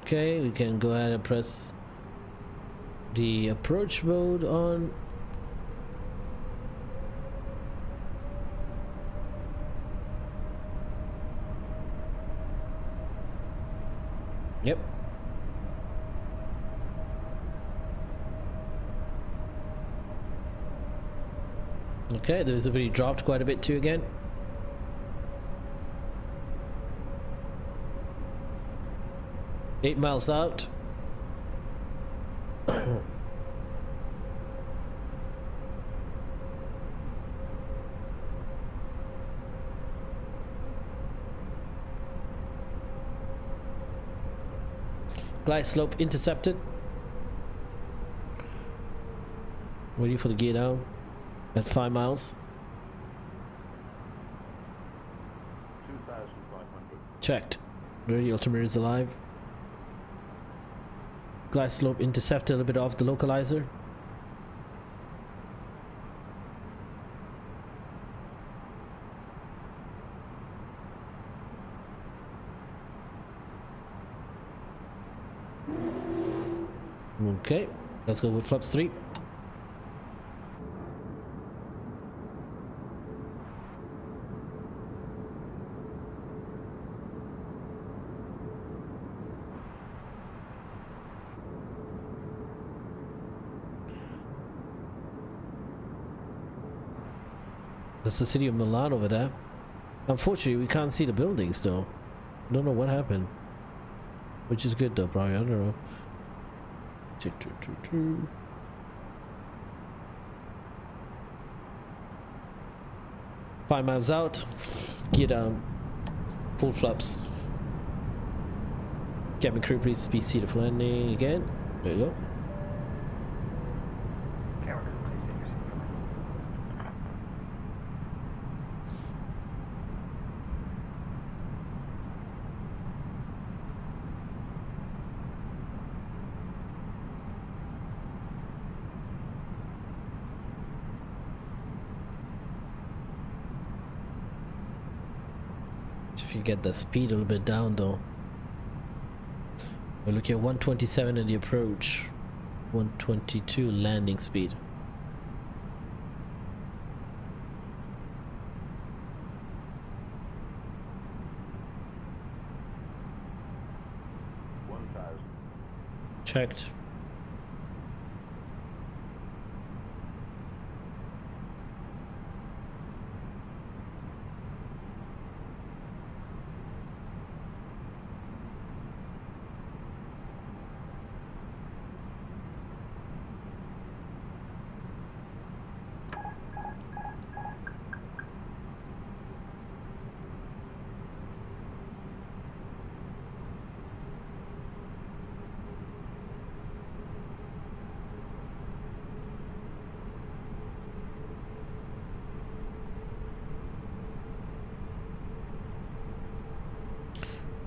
Okay, we can go ahead and press the approach mode on. Yep. Okay, the visibility dropped quite a bit too again. Eight miles out. Glide slope intercepted. Waiting for the gear down at 5 miles. 2,500. Checked. Ready, altimeter is alive. Glide slope intercepted a little bit off the localizer. Okay, let's go with flaps 3. That's the city of Milano over there. Unfortunately, we can't see the buildings though. Don't know what happened. Which is good though, probably. I don't know. 5 miles out. Gear down. Full flaps. Cabin crew, please be seated for landing again. There you go. Camera crew, please take your seat for landing. If you get the speed a little bit down though. We're looking at 127 in the approach, 122 landing speed. Checked.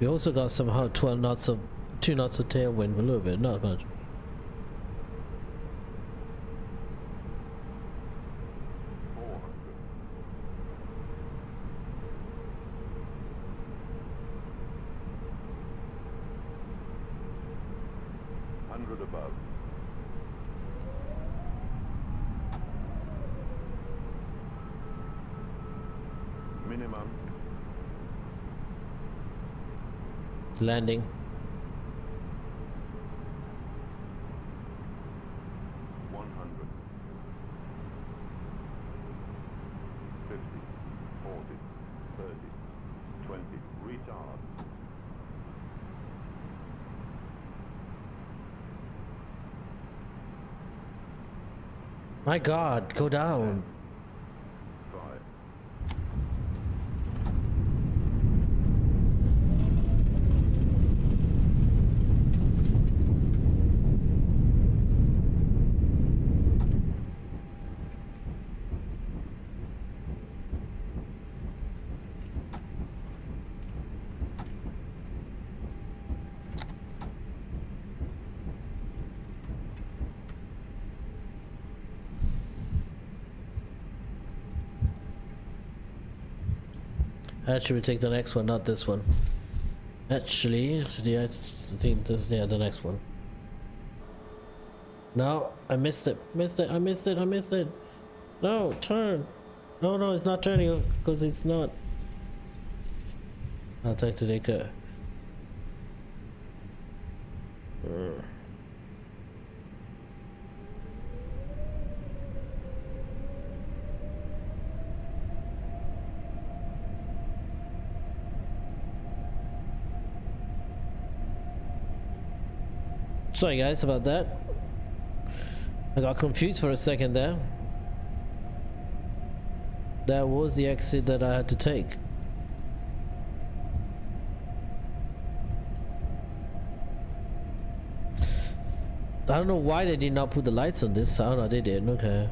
We also got somehow 12 knots of 2 knots of tailwind, a little bit, not much. Above. Minimum. Landing. 100. 50. 40. 30. 20. Retard. My God, go down. 5. Actually, we take the next one, not this one. Actually, I think this, yeah, the next one. No, I missed it. I missed it. No, turn. No, it's not turning because it's not. I'll take to take a. Sorry guys about that. I got confused for a second there. That was the exit that I had to take. I don't know why they did not put the lights on this. I don't know, they did. Okay.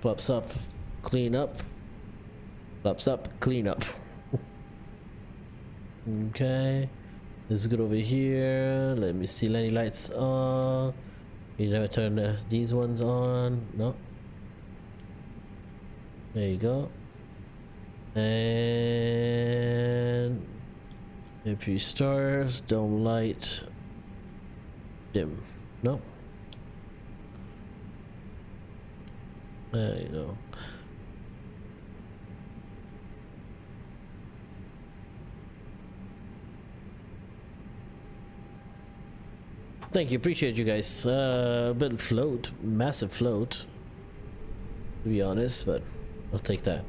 Flops up, clean up. Flops up, clean up. Okay. Let's go over here. Let me see. Any lights on? You never turn these ones on. No. There you go. And if you stars, dome light, dim. No. There you go. Thank you, appreciate you guys. A bit float, massive float, to be honest, but I'll take that.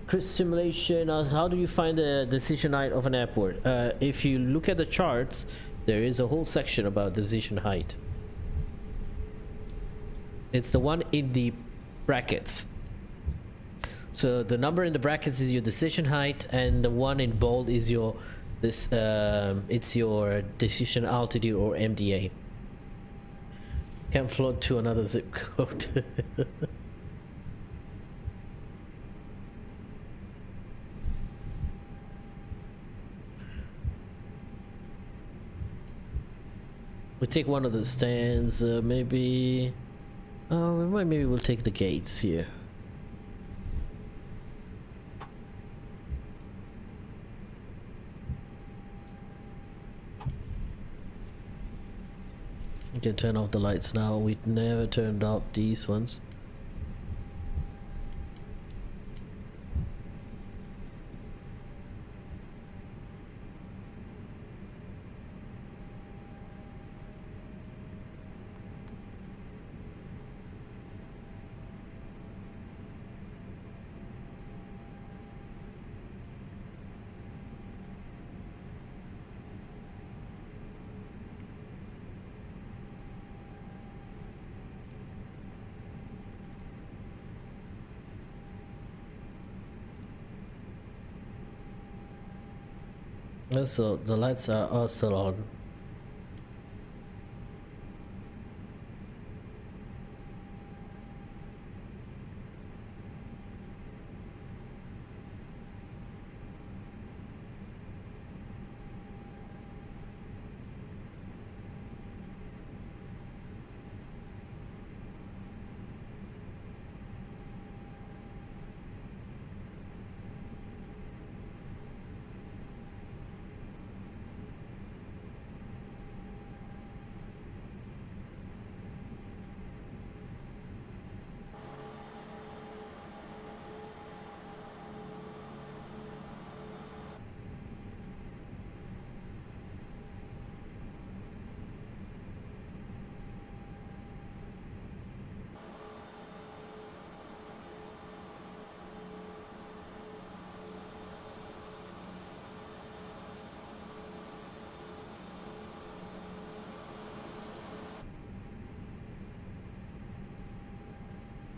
Chris simulation, how do you find the decision height of an airport? If you look at the charts, there is a whole section about decision height. It's the one in the brackets. So the number in the brackets is your decision height, and the one in bold is your it's your decision altitude or MDA. Can't float to another zip code. We take one of the stands, maybe. Oh, maybe we'll take the gates here. You can turn off the lights now. We've never turned off these ones. So the lights are still on.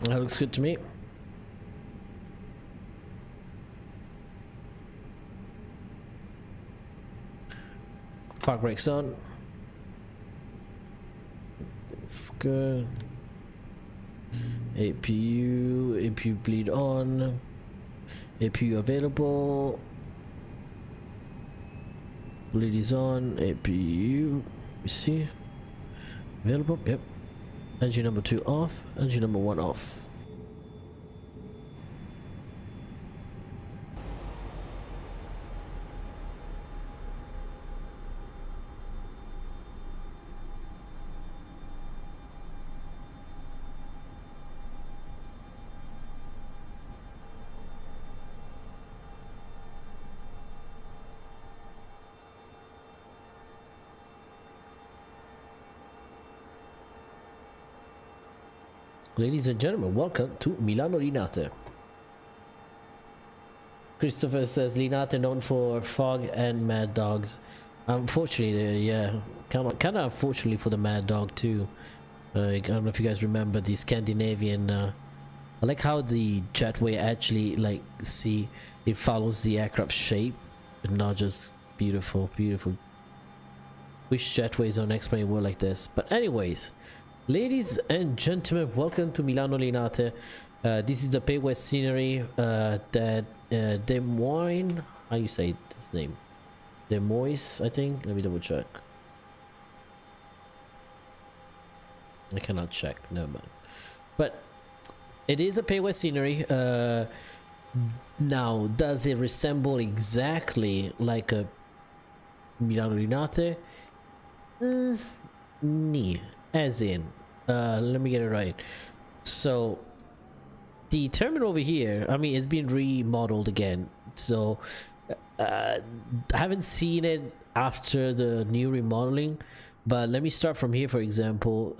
That looks good to me. Park brakes on. It's good. APU bleed on. APU available. Bleed is on. APU. You see? Available? Yep. Engine number 2 off, engine number 1 off. Ladies and gentlemen, welcome to Milano Linate. Christopher says Linate known for fog and mad dogs. Unfortunately, yeah, kind of unfortunately for the mad dog too. I don't know if you guys remember the Scandinavian. I like how the jetway actually it follows the aircraft shape and not just beautiful. Wish jetways on next plane were like this. But anyways. Ladies and gentlemen, welcome to Milano Linate. This is the Payware scenery that Des Moines, how you say his name? Des Moines, I think. Let me double check. I cannot check, never mind. But it is a Payware scenery. Now, does it resemble exactly like a Milano Linate? As in, let me get it right. So the terminal over here, I mean, it's been remodeled again. So I haven't seen it after the new remodeling, but let me start from here. For example,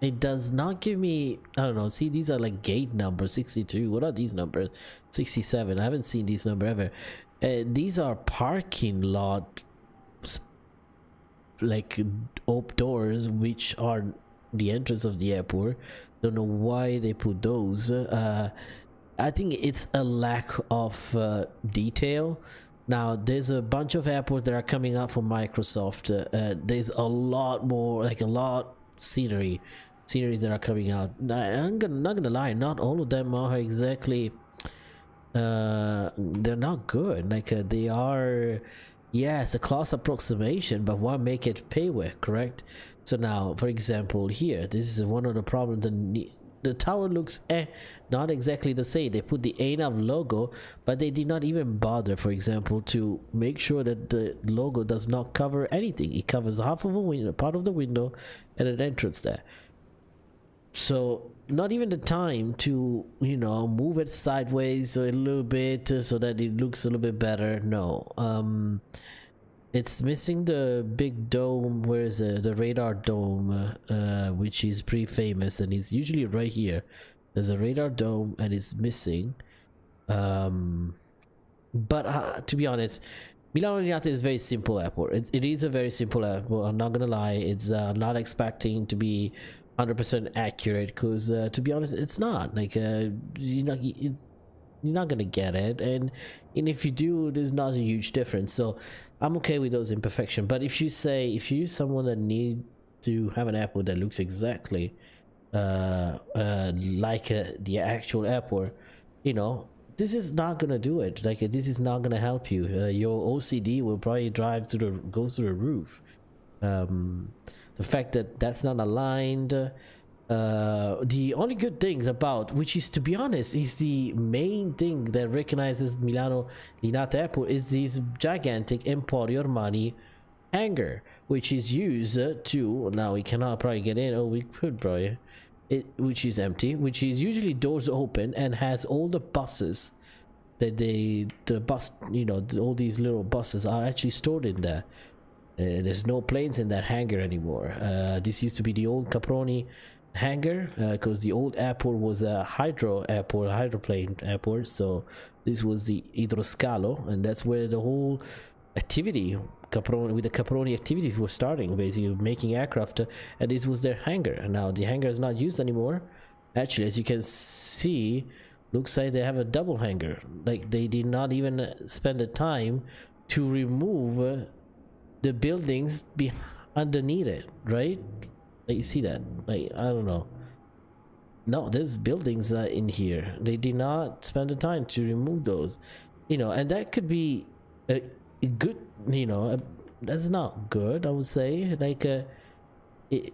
it does not give me, I don't know, see, these are like gate number 62. What are these numbers? 67. I haven't seen these number ever. These are parking lot like open doors, which are the entrance of the airport. Don't know why they put those. I think it's a lack of detail. Now there's a bunch of airports that are coming out from Microsoft. There's a lot more, like a lot sceneries that are coming out. I'm not gonna lie, not all of them are exactly they're not good. Like they are Yes, a close approximation, but why make it payware, correct? So now, for example, here, this is one of the problems. The tower looks not exactly the same. They put the ANAV logo, but they did not even bother, for example, to make sure that the logo does not cover anything. It covers half of a window, part of the window, and an entrance there. So not even the time to, you know, move it sideways a little bit so that it looks a little bit better. No, it's missing the big dome. Where is it? The radar dome, which is pretty famous, and it's usually right here. There's a radar dome and it's missing. But to be honest, Milano Linate is a very simple airport. It is a very simple airport, I'm not gonna lie. It's not expecting to be 100% accurate, because to be honest, it's not like you're not gonna get it, and if you do, there's not a huge difference. So I'm okay with those imperfections. But if you're someone that need to have an airport that looks exactly like the actual airport, you know, this is not gonna do it. Like, this is not gonna help you. Your OCD will probably go through the roof. The fact that that's not aligned, the only good things about, which is, to be honest, is the main thing that recognizes Milano Linate Airport, is this gigantic Emporio Armani hangar, which is used to, now we cannot probably get in, oh we could probably, which is empty, which is usually doors open and has all the buses that the bus, you know, all these little buses are actually stored in there. There's no planes in that hangar anymore. This used to be the old Caproni hangar, because the old airport was a hydroplane airport. So this was the Idroscalo, and that's where the whole activity, the Caproni activities were starting, basically making aircraft, and this was their hangar. And now the hangar is not used anymore. Actually, as you can see, looks like they have a double hangar. Like, they did not even spend the time to remove the buildings underneath it, right? Like, you see that? Like, I don't know. No, there's buildings in here. They did not spend the time to remove those, you know, and that could be a good, you know, that's not good, I would say. Like, it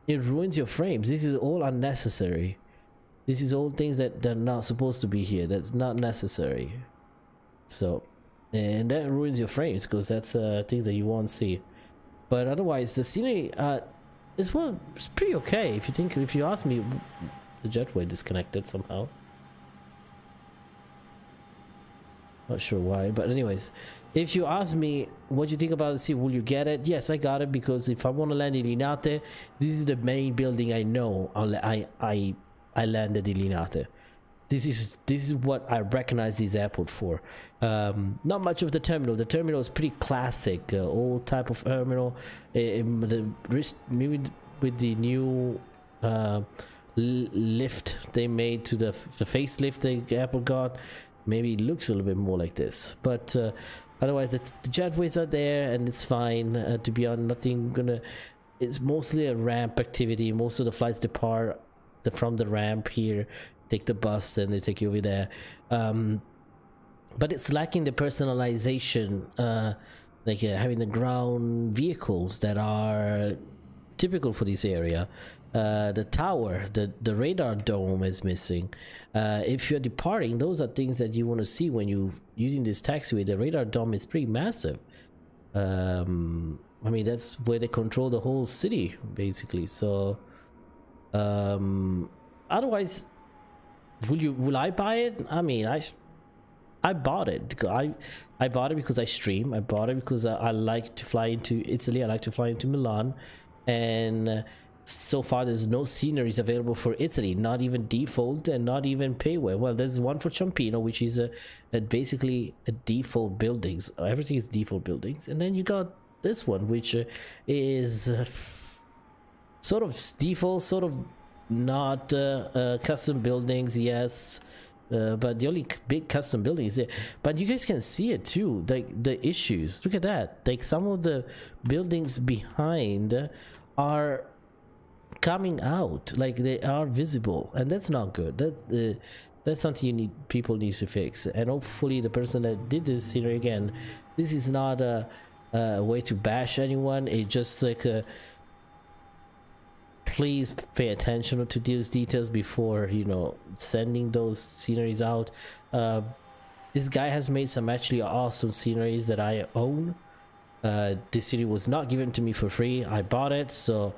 ruins your frames. This is all unnecessary. This is all things that they're not supposed to be here. That's not necessary. So, and that ruins your frames, because that's things that you won't see. But otherwise, the scenery is, well, it's pretty okay. If you ask me, the jetway disconnected somehow. Not sure why, but anyways, if you ask me what you think about it, see, will you get it? Yes, I got it, because if I want to land in Linate, this is the main building I know. I landed in Linate. This is what I recognize this airport for. Not much of the terminal. The terminal is pretty classic, old type of terminal. Maybe with the new lift they made to the facelift the airport got, maybe it looks a little bit more like this. But otherwise, the jetways are there, and it's fine. To be honest, it's mostly a ramp activity. Most of the flights depart from the ramp here, take the bus, and they take you over there. But it's lacking the personalization, like having the ground vehicles that are typical for this area. The tower, the radar dome is missing. If you're departing, those are things that you want to see when you're using this taxiway. The radar dome is pretty massive. I mean, that's where they control the whole city, basically. So otherwise, will I buy it? I mean, I bought it because I bought it because I stream. I bought it because I like to fly into Italy. I like to fly into Milan, and so far there's no sceneries available for Italy, not even default and not even Payware. Well, there's one for Ciampino, which is basically a default buildings. Everything is default buildings, and then you got this one, which is sort of default, sort of not custom buildings, yes. But the only big custom building is there. But you guys can see it too, like the issues. Look at that. Like, some of the buildings behind are coming out, like they are visible, and that's not good. That's something people need to fix. And hopefully the person that did this scenery again this is not a way to bash anyone. It's just like a please pay attention to those details before, you know, sending those sceneries out. This guy has made some actually awesome sceneries that I own. This city was not given to me for free. I bought it, so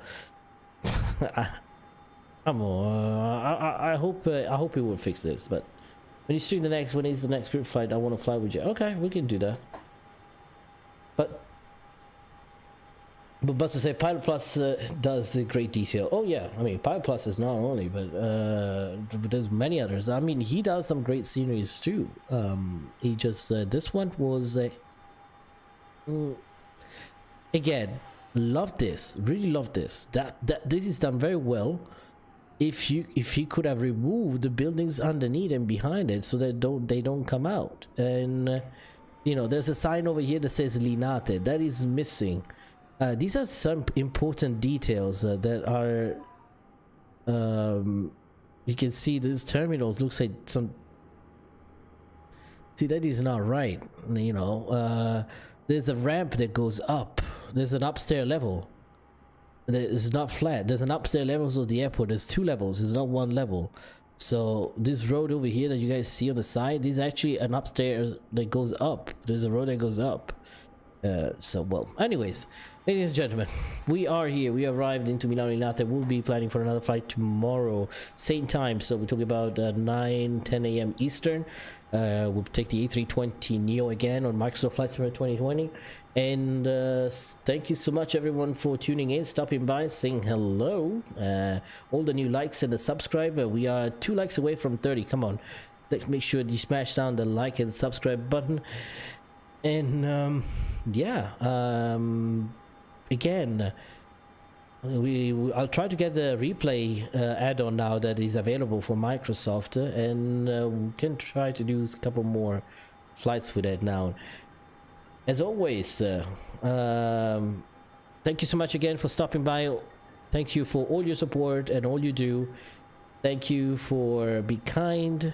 I hope it will fix this. But when you see the next, when is the next group flight? I want to fly with you. Okay, we can do that. But to say Pilot Plus does a great detail. Oh yeah, I mean Pilot Plus is not only, but there's many others. I mean he does some great sceneries too. He just this one was again, love this, really love this. That this is done very well. If he could have removed the buildings underneath and behind it so that they don't come out. And you know, there's a sign over here that says Linate. That is missing. These are some important details that are you can see these terminals looks like some, see that is not right, you know. There's a ramp that goes up, there's an upstairs level that is not flat, there's an upstairs levels of the airport, there's 2 levels, it's not 1 level. So this road over here that you guys see on the side, this is actually an upstairs that goes up, there's a road that goes up. So well, anyways, ladies and gentlemen, we are here. We arrived into Milano Linate. We'll be planning for another flight tomorrow, same time. So we're talking about 9-10 a.m. Eastern. We'll take the A320 Neo again on Microsoft Flight Simulator 2020. And thank you so much everyone for tuning in, stopping by, saying hello. All the new likes and the subscribe. We are 2 likes away from 30. Come on, let's make sure you smash down the like and subscribe button. And yeah, again, I'll try to get the replay add-on now that is available for Microsoft, and we can try to do a couple more flights with it now. As always, thank you so much again for stopping by. Thank you for all your support and all you do. Thank you for being kind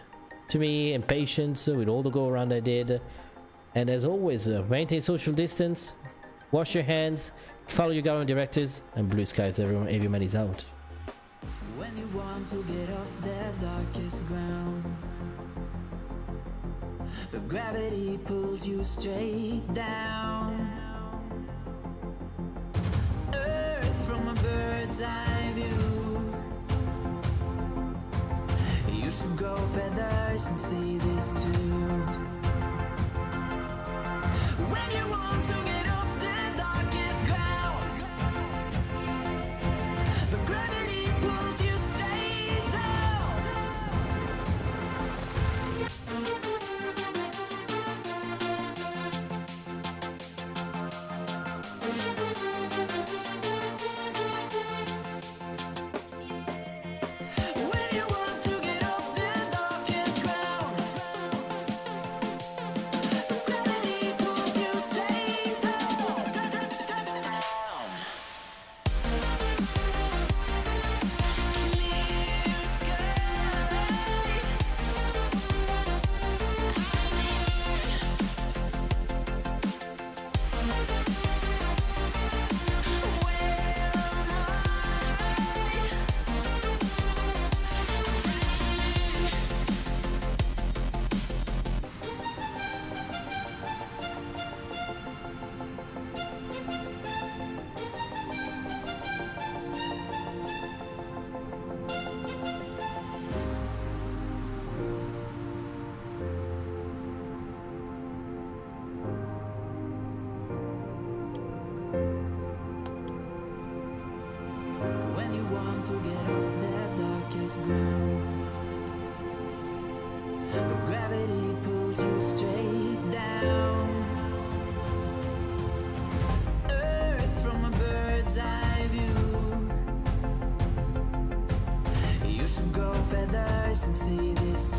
to me and patient with all the go around I did. And as always, maintain social distance, wash your hands, follow your government directives, and blue skies, everyone. Everybody's out. When you want to get off the darkest ground, but gravity pulls you straight down. Earth from a bird's eye view. You should grow feathers and see this too. When you want to get off the darkest ground, but gravity pulls you straight down. When you want to get off the darkest ground, but gravity pulls you straight down. Clear sky. When you want to get off the darkest ground, but gravity pulls you straight down. Earth from a bird's eye view. You should grow feathers and see this